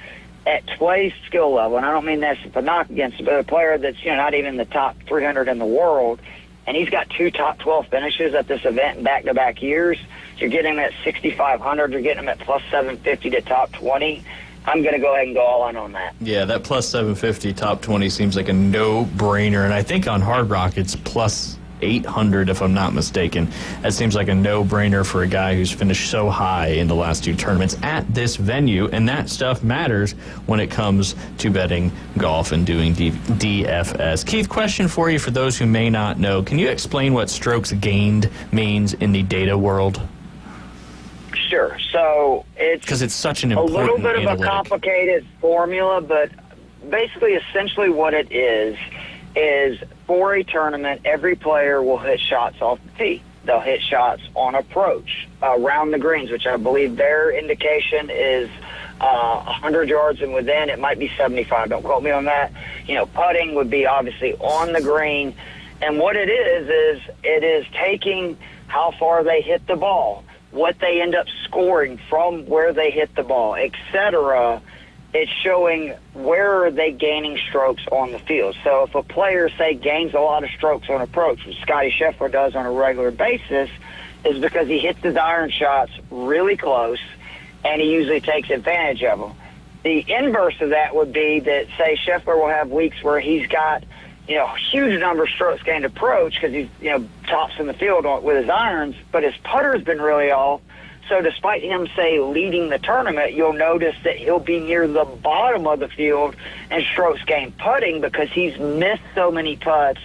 at Tway's skill level, and I don't mean that's a knock against him, but a player that's not even in the top 300 in the world, and he's got 2 top 12 finishes at this event in back-to-back years. You're getting him at 6,500. You're getting him at plus 750 to top 20. I'm going to go ahead and go all in on that. Yeah, that plus 750 top 20 seems like a no-brainer, and I think on Hard Rock it's plus 800 if I'm not mistaken. That seems like a no-brainer for a guy who's finished so high in the last 2 tournaments at this venue, and that stuff matters when it comes to betting golf and doing DFS. Keith, question for you for those who may not know. Can you explain what strokes gained means in the data world? Sure. So it's because it's such an important a little bit analytic. of a complicated formula, but basically, essentially what it is for a tournament, every player will hit shots off the tee. They'll hit shots on approach around the greens, which I believe their indication is 100 yards and within. It might be 75. Don't quote me on that. Putting would be obviously on the green. And what it is taking how far they hit the ball, what they end up scoring from where they hit the ball, etc. It's showing where are they gaining strokes on the field. So if a player, say, gains a lot of strokes on approach, which Scottie Scheffler does on a regular basis, is because he hits his iron shots really close, and he usually takes advantage of them. The inverse of that would be that, say, Scheffler will have weeks where he's got huge number of strokes gained approach because he's, tops in the field with his irons, but his putter's been really off. So despite him, say, leading the tournament, you'll notice that he'll be near the bottom of the field in strokes gained putting because he's missed so many putts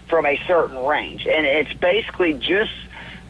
from a certain range. And it's basically just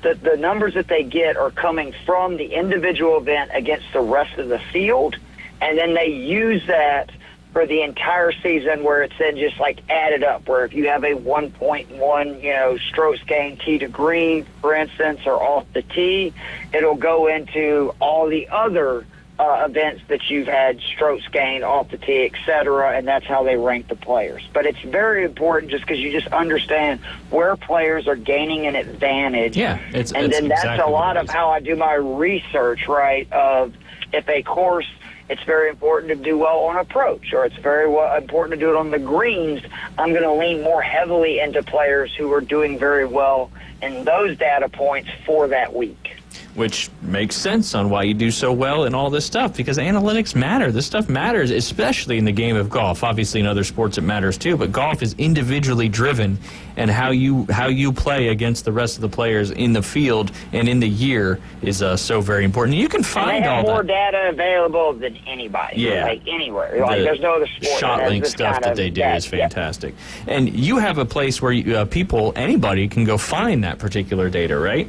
the numbers that they get are coming from the individual event against the rest of the field, and then they use that for the entire season where it's then just like added up, where if you have a 1.1, strokes gained tee to green, for instance, or off the tee, it'll go into all the other events that you've had strokes gained off the tee, etc., and that's how they rank the players. But it's very important just because you just understand where players are gaining an advantage. Yeah, that's a lot of how I do my research, right, of if a course, it's very important to do well on approach, or it's very important to do it on the greens. I'm going to lean more heavily into players who are doing very well in those data points for that week. Which makes sense on why you do so well in all this stuff, because analytics matter. This stuff matters, especially in the game of golf. Obviously, in other sports it matters too, but golf is individually driven, and how you play against the rest of the players in the field and in the year is so very important. You can find all that. They have more data available than anybody. Yeah. Like anywhere. There's no other sport. ShotLink stuff that they do is fantastic. Yeah. And you have a place where anybody can go find that particular data, right?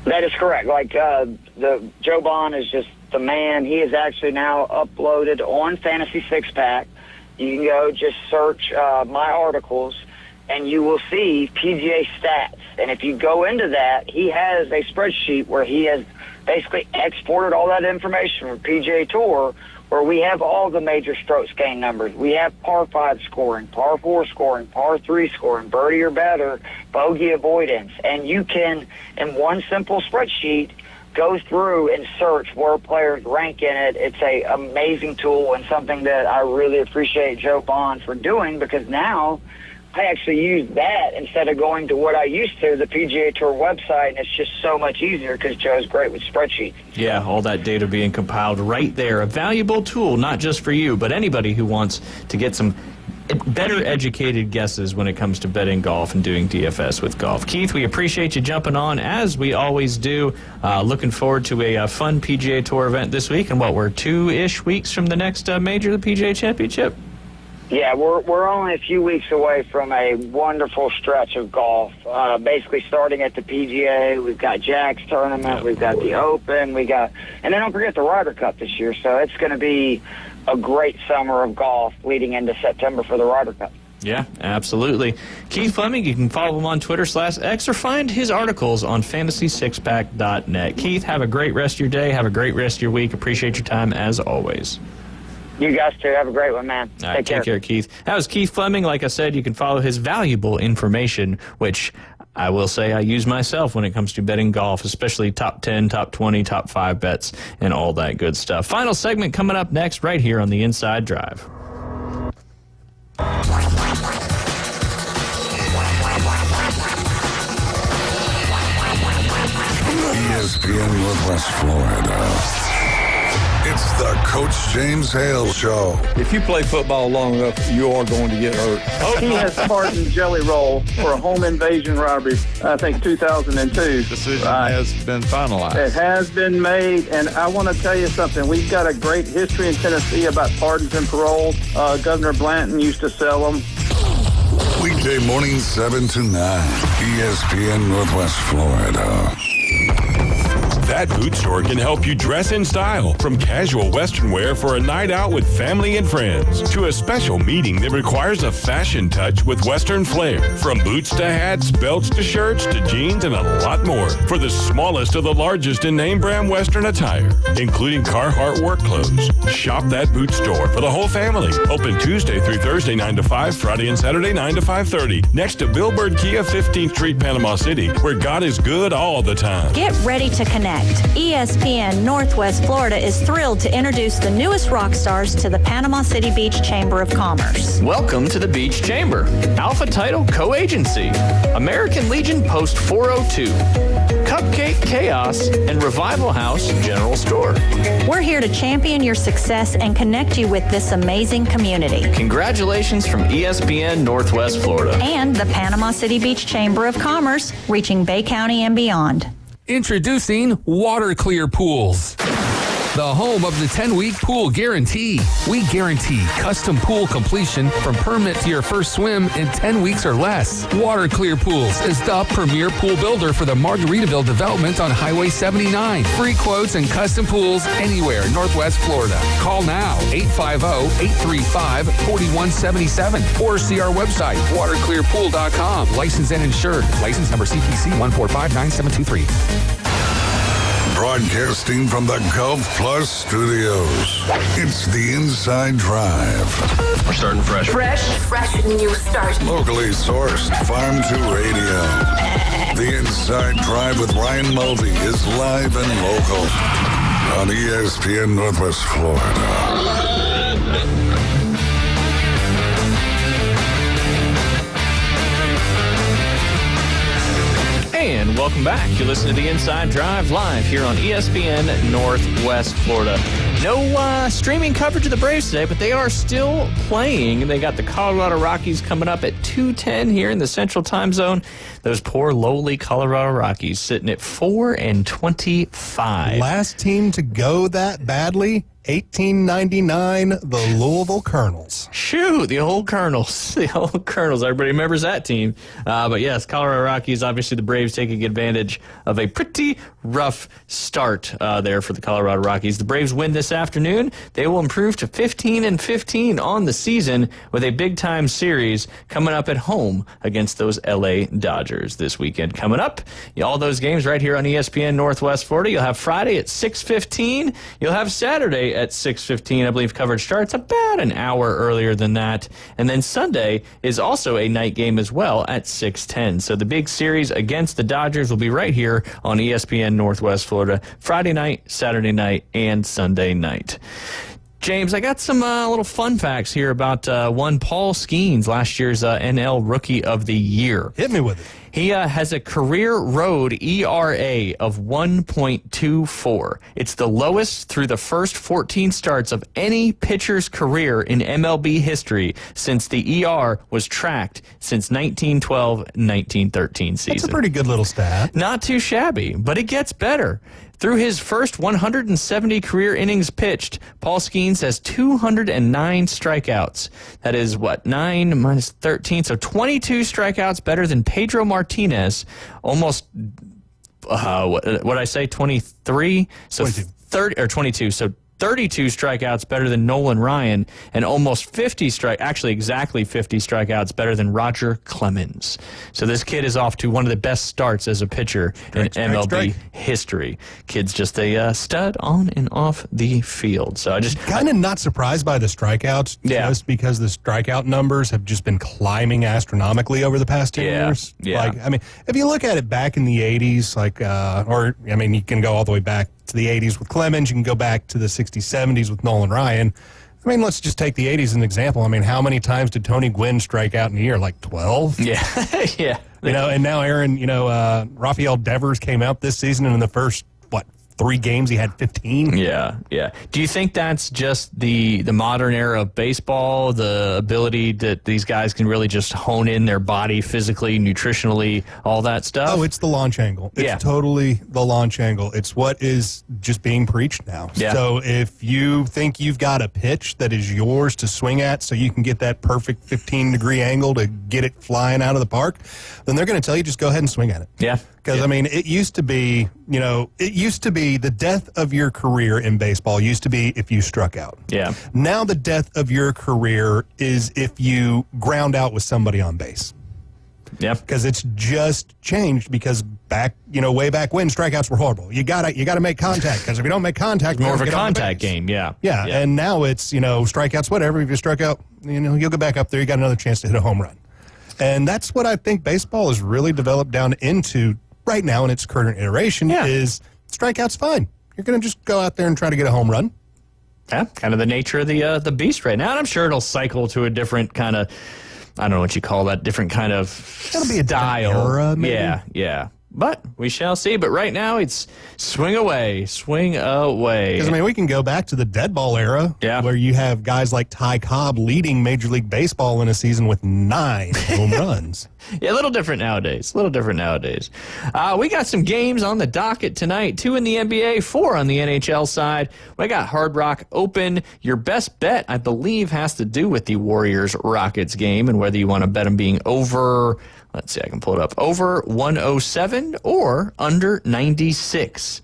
That is correct. Like the Joe Bond is just the man. He is actually now uploaded on Fantasy Six Pack. You can go just search my articles, and you will see PGA stats. And if you go into that, he has a spreadsheet where he has basically exported all that information from PGA Tour, where we have all the major strokes gained numbers. We have par 5 scoring, par 4 scoring, par 3 scoring, birdie or better, bogey avoidance. And you can, in one simple spreadsheet, go through and search where players rank in it. It's an amazing tool and something that I really appreciate Joe Bond for doing, because now I actually use that instead of going to what I used to, the PGA Tour website, and it's just so much easier because Joe's great with spreadsheets. Yeah, all that data being compiled right there. A valuable tool, not just for you, but anybody who wants to get some better educated guesses when it comes to betting golf and doing DFS with golf. Keith, we appreciate you jumping on, as we always do. Looking forward to a fun PGA Tour event this week, and we're 2-ish weeks from the next major, the PGA Championship. Yeah, we're only a few weeks away from a wonderful stretch of golf. Basically, starting at the PGA, we've got Jack's tournament, we've got the Open, and then don't forget the Ryder Cup this year. So it's going to be a great summer of golf leading into September for the Ryder Cup. Yeah, absolutely. Keith Fleming, you can follow him on Twitter/X or find his articles on fantasysixpack.net. Keith, have a great rest of your day. Have a great rest of your week. Appreciate your time as always. You guys too. Have a great one, man. All right, take care, Keith. That was Keith Fleming. Like I said, you can follow his valuable information, which I will say I use myself when it comes to betting golf, especially top 10, top 20, top 5 bets, and all that good stuff. Final segment coming up next right here on the Inside Drive. ESPN Northwest Florida. It's the Coach James Hale Show. If you play football long enough, you are going to get hurt. He has pardoned Jelly Roll for a home invasion robbery, I think 2002. Decision has been finalized. It has been made, and I want to tell you something. We've got a great history in Tennessee about pardons and paroles. Governor Blanton used to sell them. Weekday morning 7 to 9, ESPN Northwest Florida. That boot store can help you dress in style, from casual Western wear for a night out with family and friends to a special meeting that requires a fashion touch with Western flair. From boots to hats, belts to shirts to jeans and a lot more for the smallest of the largest in name brand Western attire, including Carhartt work clothes. Shop that boot store for the whole family. Open Tuesday through Thursday 9 to 5, Friday and Saturday 9 to 5:30. Next to Billboard Kia, 15th Street, Panama City, where God is good all the time. Get ready to connect. ESPN Northwest Florida is thrilled to introduce the newest rock stars to the Panama City Beach Chamber of Commerce. Welcome to the Beach Chamber. Alpha Title Co-Agency. American Legion Post 402. Cupcake Chaos and Revival House General Store. We're here to champion your success and connect you with this amazing community. Congratulations from ESPN Northwest Florida. And the Panama City Beach Chamber of Commerce, reaching Bay County and beyond. Introducing Water Clear Pools, the home of the 10-week pool guarantee. We guarantee custom pool completion from permit to your first swim in 10 weeks or less. Water Clear Pools is the premier pool builder for the Margaritaville development on Highway 79. Free quotes and custom pools anywhere Northwest Florida. Call now, 850-835-4177, or see our website, waterclearpool.com. Licensed and insured. License number CPC 1459723. Broadcasting from the Gulf Plus Studios, it's the Inside Drive. We're starting fresh. Fresh new start. Locally sourced, farm to radio. The Inside Drive with Ryan Mulvey is live and local on ESPN Northwest Florida. And welcome back. You're listening to the Inside Drive live here on ESPN Northwest Florida. No streaming coverage of the Braves today, but they are still playing. They got the Colorado Rockies coming up at 2:10 here in the Central Time Zone. Those poor lowly Colorado Rockies sitting at 4-25. Last team to go that badly, 1899, the Louisville Colonels. Shoot, the old Colonels. The old Colonels. Everybody remembers that team. But yes, Colorado Rockies, obviously the Braves taking advantage of a pretty rough start there for the Colorado Rockies. The Braves win this afternoon. They will improve to 15-15 on the season with a big-time series coming up at home against those LA Dodgers this weekend. Coming up, all those games right here on ESPN Northwest Florida. You'll have Friday at 6:15. You'll have Saturday at 6:15. I believe coverage starts about an hour earlier than that. And then Sunday is also a night game as well at 6:10. So the big series against the Dodgers will be right here on ESPN Northwest Florida, Friday night, Saturday night, and Sunday night. James, I got some little fun facts here about one Paul Skeens, last year's NL Rookie of the Year. Hit me with it. He has a career road ERA of 1.24. It's the lowest through the first 14 starts of any pitcher's career in MLB history since the ER was tracked since 1912-1913 season. That's a pretty good little stat. Not too shabby, but it gets better. Through his first 170 career innings pitched, Paul Skeens has 209 strikeouts. That is, 9 minus 13, so 22 strikeouts better than Pedro Martinez. Almost, what did I say, 23? So 22. 30, or 22, so 32 strikeouts better than Nolan Ryan, and almost 50 exactly 50 strikeouts better than Roger Clemens. So this kid is off to one of the best starts as a pitcher in MLB history. Kid's just a stud on and off the field. So I just kind of not surprised by the strikeouts, just because the strikeout numbers have just been climbing astronomically over the past 10 years. Yeah. Like, I mean, if you look at it back in the 80s, you can go all the way back to the 80s with Clemens. You can go back to the 60s, 70s with Nolan Ryan. I mean, let's just take the 80s as an example. I mean, how many times did Tony Gwynn strike out in a year? Like 12? Yeah, yeah. And now Rafael Devers came out this season, and in the first 3 games he had 15. Yeah. Do you think that's just the modern era of baseball, the ability that these guys can really just hone in their body physically, nutritionally, all that stuff? Oh, it's the launch angle. It's totally the launch angle. It's what is just being preached now. Yeah. So if you think you've got a pitch that is yours to swing at so you can get that perfect 15-degree angle to get it flying out of the park, then they're going to tell you just go ahead and swing at it. Yeah. Because, I mean, it used to be the death of your career in baseball used to be if you struck out. Yeah. Now the death of your career is if you ground out with somebody on base. Yeah. Because it's just changed because way back when strikeouts were horrible. You gotta make contact because if you don't make contact, more of a contact game. Yeah. And now it's, strikeouts, whatever. If you struck out, you'll go back up there. You got another chance to hit a home run. And that's what I think baseball has really developed down into right now in its current iteration is strikeouts fine. You're going to just go out there and try to get a home run. Yeah, kind of the nature of the beast right now. And I'm sure it'll cycle to a different kind of, I don't know what you call that, different kind of It'll be a style. Era, maybe. Yeah. But we shall see. But right now it's swing away. Because, we can go back to the dead ball era where you have guys like Ty Cobb leading Major League Baseball in a season with 9 home runs. Yeah, a little different nowadays. We got some games on the docket tonight. 2 in the NBA, 4 on the NHL side. We got Hard Rock Open. Your best bet, I believe, has to do with the Warriors-Rockets game and whether you want to bet them being over, let's see, I can pull it up, over 107 or under 96.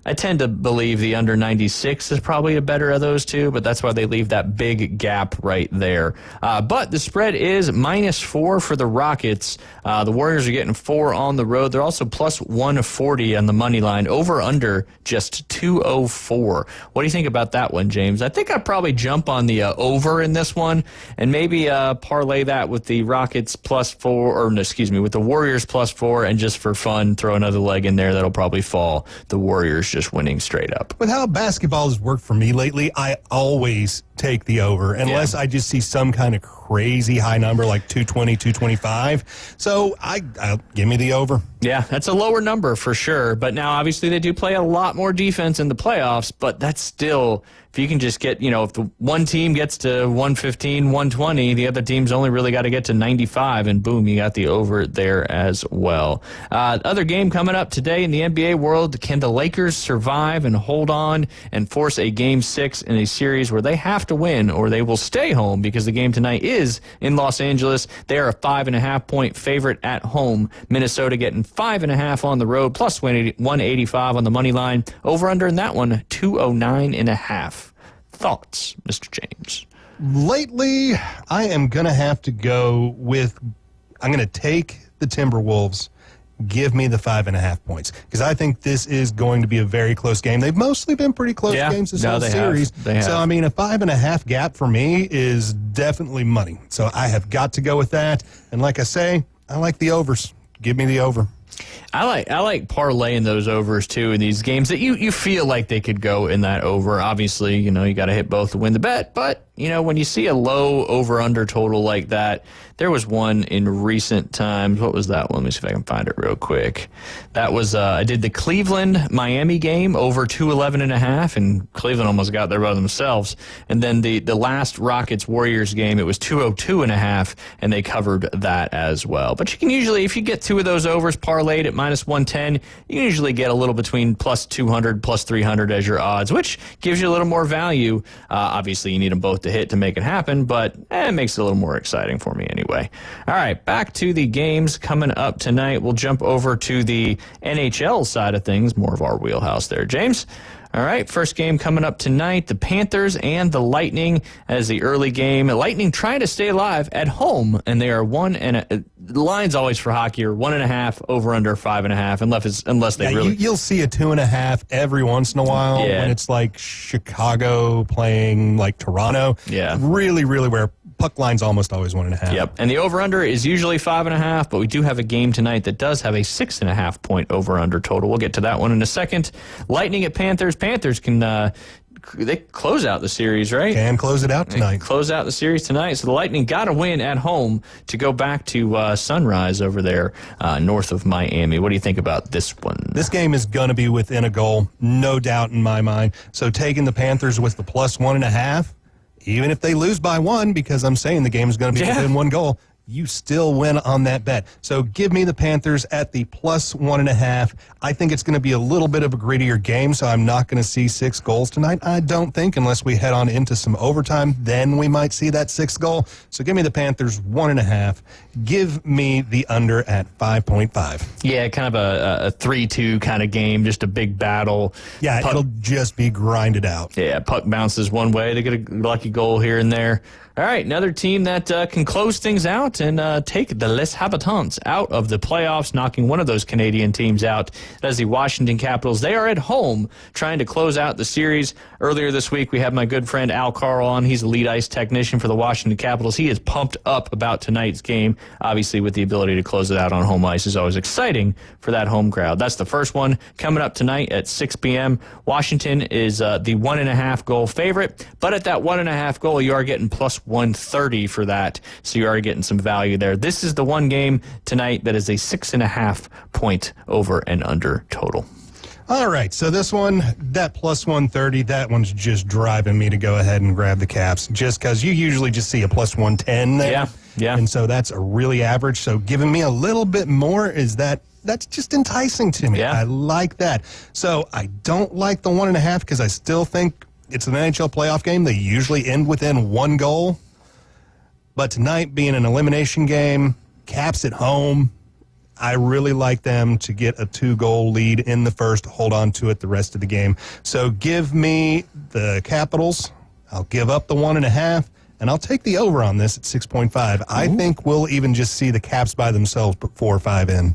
I tend to believe the under 96 is probably a better of those two, but that's why they leave that big gap right there. But the spread is -4 for the Rockets. The Warriors are getting 4 on the road. They're also plus 140 on the money line. Over under just 204. What do you think about that one, James? I think I'd probably jump on the over in this one and maybe parlay that with the Rockets with the Warriors +4 and just for fun throw another leg in there that'll probably fall the Warriors just winning straight up. With how basketball has worked for me lately, I always take the over unless I just see some kind of crazy high number like 220, 225. So I'll give me the over. Yeah, that's a lower number for sure. But now obviously they do play a lot more defense in the playoffs, but that's still, if you can just get, if the one team gets to 115, 120, the other team's only really got to get to 95, and boom, you got the over there as well. Other game coming up today in the NBA world, can the Lakers survive and hold on and force a Game 6 in a series where they have to win or they will stay home because the game tonight is in Los Angeles. They are a 5.5-point favorite at home. Minnesota getting 5.5 on the road, plus 185 on the money line. Over under in that one, 209.5. Thoughts, Mr. James? Lately, I am going to have to go with, I'm going to take the Timberwolves. Give me the 5.5 points because I think this is going to be a very close game. They've mostly been pretty close games this whole series. They have. So, a 5.5 gap for me is definitely money. So, I have got to go with that. And like I say, I like the overs. Give me the over. I like parlaying those overs too in these games that you feel like they could go in that over. Obviously, you got to hit both to win the bet, but when you see a low over-under total like that, there was one in recent times. What was that one? Let me see if I can find it real quick. That was, I did the Cleveland-Miami game over 211.5, and Cleveland almost got there by themselves. And then the last Rockets-Warriors game, it was 202.5, and they covered that as well. But you can usually, if you get 2 of those overs parlayed at -110, you can usually get a little between plus 200, plus 300 as your odds, which gives you a little more value. Obviously, you need them both to hit to make it happen, but it makes it a little more exciting for me anyway. All right, back to the games coming up tonight. We'll jump over to the NHL side of things, more of our wheelhouse there, James. All right, first game coming up tonight, the Panthers and the Lightning as the early game. Lightning trying to stay alive at home, and they are the line's always for hockey are 1.5, over under 5.5, unless they really. You'll see a 2.5 every once in a while when it's like Chicago playing like Toronto. Yeah, really, really where puck line's almost always 1.5. Yep, and the over-under is usually 5.5, but we do have a game tonight that does have a 6.5 point over-under total. We'll get to that one in a second. Lightning at Panthers. Panthers can close out the series, right? Can close it out tonight. Close out the series tonight. So the Lightning got to win at home to go back to Sunrise over there north of Miami. What do you think about this one? This game is going to be within a goal, no doubt in my mind. So taking the Panthers with the plus 1.5, even if they lose by 1, because I'm saying the game is going to be within 1 goal, you still win on that bet. So give me the Panthers at the plus 1.5. I think it's going to be a little bit of a grittier game, so I'm not going to see 6 goals tonight. I don't think, unless we head on into some overtime, then we might see that 6th goal. So give me the Panthers 1.5. Give me the under at 5.5. Yeah, kind of a 3-2 kind of game, just a big battle. Yeah, it'll just be grinded out. Yeah, puck bounces one way. They get a lucky goal here and there. All right, another team that can close things out and take the Les Habitants out of the playoffs, knocking one of those Canadian teams out. That is the Washington Capitals. They are at home trying to close out the series. Earlier this week, we had my good friend Al Carl on. He's the lead ice technician for the Washington Capitals. He is pumped up about tonight's game. Obviously, with the ability to close it out on home ice is always exciting for that home crowd. That's the first one coming up tonight at 6 p.m. Washington is the 1.5 goal favorite, but at that 1.5 goal, you are getting plus 130 for that, so you are getting some value there. This is the one game tonight that is a 6.5 point over and under total. All right, so this one, that plus 130, that one's just driving me to go ahead and grab the Caps, just because you usually just see a plus 110 there. Yeah. And so that's a really average, so giving me a little bit more that's just enticing to me. Yeah. I like that. So I don't like the 1.5 because I still think it's an NHL playoff game. They usually end within 1 goal. But tonight being an elimination game, Caps at home, I really like them to get a 2-goal lead in the first, hold on to it the rest of the game. So give me the Capitals. I'll give up the 1.5, and I'll take the over on this at 6.5. I think we'll even just see the Caps by themselves put 4 or 5 in.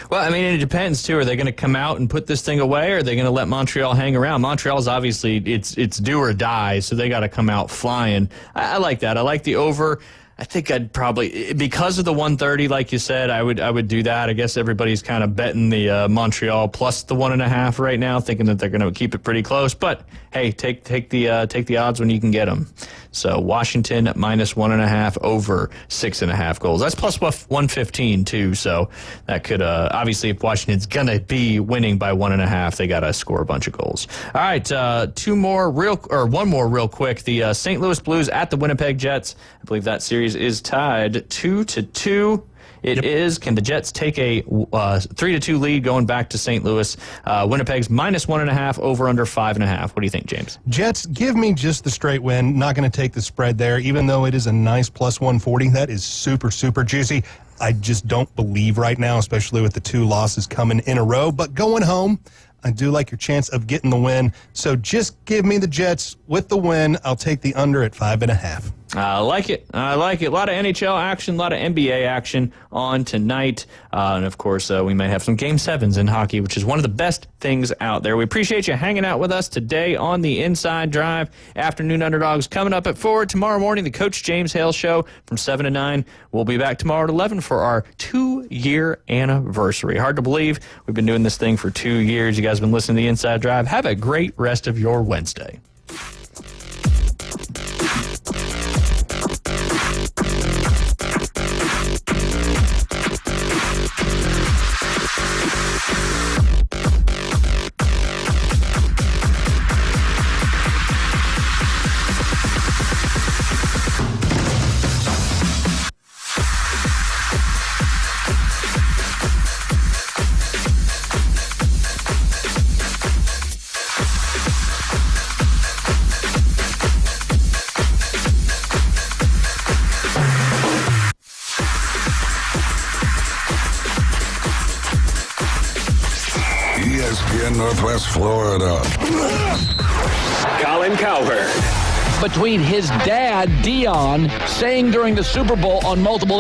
Well, I mean, it depends, too. Are they going to come out and put this thing away, or are they going to let Montreal hang around? Montreal's obviously, it's do or die, so they got to come out flying. I like that. I like the over. I think I'd probably, because of the 130, like you said, I would do that. I guess everybody's kind of betting the Montreal plus the 1.5 right now, thinking that they're going to keep it pretty close. But hey, take the odds when you can get them. So Washington minus 1.5 over 6.5 goals. That's plus 115 too. So that could obviously, if Washington's gonna be winning by 1.5, they gotta score a bunch of goals. All right, one more real quick. The St. Louis Blues at the Winnipeg Jets. I believe that series is tied 2-2. It is. Can the Jets take a 3-2 lead going back to St. Louis? Winnipeg's minus 1.5 over under 5.5. What do you think, James? Jets, give me just the straight win. Not going to take the spread there, even though it is a nice plus 140. That is super, super juicy. I just don't believe right now, especially with the 2 losses coming in a row. But going home, I do like your chance of getting the win. So just give me the Jets with the win. I'll take the under at 5.5. I like it. A lot of NHL action, a lot of NBA action on tonight. And, of course, we might have some Game 7s in hockey, which is one of the best things out there. We appreciate you hanging out with us today on the Inside Drive. Afternoon Underdogs coming up at 4. Tomorrow morning, the Coach James Hale Show from 7 to 9. We'll be back tomorrow at 11 for our 2-year anniversary. Hard to believe. We've been doing this thing for 2 years. You guys have been listening to the Inside Drive. Have a great rest of your Wednesday. ESPN Northwest Florida. Colin Cowherd. Between his dad, Dion, saying during the Super Bowl on multiple